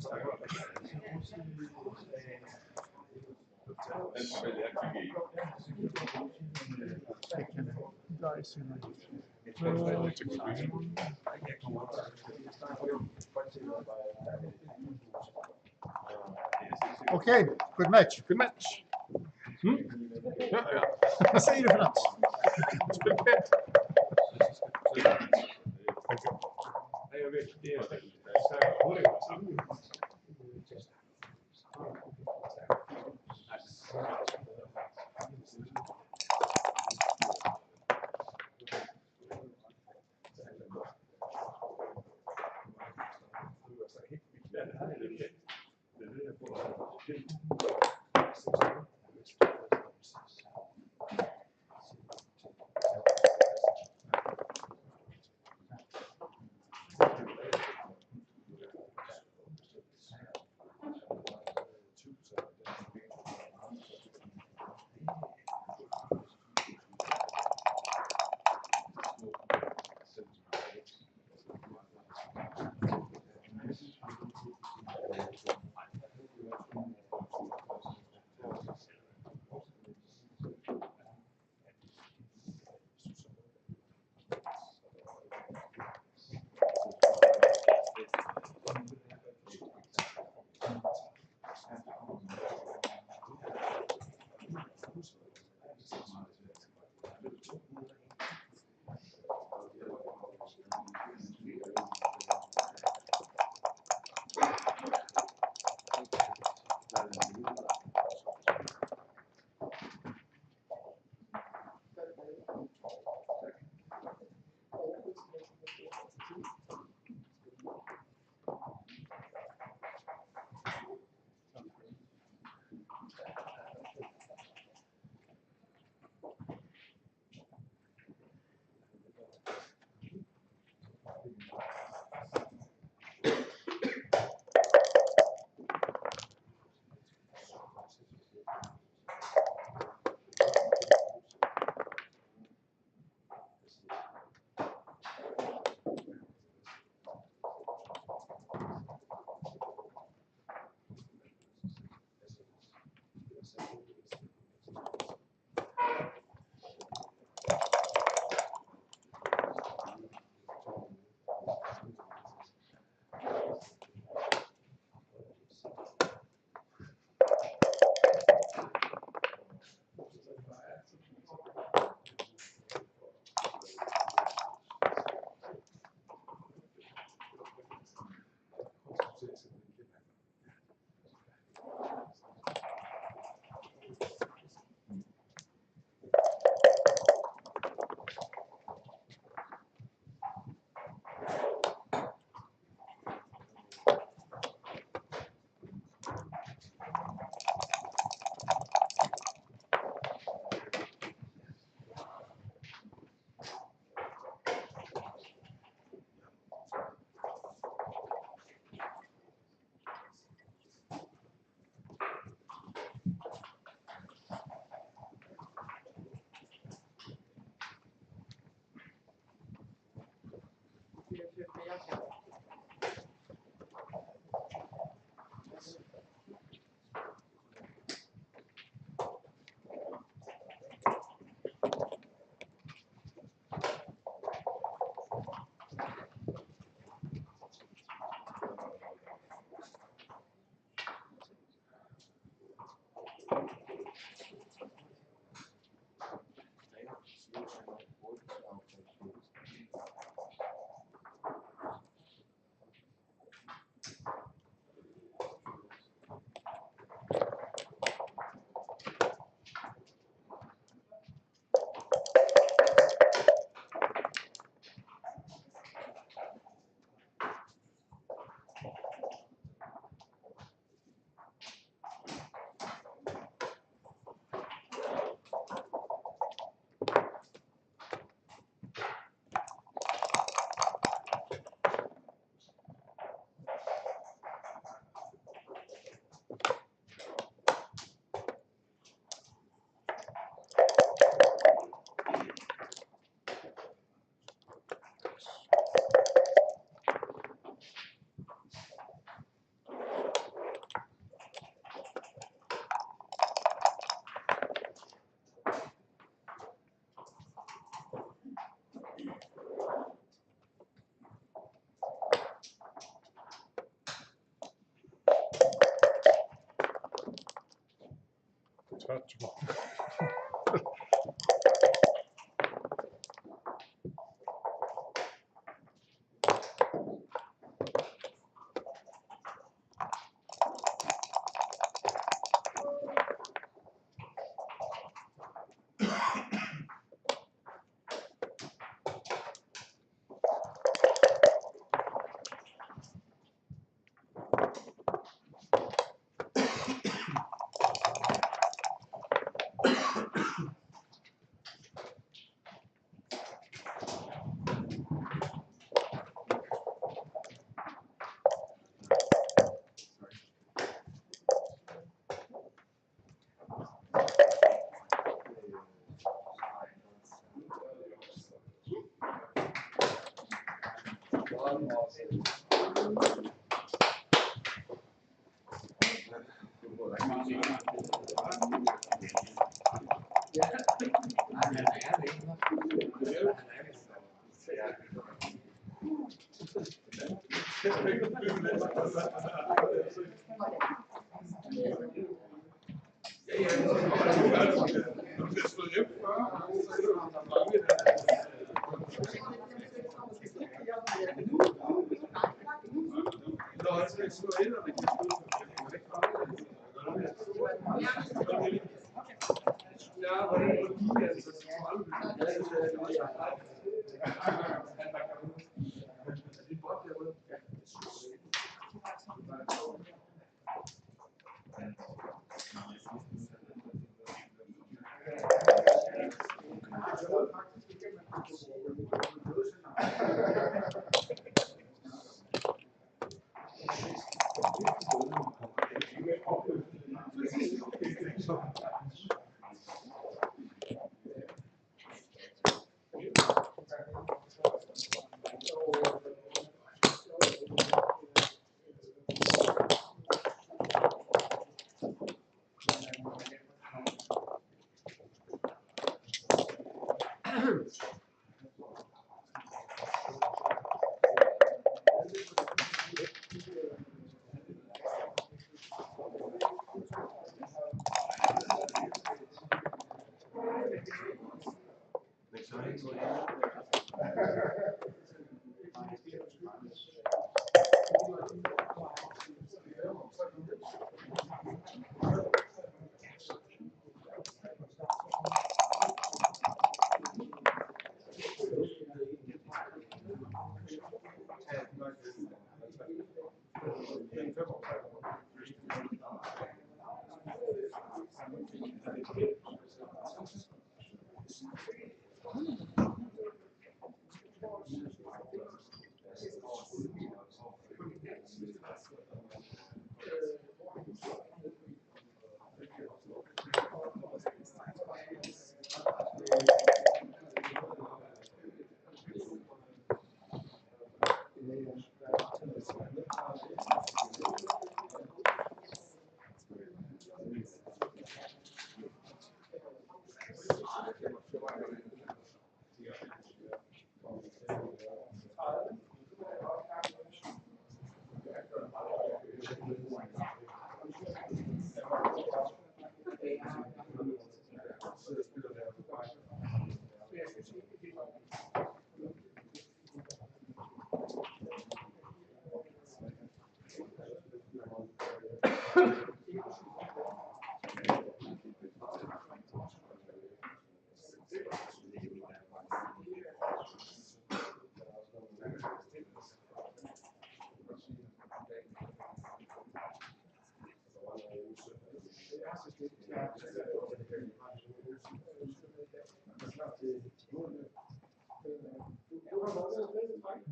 Dice, you know. Okay, good match. Good match. Hmm? Ja, ja. Vad säger du för något? Spel pet. Thank you.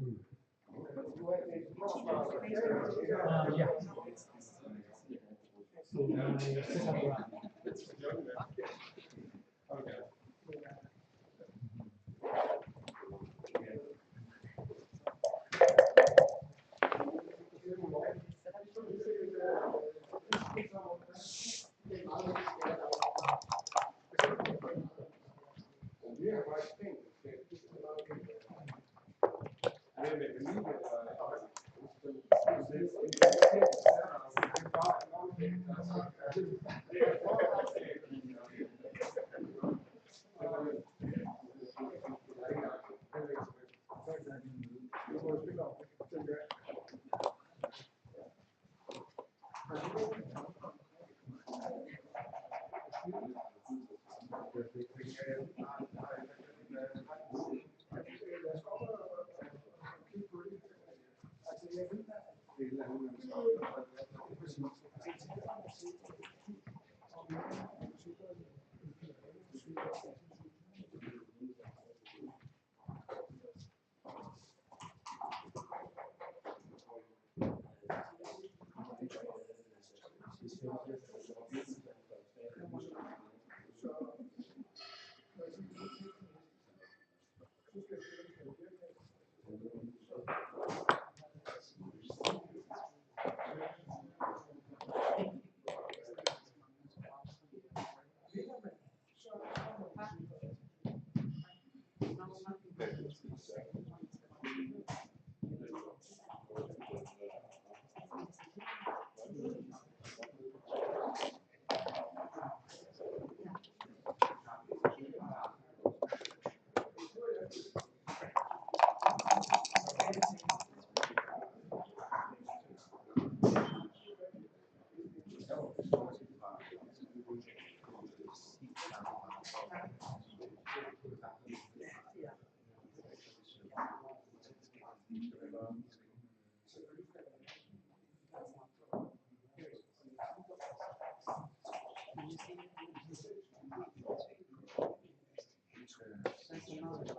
Yeah. Second round.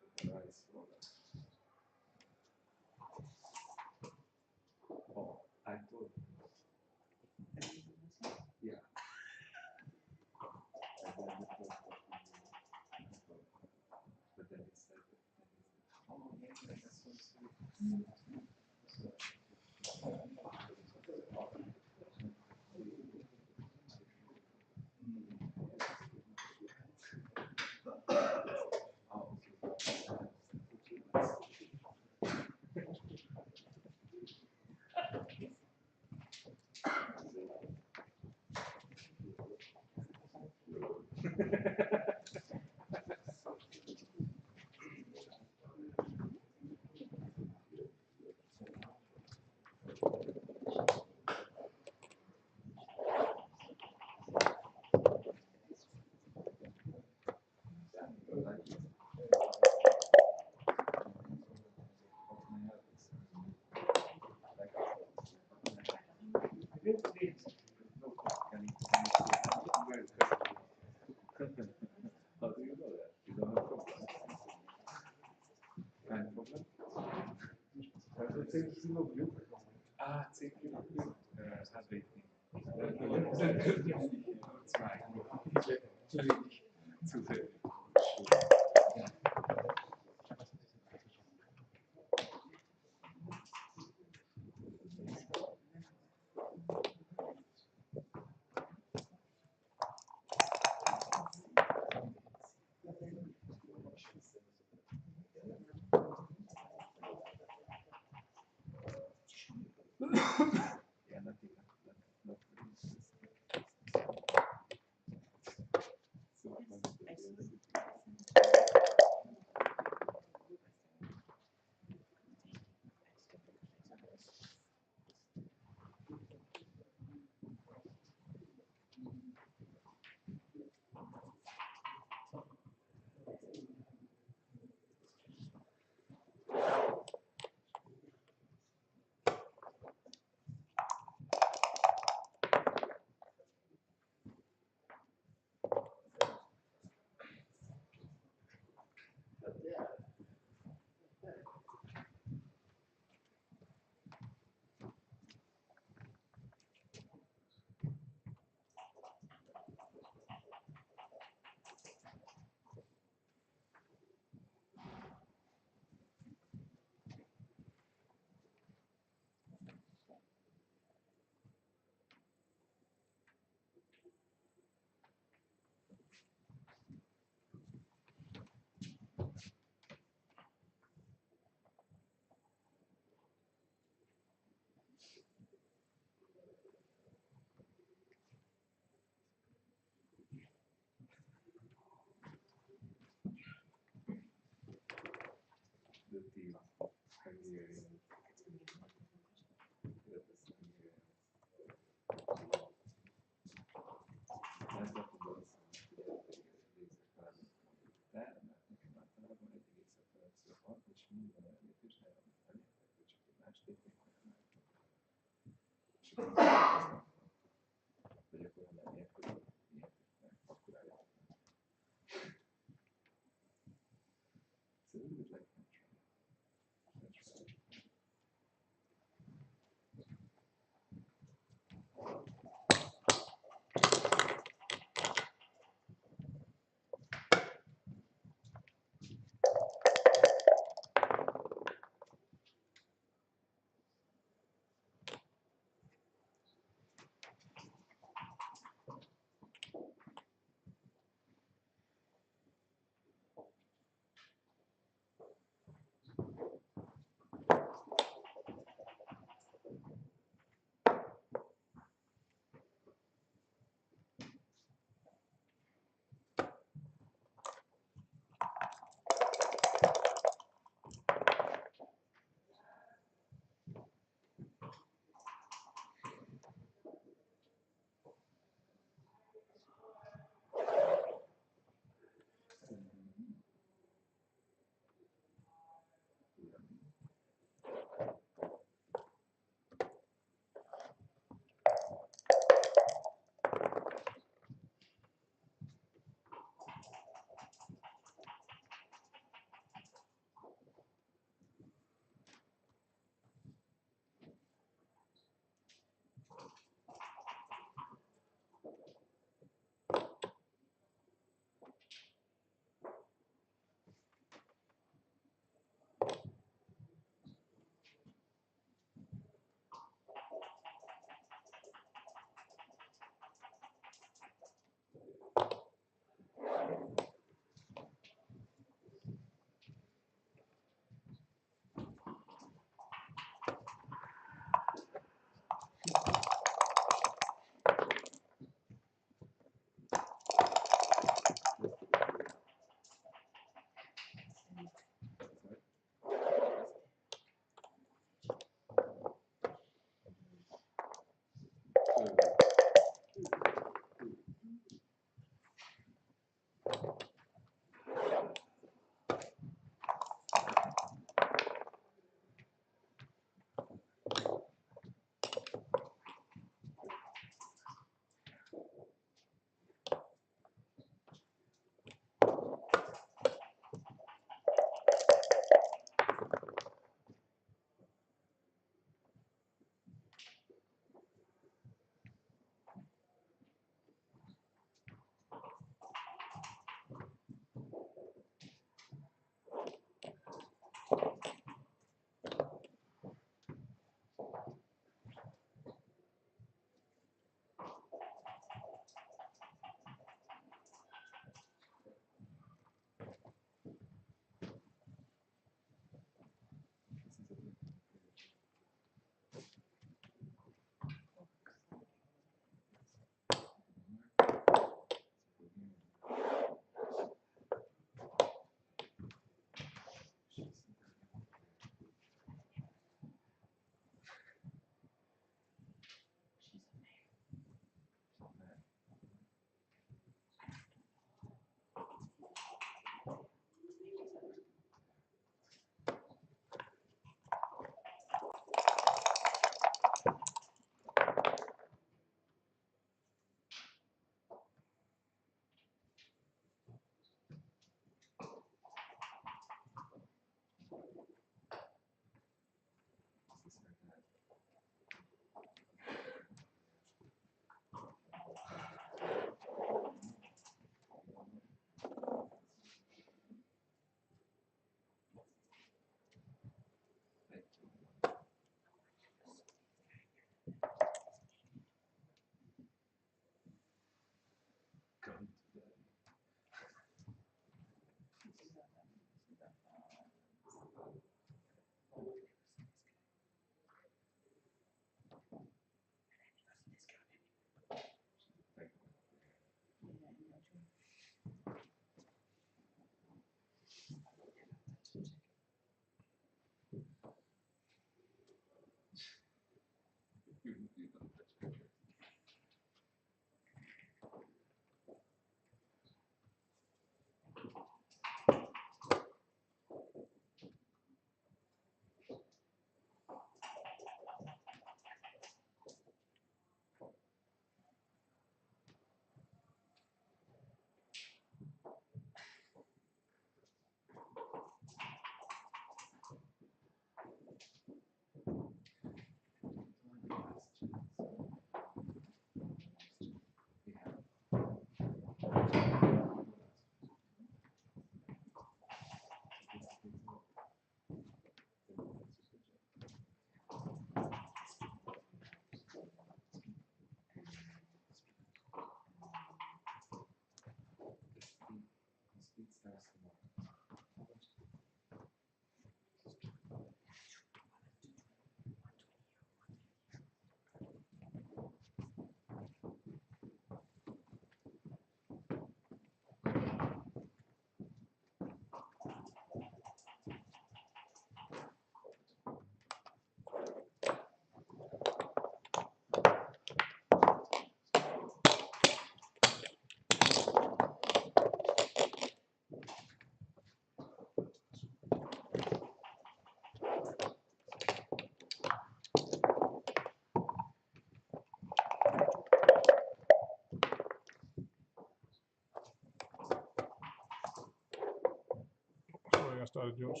I started yours.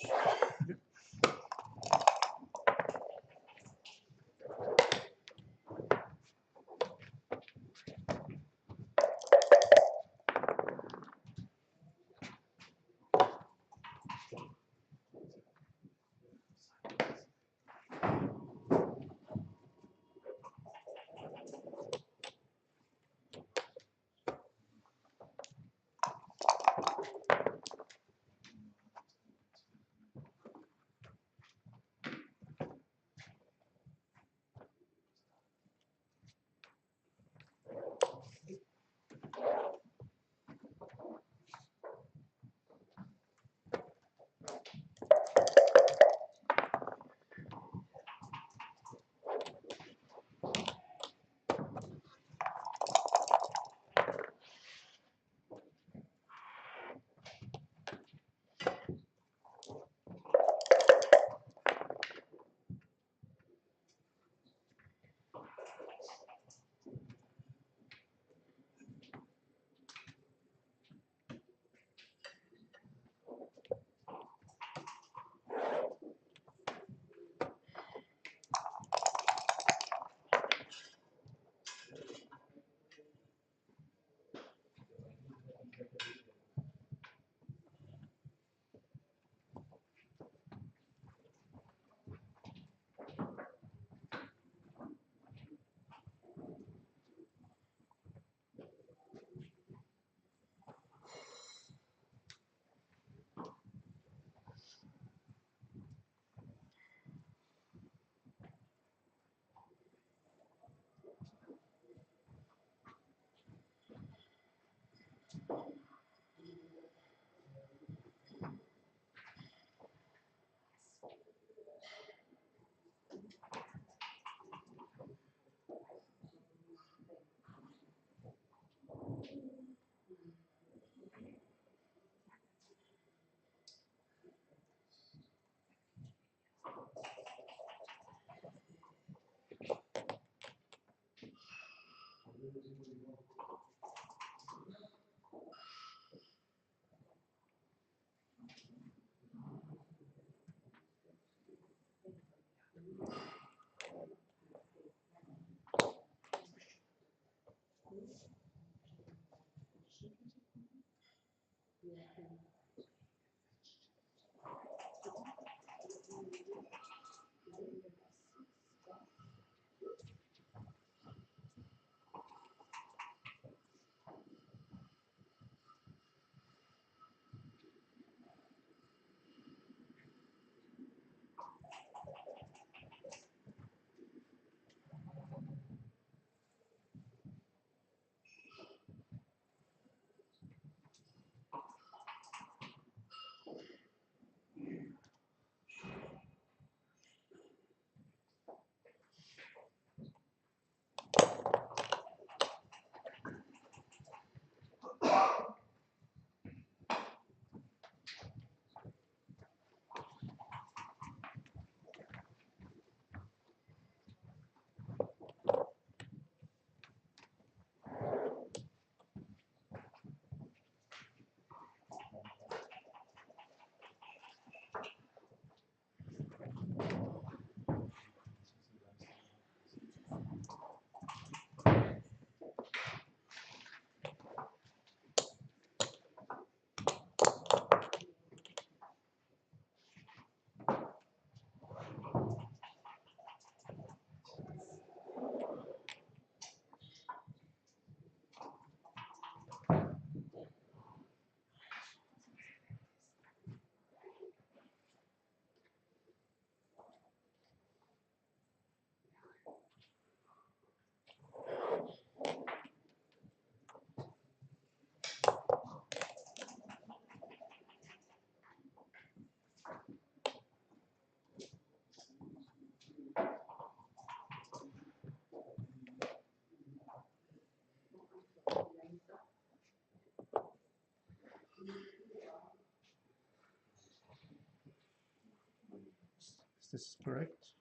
Is this correct?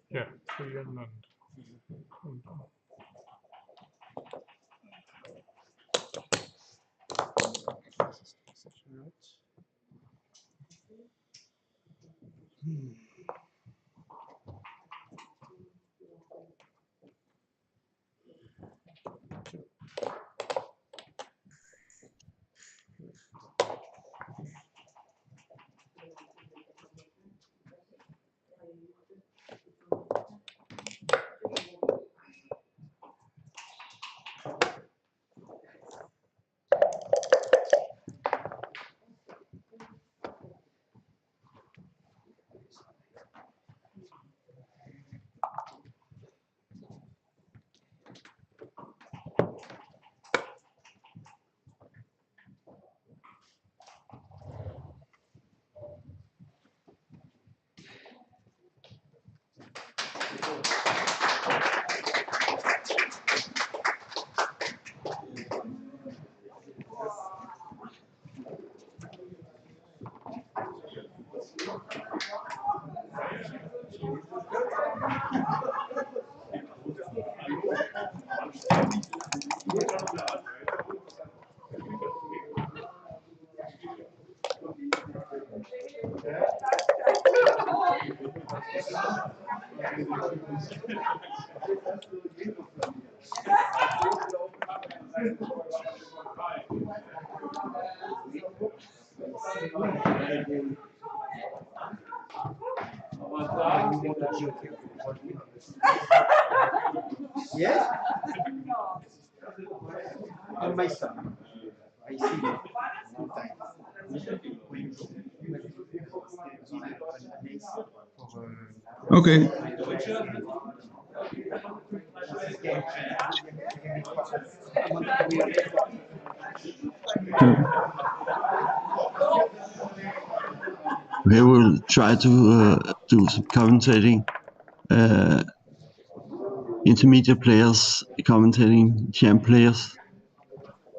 Yeah, 3 and Yes? On my son. I see it sometimes. Okay. We will try to do some commentating. Intermediate players commentating champ players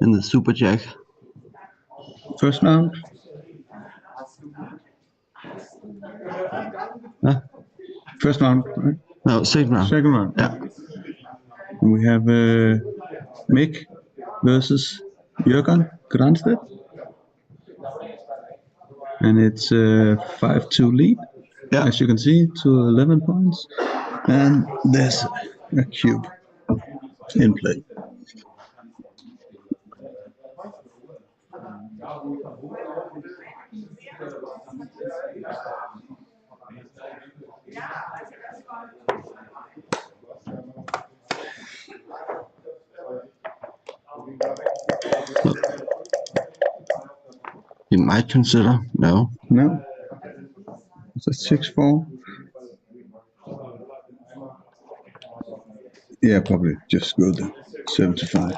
in the Super Jack. First round? Huh? First round, right? No, second round. Second round. Yeah. And we have Mick versus Jürgen Granstedt. And it's 5-2 lead, Yeah. as you can see, to 11 points. And there's a cube in play. You might consider, no. No? It's a 6-4. Yeah, probably just go to 75.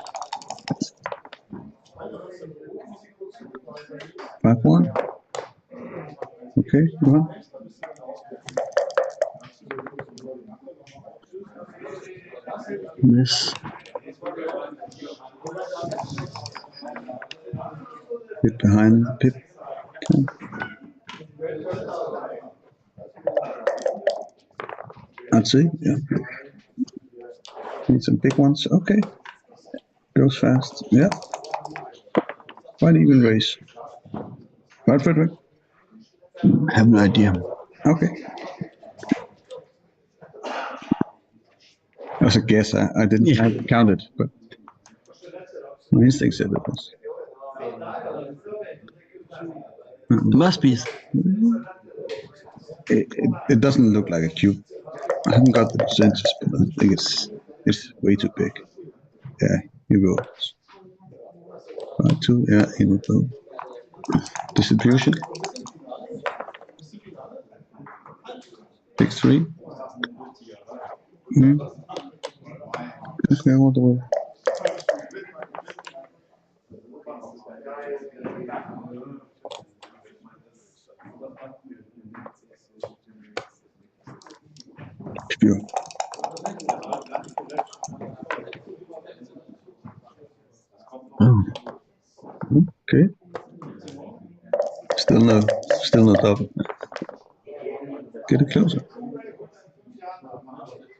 5-1. Okay, go on. Miss. Bit behind the pip. Okay. I'd say, yeah. Need some big ones. Okay. Goes fast. Yeah. Quite even race. Right, Frederick? I have no idea. Okay. As a guess, I didn't count it, but my instinct said it was. It must be. It doesn't look like a cube. I haven't got the percentage, but I think it's way too big. Yeah, you go. 5-2, yeah, in it though. Distribution. 6-3. Okay, all the way. Pure. Oh. Okay. Still no double. Get it closer.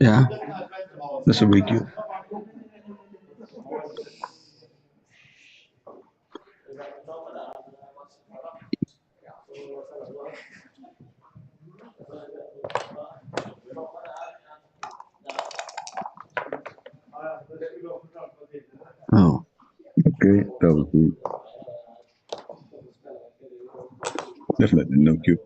Yeah. That's a weak cube. Oh. Okay, double cube. Definitely no cube.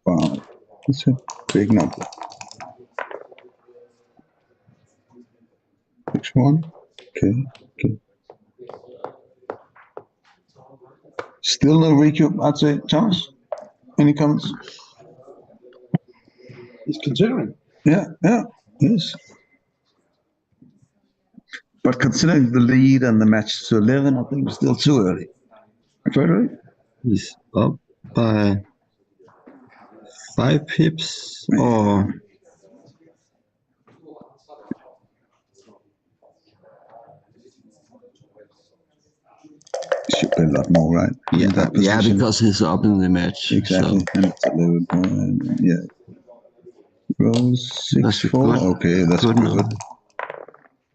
Wow, that's a big number. 6-1. Okay. Still no recube, I'd say. Thomas, any comments? He's considering. Yeah, yes. But considering the lead and the match to 11, I think it's still too early. Right? He's up by 5 pips or. Should be a lot more, right? Yeah, because he's up in the match. Exactly, So. and it's 11 point, yeah. Roll 6-4, okay, that's good.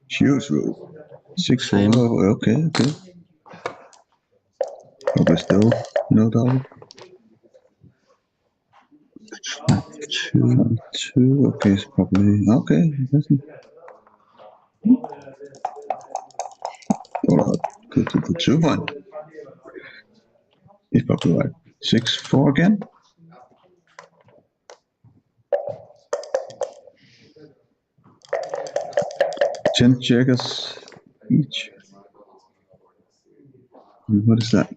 Huge roll. 6-4, okay. Probably still no doubt. 2, okay, it's probably, okay. Alright, go to the 2 point. He's probably right. 6-4 again. 10 checkers each. And what is that?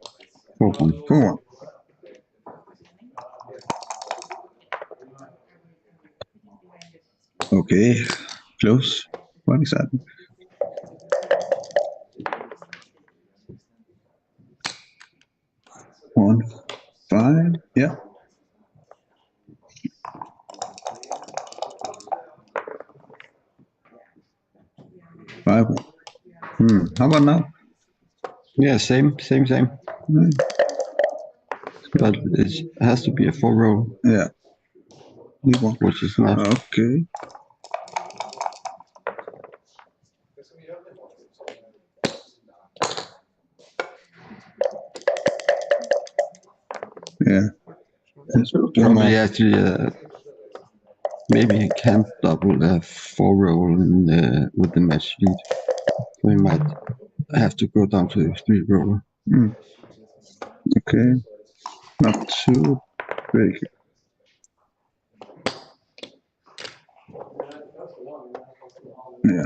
4-1. 4-1. Okay, close. What is that? 1-5. Yeah. Five. How about now? Yeah, same. Hmm. But it has to be a 4-roll, Yeah. We won. which is not. Okay. Yeah. That's one Probably more. actually, maybe he can't double a 4-roll with the match lead. We might have to go down to 3-roller. Okay. Not too big. Yeah.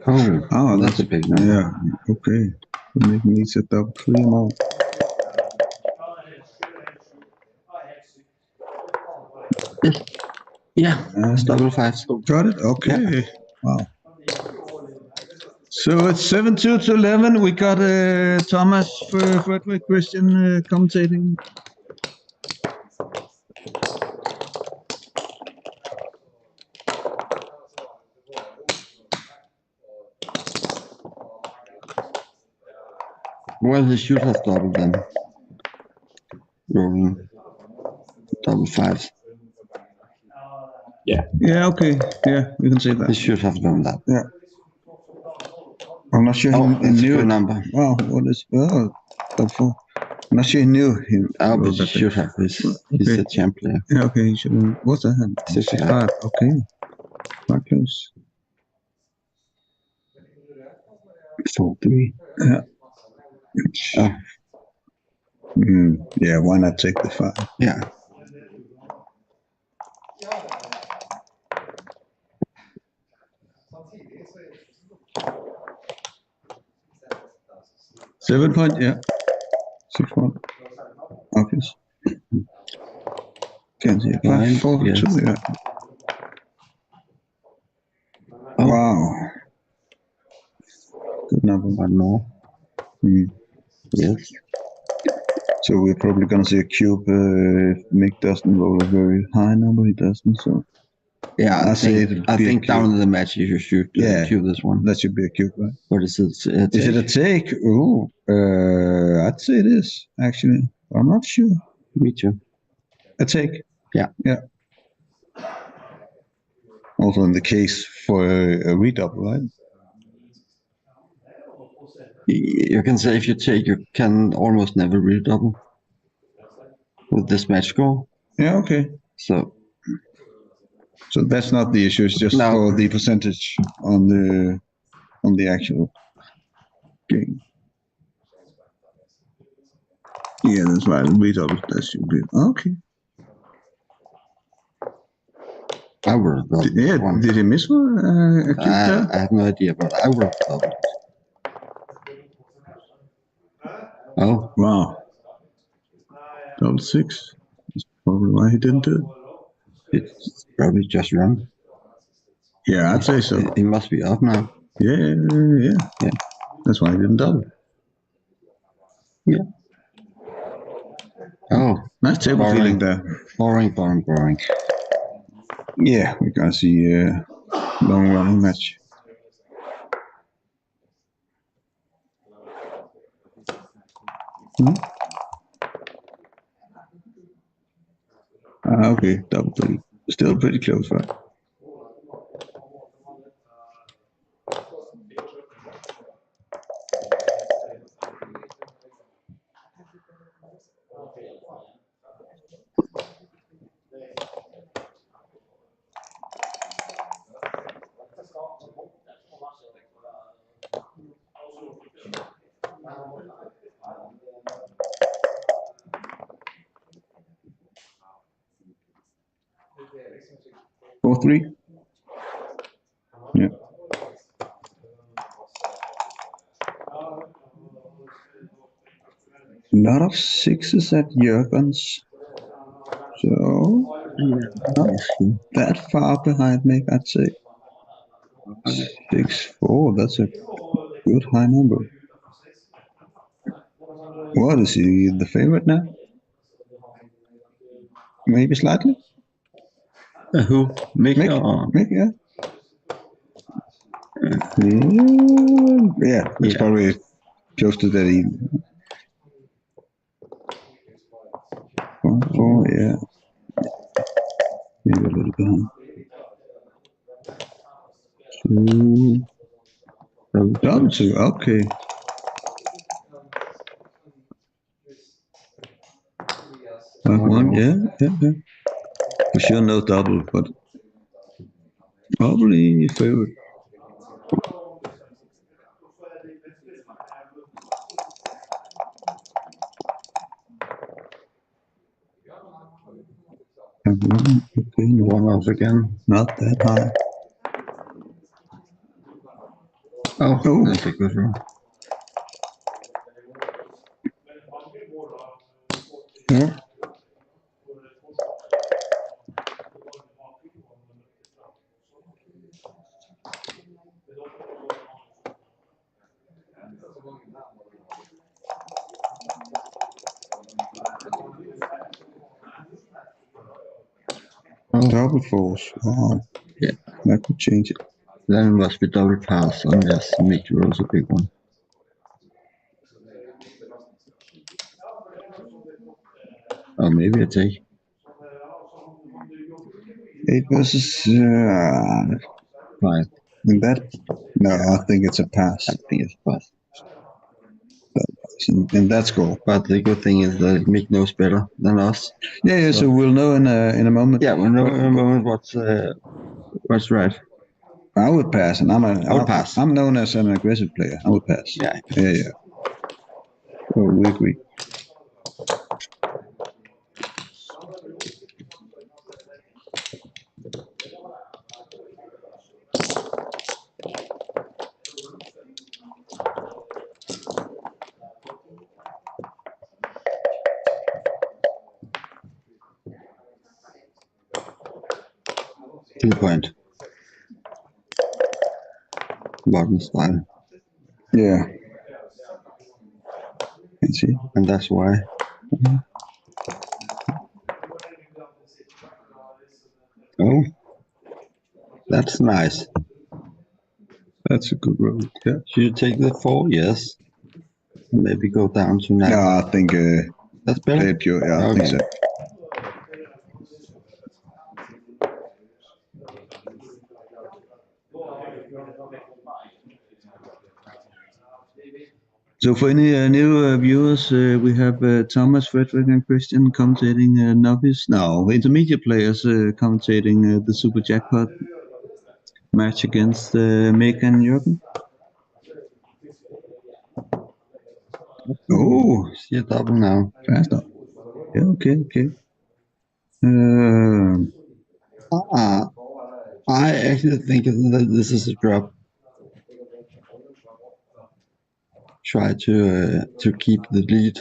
Oh, that's a big number. Yeah. Okay. Maybe needs a double 3 or more. Yeah, it's double 5. Got it? Okay. Yeah. Wow. So it's 7-2 to 11. We got Thomas, Frederick, Christian commentating. Well, he should have doubled them. Rolling double 5s. Yeah. Yeah, okay. Yeah, we can say He that. should have done that. Yeah. I'm not sure he Oh, that's a knew good it. number. Wow, what is double 4? I'm not sure he knew him. Oh, but he should have. He's a champ player. Yeah, okay, he should have. What's that? 6-5. Okay. Quite close. 4-3. Yeah. Oh, Yeah, why not take the 5? yeah. Seven point, yeah. 6-1. Obvious. Can't see it. 5-4, Yes. 2, yeah. Oh. Wow. Good number. One more. Yes. So we're probably gonna see a cube if Mick doesn't roll a very high number. He doesn't, so Yeah, I think down cube. in the match you should cue this one. That should be a cube, right? What is it? Is it a take? Ooh, I'd say it is actually. I'm not sure. Me too. A take. Yeah. Yeah. Also in the case for a redouble, right? You can say if you take, you can almost never redouble with this match score. Yeah. Okay. So that's not the issue. It's just for the percentage on the actual game. Yeah, that's right. Redouble. That should be okay. I would have doubled one. Did he miss one? A cube there? I have no idea, but I would have doubled. Oh. Wow. Double 6. That's probably why he didn't do it. It's probably just wrong. Yeah, I'd say so. He must be up now. Yeah. That's why he didn't double. Yeah. Oh. Nice table feeling there. Boring. Yeah, we're gonna see a long running match. Okay, double 3. Still pretty close, right? 3. Yeah. A lot of 6s at Jürgens. So, not that far behind me, I'd say. 6-4, that's a good high number. What is he, the favorite now? Maybe slightly? Who? Mick or? Mick, yeah. Yeah, it's probably close to that even. 4, yeah. Maybe a little behind. 2. Double 2, okay. One, yeah. For sure no double, but probably favorite. And one, okay, One off again. not that high. Oh, that's a good one. Yeah. Double 4s. Wow. Yeah. That could change it. Then it must be double pass unless Mick rolls a big one. Or maybe a take. 8 versus 5. And that, no, I think it's a pass. I think it's pass. And that's cool. But the good thing is that Mick knows better than us. Yeah, so we'll know in a moment. Yeah, we'll know in a moment what's right. I would pass, and pass. I'm known as an aggressive player. I would pass. Yeah. Oh, we agree. Two-point. Bottom style. Yeah. Can see. And that's why. Oh, that's nice. That's a good roll. Yeah. Should you take the 4? Yes. Maybe go down to 9. No, I think that's better. Pure. Yeah, I think so. So for any new viewers, we have Thomas, Frederick, and Christian commentating intermediate players commentating the Super Jackpot match against Mick and Jürgen. Oh, see a double now. Fast up. Yeah, okay. I actually think that this is a drop. Try to keep the lead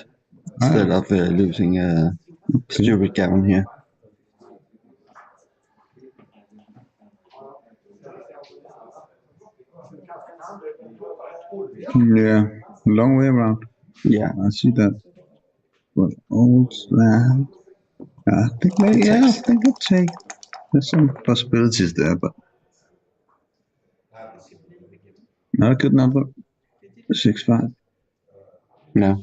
instead of losing a stupid gammon here. Yeah, long way around. Yeah, I see that. But old land. I think maybe, I think I'll take. There's some possibilities there, but not a good number. 6-5. No.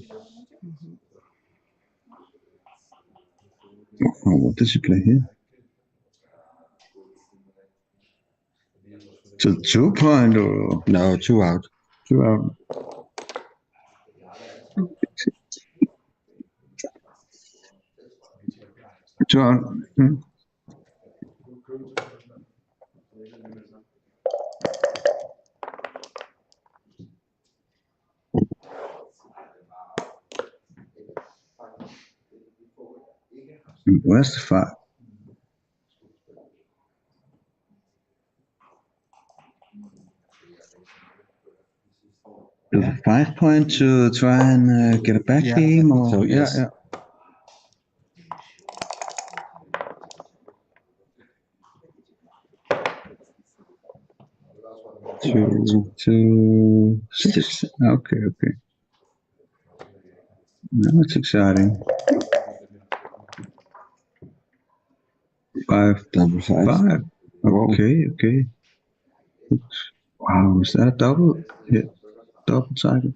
Oh, what does he play here? So 2-point or No, 2 out. 2 out. Two out. Where's the 5? With a 5 point to try and get a back game, or so, yes. yeah. Two, six. Okay. Now it's exciting. 5, Double five. Okay. Wow, is that a double hit? Double target?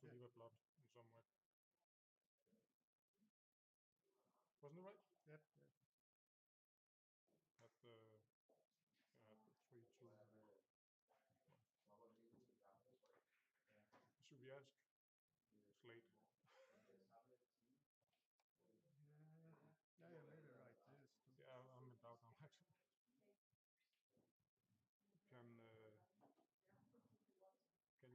to leave a blood in some way. Wasn't it right? Yep. Yep. At the 3-2. Should we ask Slate? Yeah, you're maybe right. Yes. Yeah, I'm in doubt now actually. Can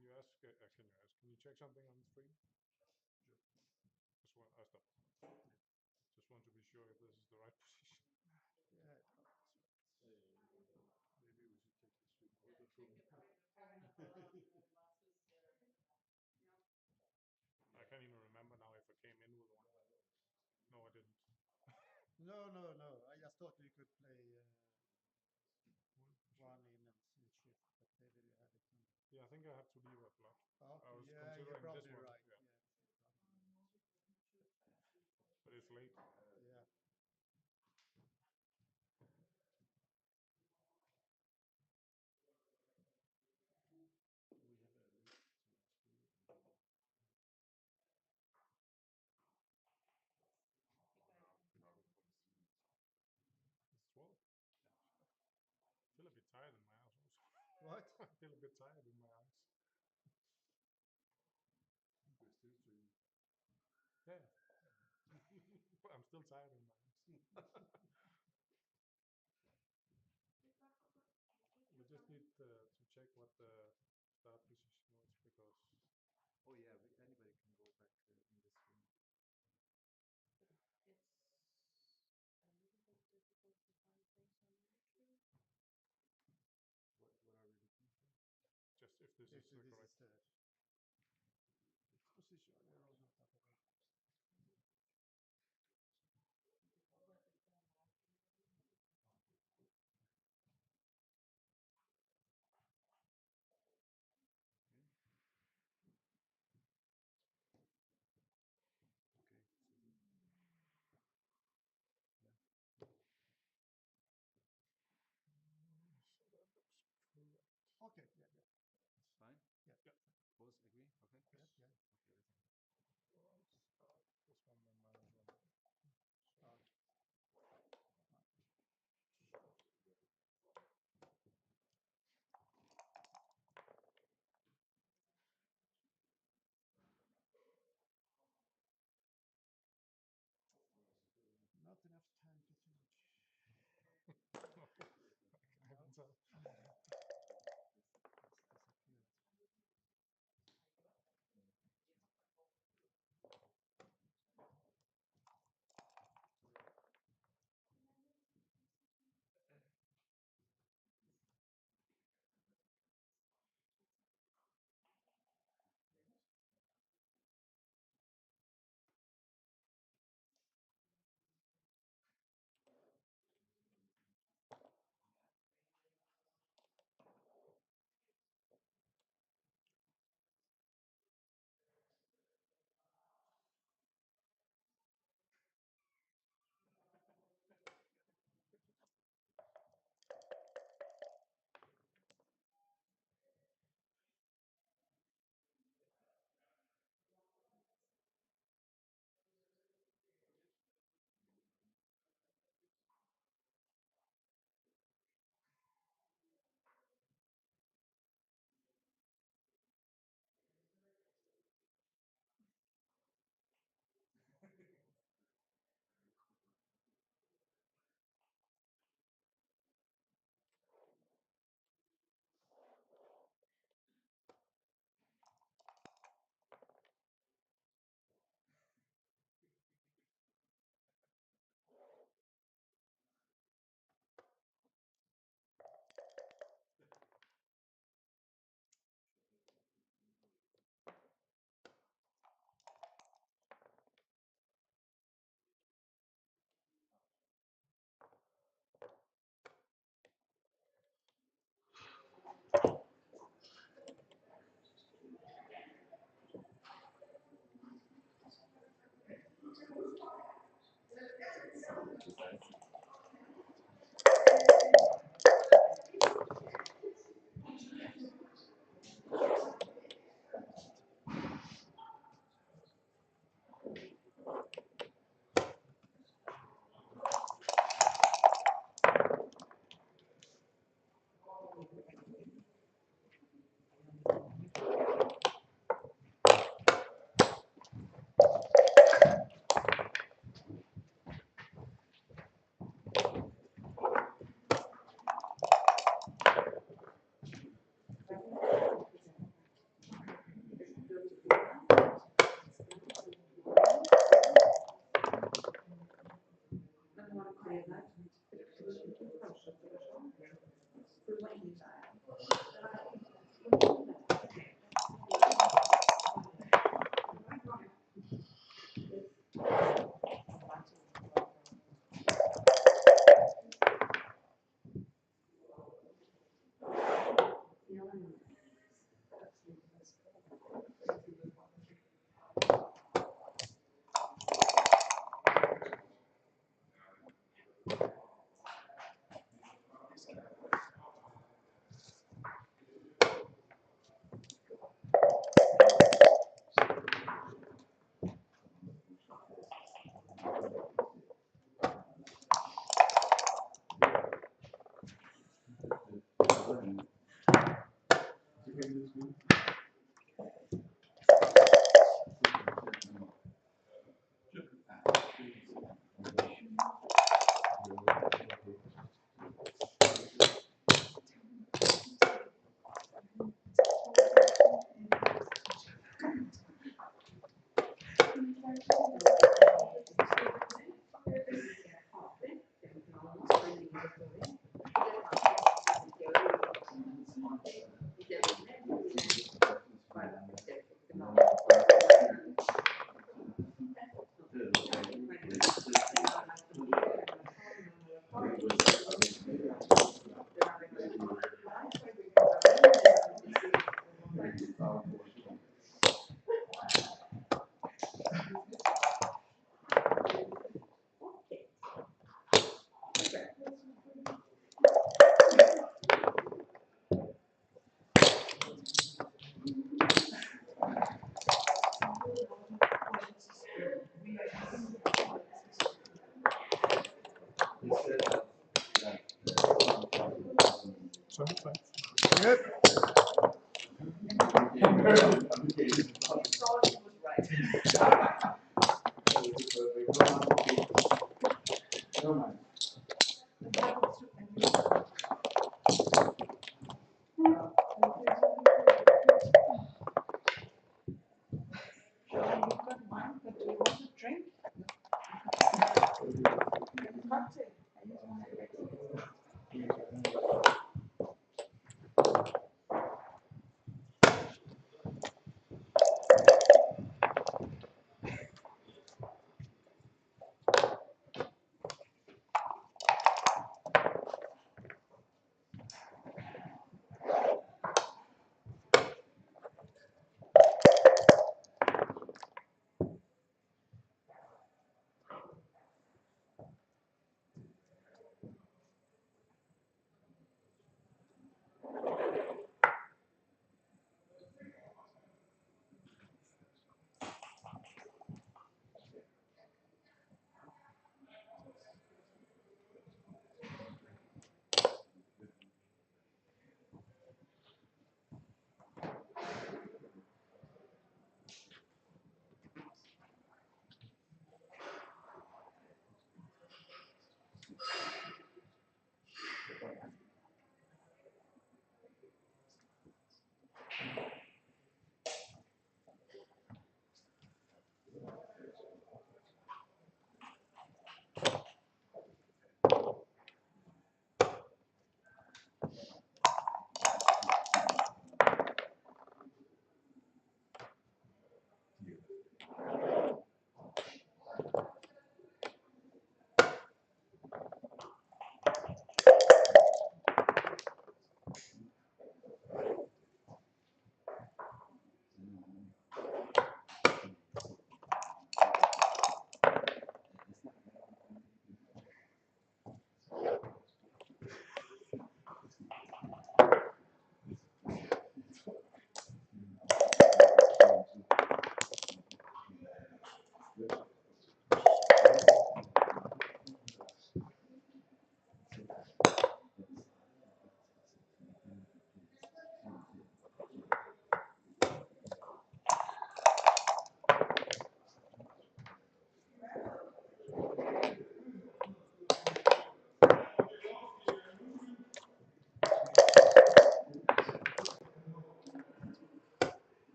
you check something on the stream? Sure. I stopped. Just want to be sure if this is the right position. Yeah. Maybe we should check the stream over the phone. I can't even remember now if I came in with one. No, I didn't. No. I just thought we could play one in and shift, but maybe you had it on. Yeah, I think I have to leave a blood. Okay, I was yeah, considering you're probably this one. right. Yeah. Yeah. But it's late. Yeah. We have a link to the stream. It's 12. I feel a bit tired in my eyes also. What? I feel a bit tired in my eyes. We're still streaming. Yeah. But I'm still tired in my eyes. We just need to check what the start position was because. Oh yeah, anybody can go back in the stream. But it's a little bit difficult to find things on YouTube. What are we looking for? Just if this is the correct. It's position. You're on top of it. Okay. So yeah. So that looks correct. Okay. Yeah. That's fine. Yeah. Yeah.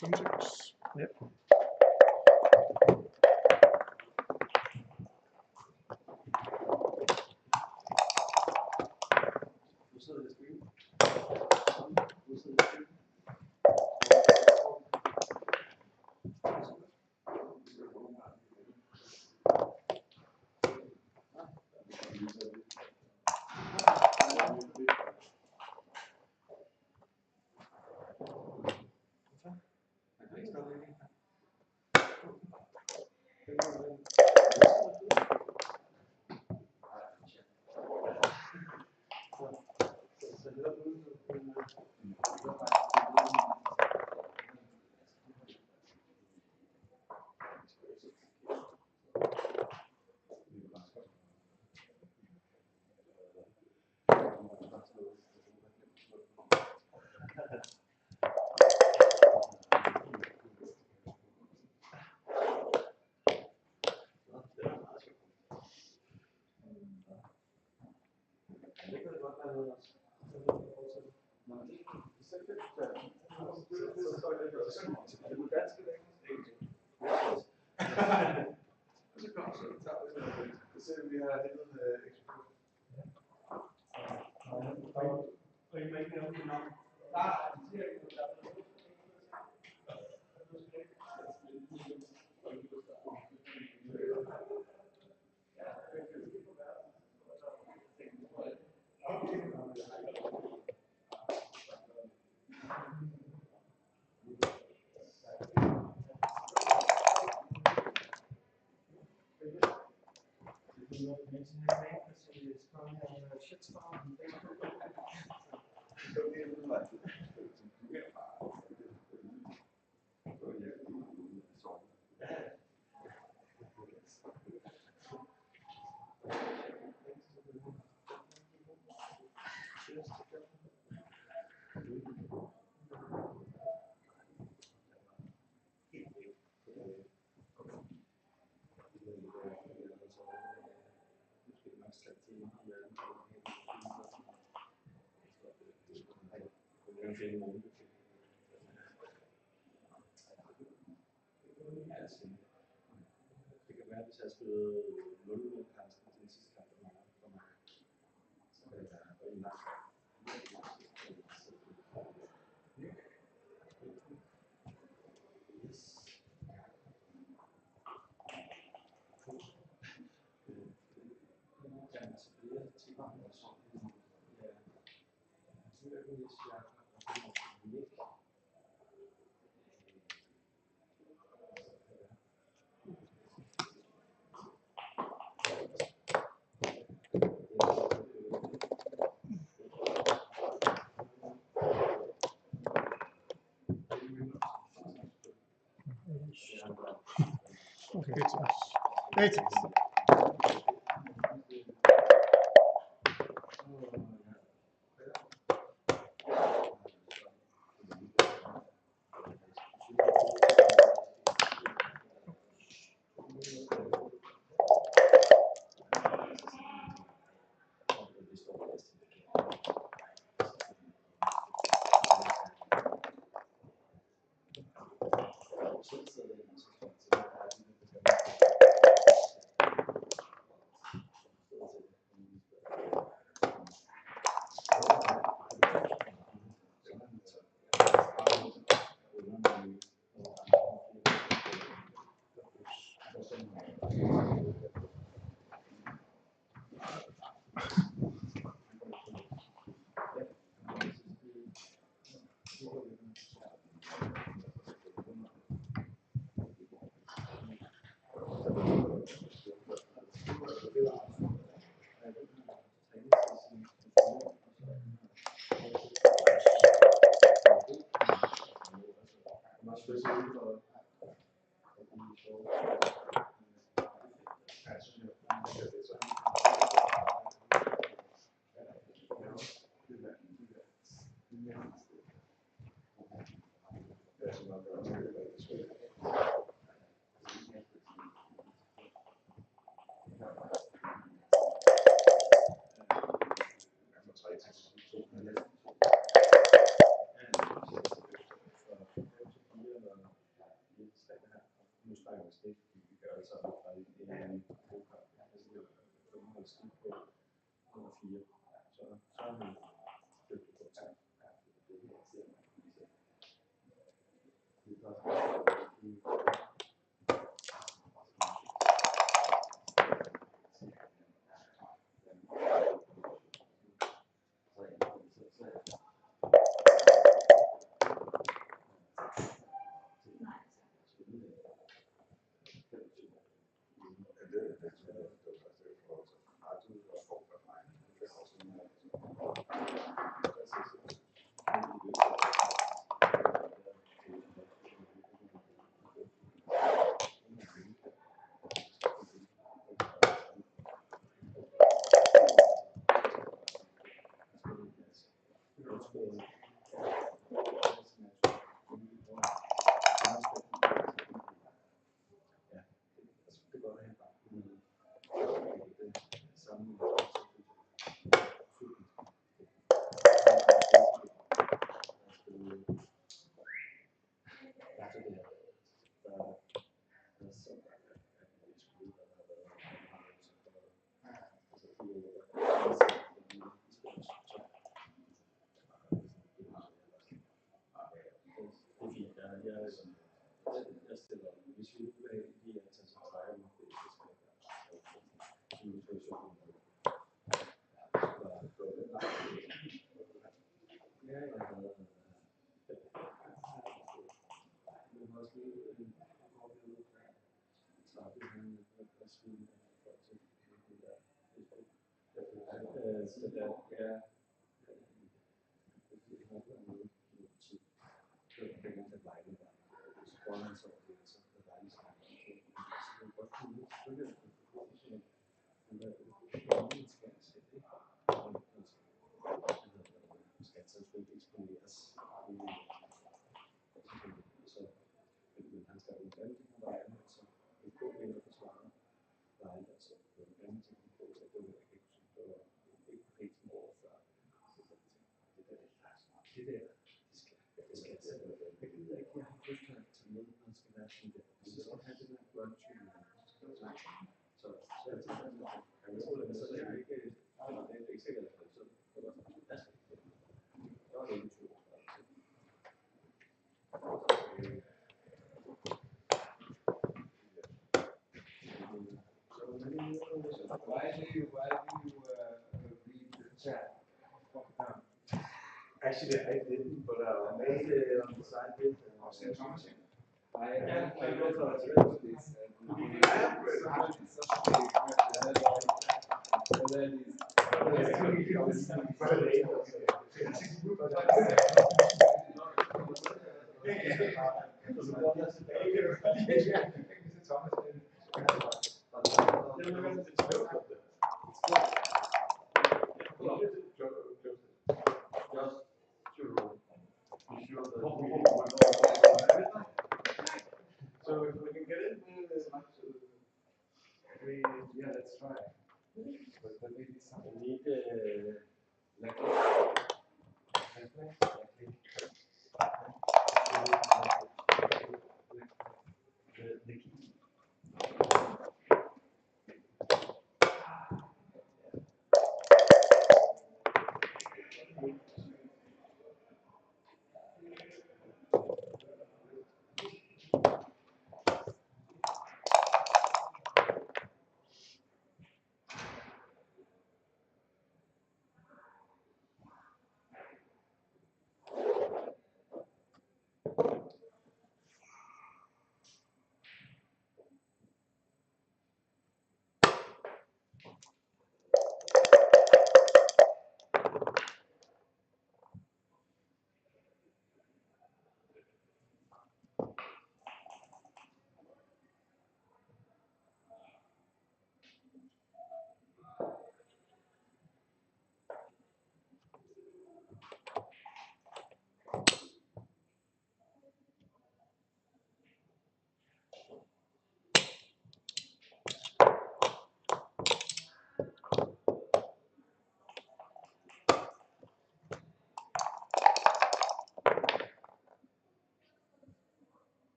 some checkers. Yep. Det kan være, hvis jeg spillede 0 med Carsten til den sidste kamp for mig. Så er det en lang Okay, it's Why do you read the chat? Actually, I didn't, but I made it on the side with Thomas. I read about this. I have read about it. So if we can get it as much, yeah, let's try. But maybe we need the key.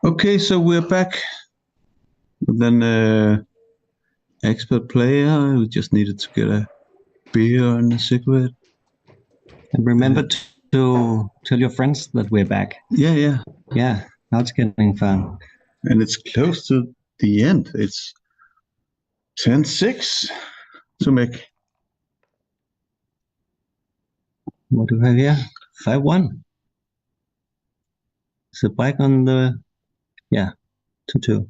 Okay, so we're back with an expert player. We just needed to get a beer and a cigarette. And remember to tell your friends that we're back. Yeah. Yeah, now it's getting fun. And it's close to the end. It's 10-6 to make. What do we have here? 5-1. Is it back on the... Yeah, 2-2.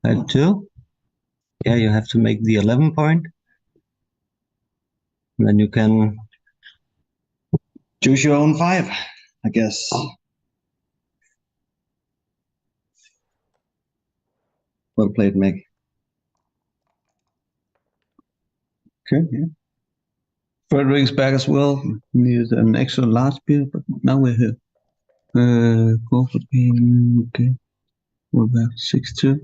At 2? Yeah, you have to make the 11 point. And then you can choose your own 5, I guess. Well played, Mick. Okay, yeah. Frederick's back as well. Needed an extra large beer, but now we're here. Go for game. Okay. What about 6-2?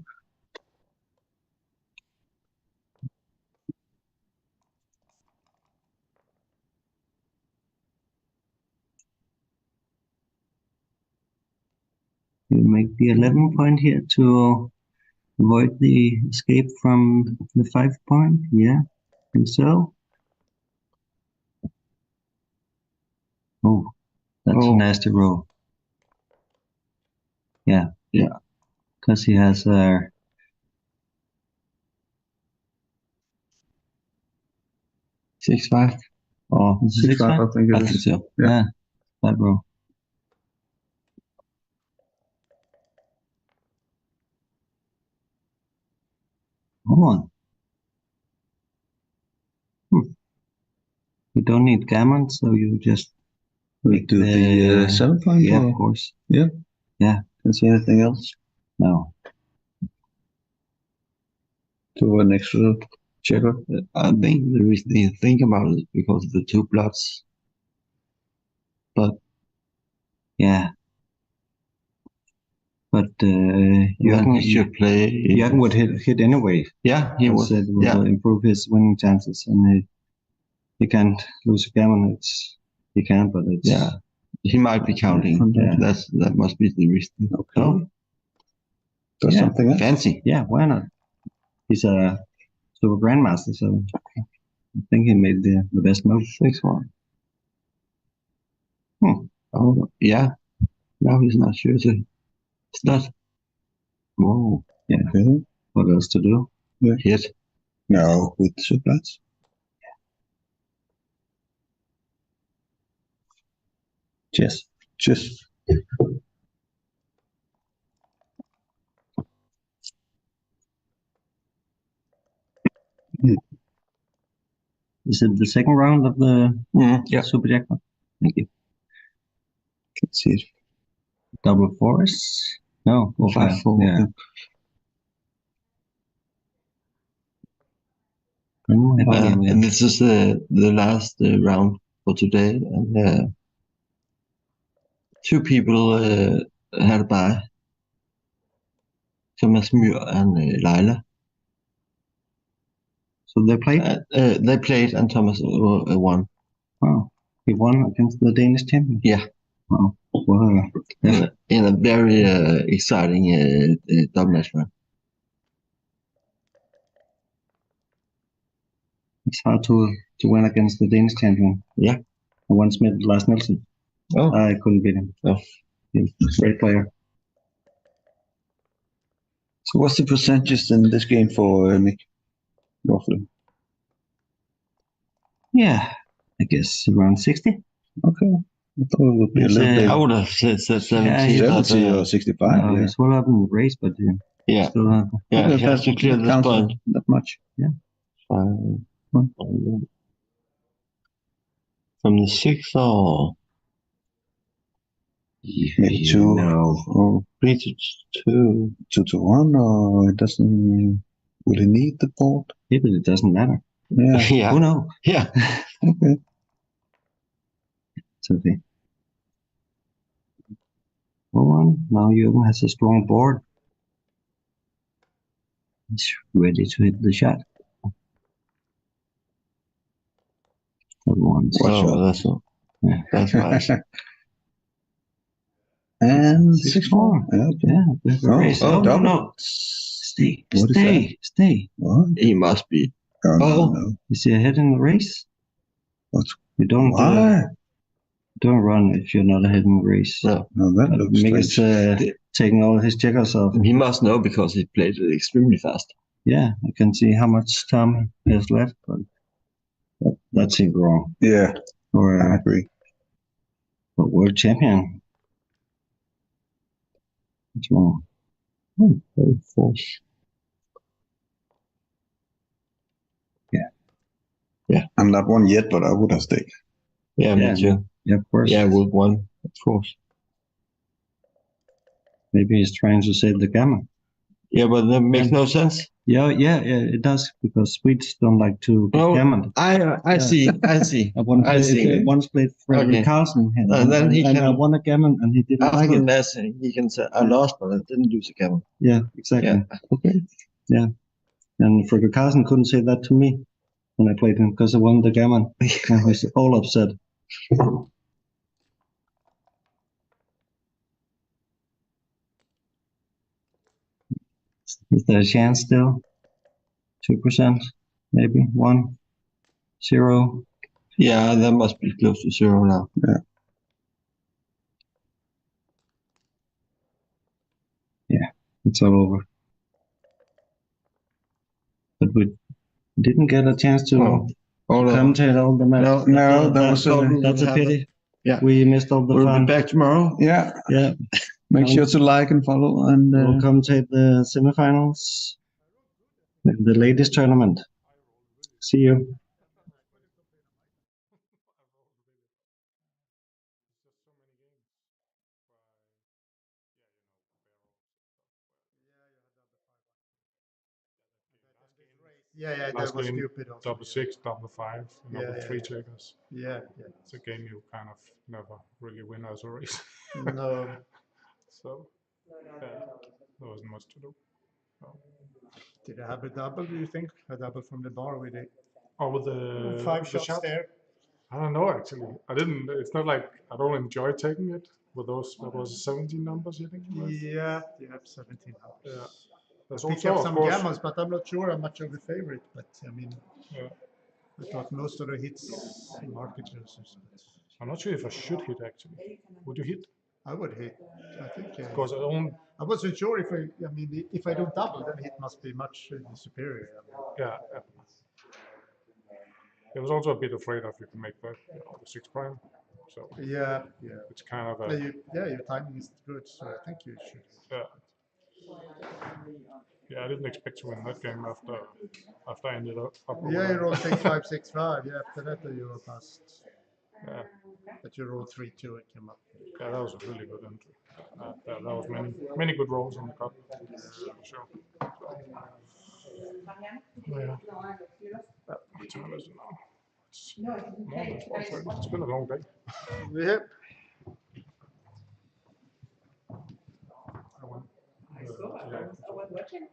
You make the 11 point here to avoid the escape from the 5 point. Yeah, and so. Oh, that's a nasty roll. Yeah. Because he has 6-5. Or 6-5, I think it is. I think so. Yeah. Yeah, that roll. Hold on. You don't need gammon, so you just We do the 7 point? Yeah, or? of course. Yeah. Yeah. Can see anything else? No. Do an extra checker. I think the reason they think about it is because of the 2 blots. But Yeah. But Jürgen should play. Jürgen would hit anyway. Yeah, he would. It will improve his winning chances, and he can't lose a gammon. He can, but it's he might be counting. Yeah. That must be the reason. Okay. Oh. Does something else? Fancy. Yeah, why not? He's a super grandmaster, so I think he made the best move. 6-1. Oh, yeah. Now he's not sure to start. Whoa. Yeah. Okay. What else to do? Yeah. Hit. No, with 2 blots. Chess. Is it the second round of the Super Jackpot? Thank you. Can see it. Double fours? No, 5-4. Yeah. And this is the last round for today, and 2 people had a bye. Thomas Myhr and Leila. So they played? They played, and Thomas won. Wow. He won against the Danish champion? Yeah. Wow. Wow. Yeah. In a very exciting double match run. It's hard to win against the Danish champion. Yeah. I once met Lars Nielsen. Oh. I couldn't beat him. Oh. He's a great player. So what's the percentages in this game for Mick? Roughly. Yeah, I guess around 60. Okay. I thought it would be a little bit. I would have said 70. Yeah, 70 or 65. He's well up in the race, but yeah. Still have. Yeah, he has to clear this point. That much. Yeah. From the 6 or Maybe 2. No. Or 3-2. 2-1, or it doesn't. Will he need the board? Yeah, but it doesn't matter. Yeah. Yeah. Who knows? Yeah. Okay. It's okay. Now Jürgen has a strong board. He's ready to hit the shot. That one. points. Well, that's not. Yeah. That's nice. And 6-4. Yeah. No. Stay. What is Stay. What? He must be. No. Is he ahead in the race? What? You don't Why? don't run if you're not ahead in the race. No. No, that looks Mika's taking all his checkers off. He must know because he played it extremely fast. Yeah, I can see how much time he has left, but that seems wrong. Yeah, I agree. But world champion. What's wrong? Oh, very false. Yeah, I'm not one yet, but I would have stayed. Yeah, me too. Yeah, of course. Yeah, World 1, of course. Maybe he's trying to save the gamma. Yeah, but that makes no sense. Yeah, it does, because Swedes don't like to get gammoned. I see. I once played Frederick Carlson, and then he I won a gammon, and he didn't like it. After that, he can say, I lost, but I didn't lose a gammon. Yeah, exactly. Yeah. Okay. Yeah, and Frederick Carlson couldn't say that to me when I played him, because I won the gammon. I was all upset. Is there a chance still? 2%, maybe 1, 0. Yeah, that must be close to 0 now. Yeah, it's all over. But we didn't get a chance to commentate all the matches. No, that's a pity. Yeah, we missed all the we'll fun. be back tomorrow. Yeah. Yeah. Make sure to like and follow, and we'll commentate the semifinals, the ladies tournament. See you. Yeah, that was stupid. Double 6, double 5, double 3 checkers. Yeah. It's a game you kind of never really win as a race. No. So, there wasn't much to do. So. Did I have a double, do you think? A double from the bar with it? Oh, with the 5 shots there? I don't know, actually. I didn't, it's not like I don't enjoy taking it with those, what was it, 17 numbers, you think? Yeah, you have 17 numbers. Yeah. There's Pick also, up some of course, gammas, but I'm not sure how much of the favorite. But I mean, I thought most of the hits market losers. I'm not sure if I should hit, actually. Would you hit? I would hit. I think. Because I wasn't sure if I mean, if I don't double, then hit must be much superior. Yeah. I was also a bit afraid of you can make that, the 6 prime. So yeah. It's kind of a. Your timing is good, so I think you should. Yeah, I didn't expect to win that game after I ended up. Yeah, you rolled 6-5, 6-5. Yeah, after that you were past. Yeah. But you rolled 3-2 and came up. Yeah, that was a really good entry. That was many good rolls on the cup. For sure. Yeah. What time is it now? It's more than 12:30. It's been a long day. Yep. I was watching.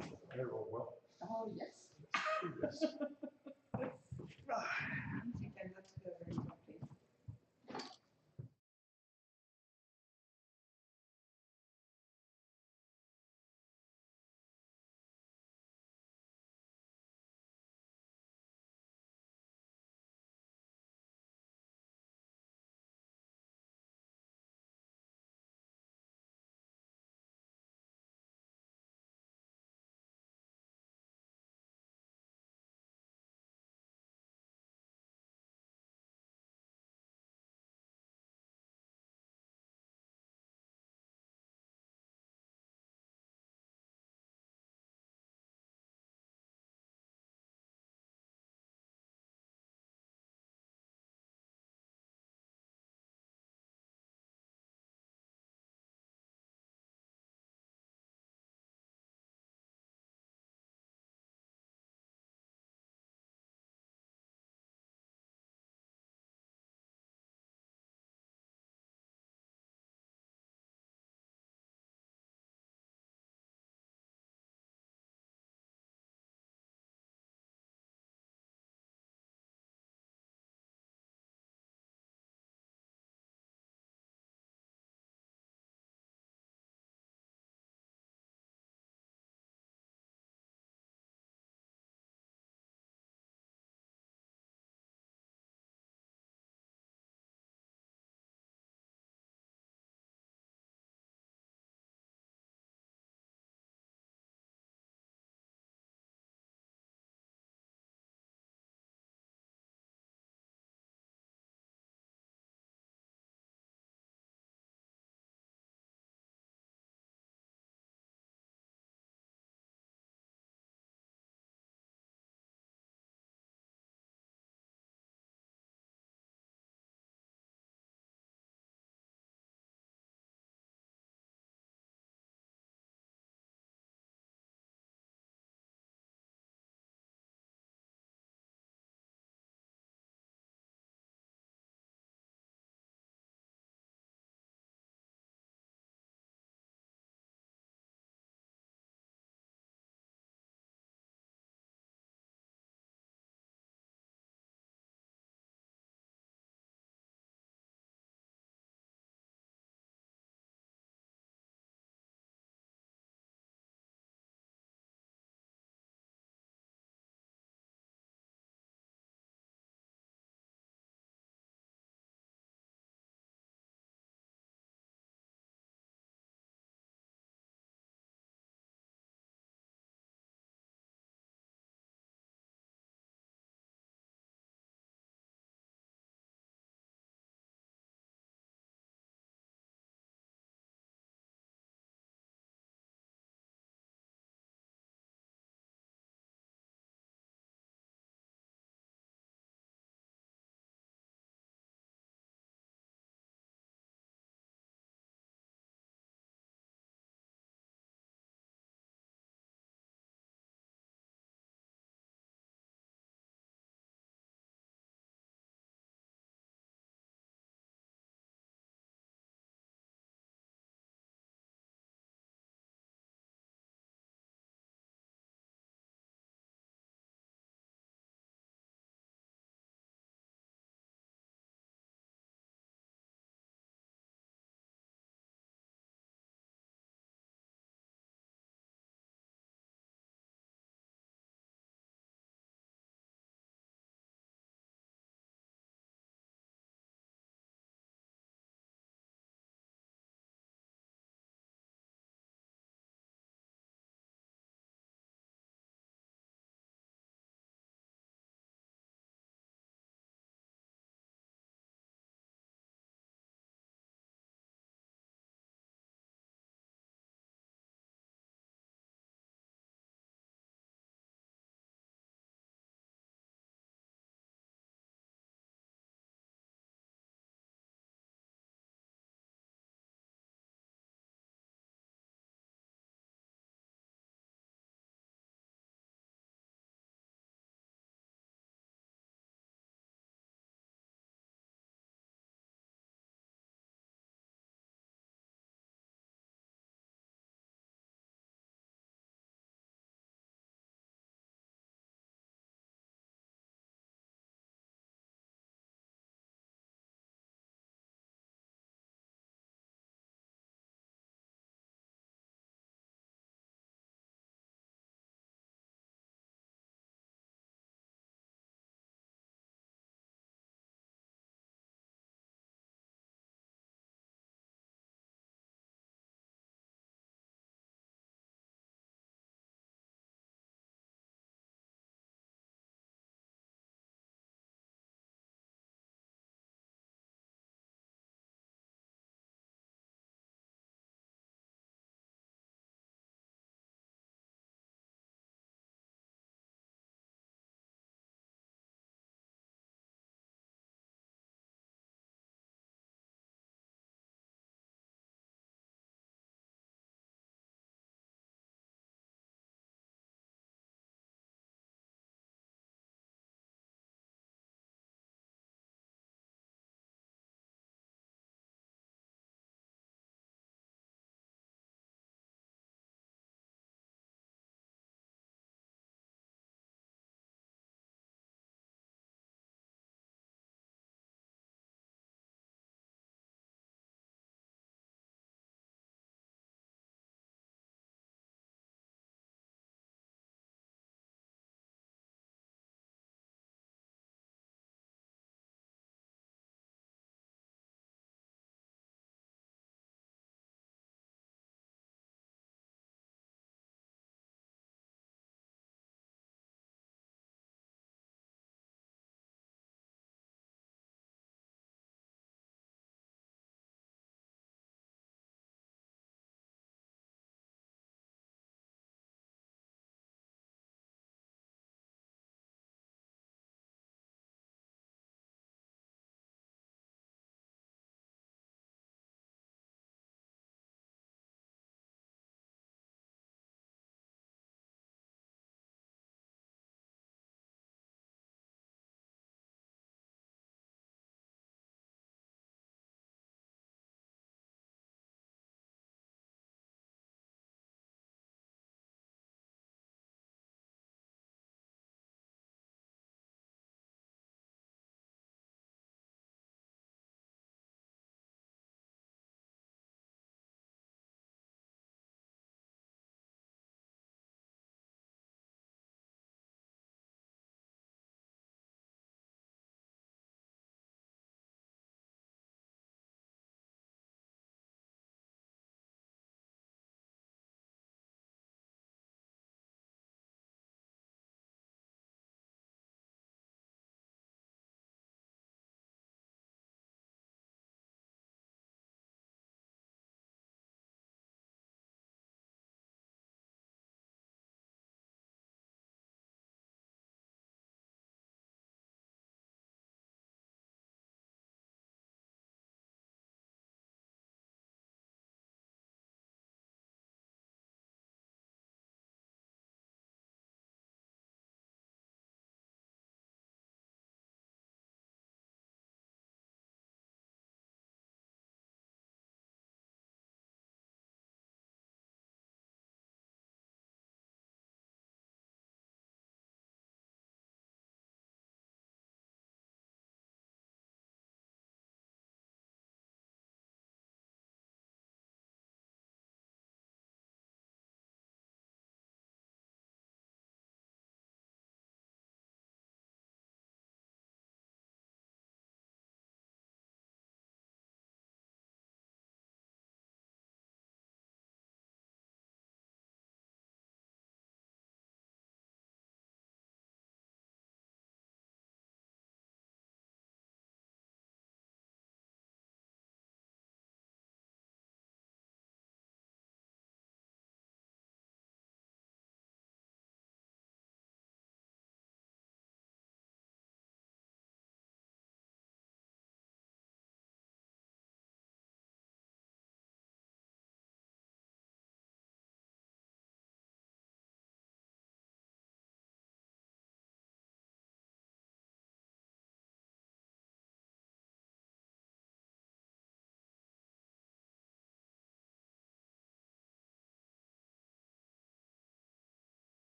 I rolled well. Oh, yes.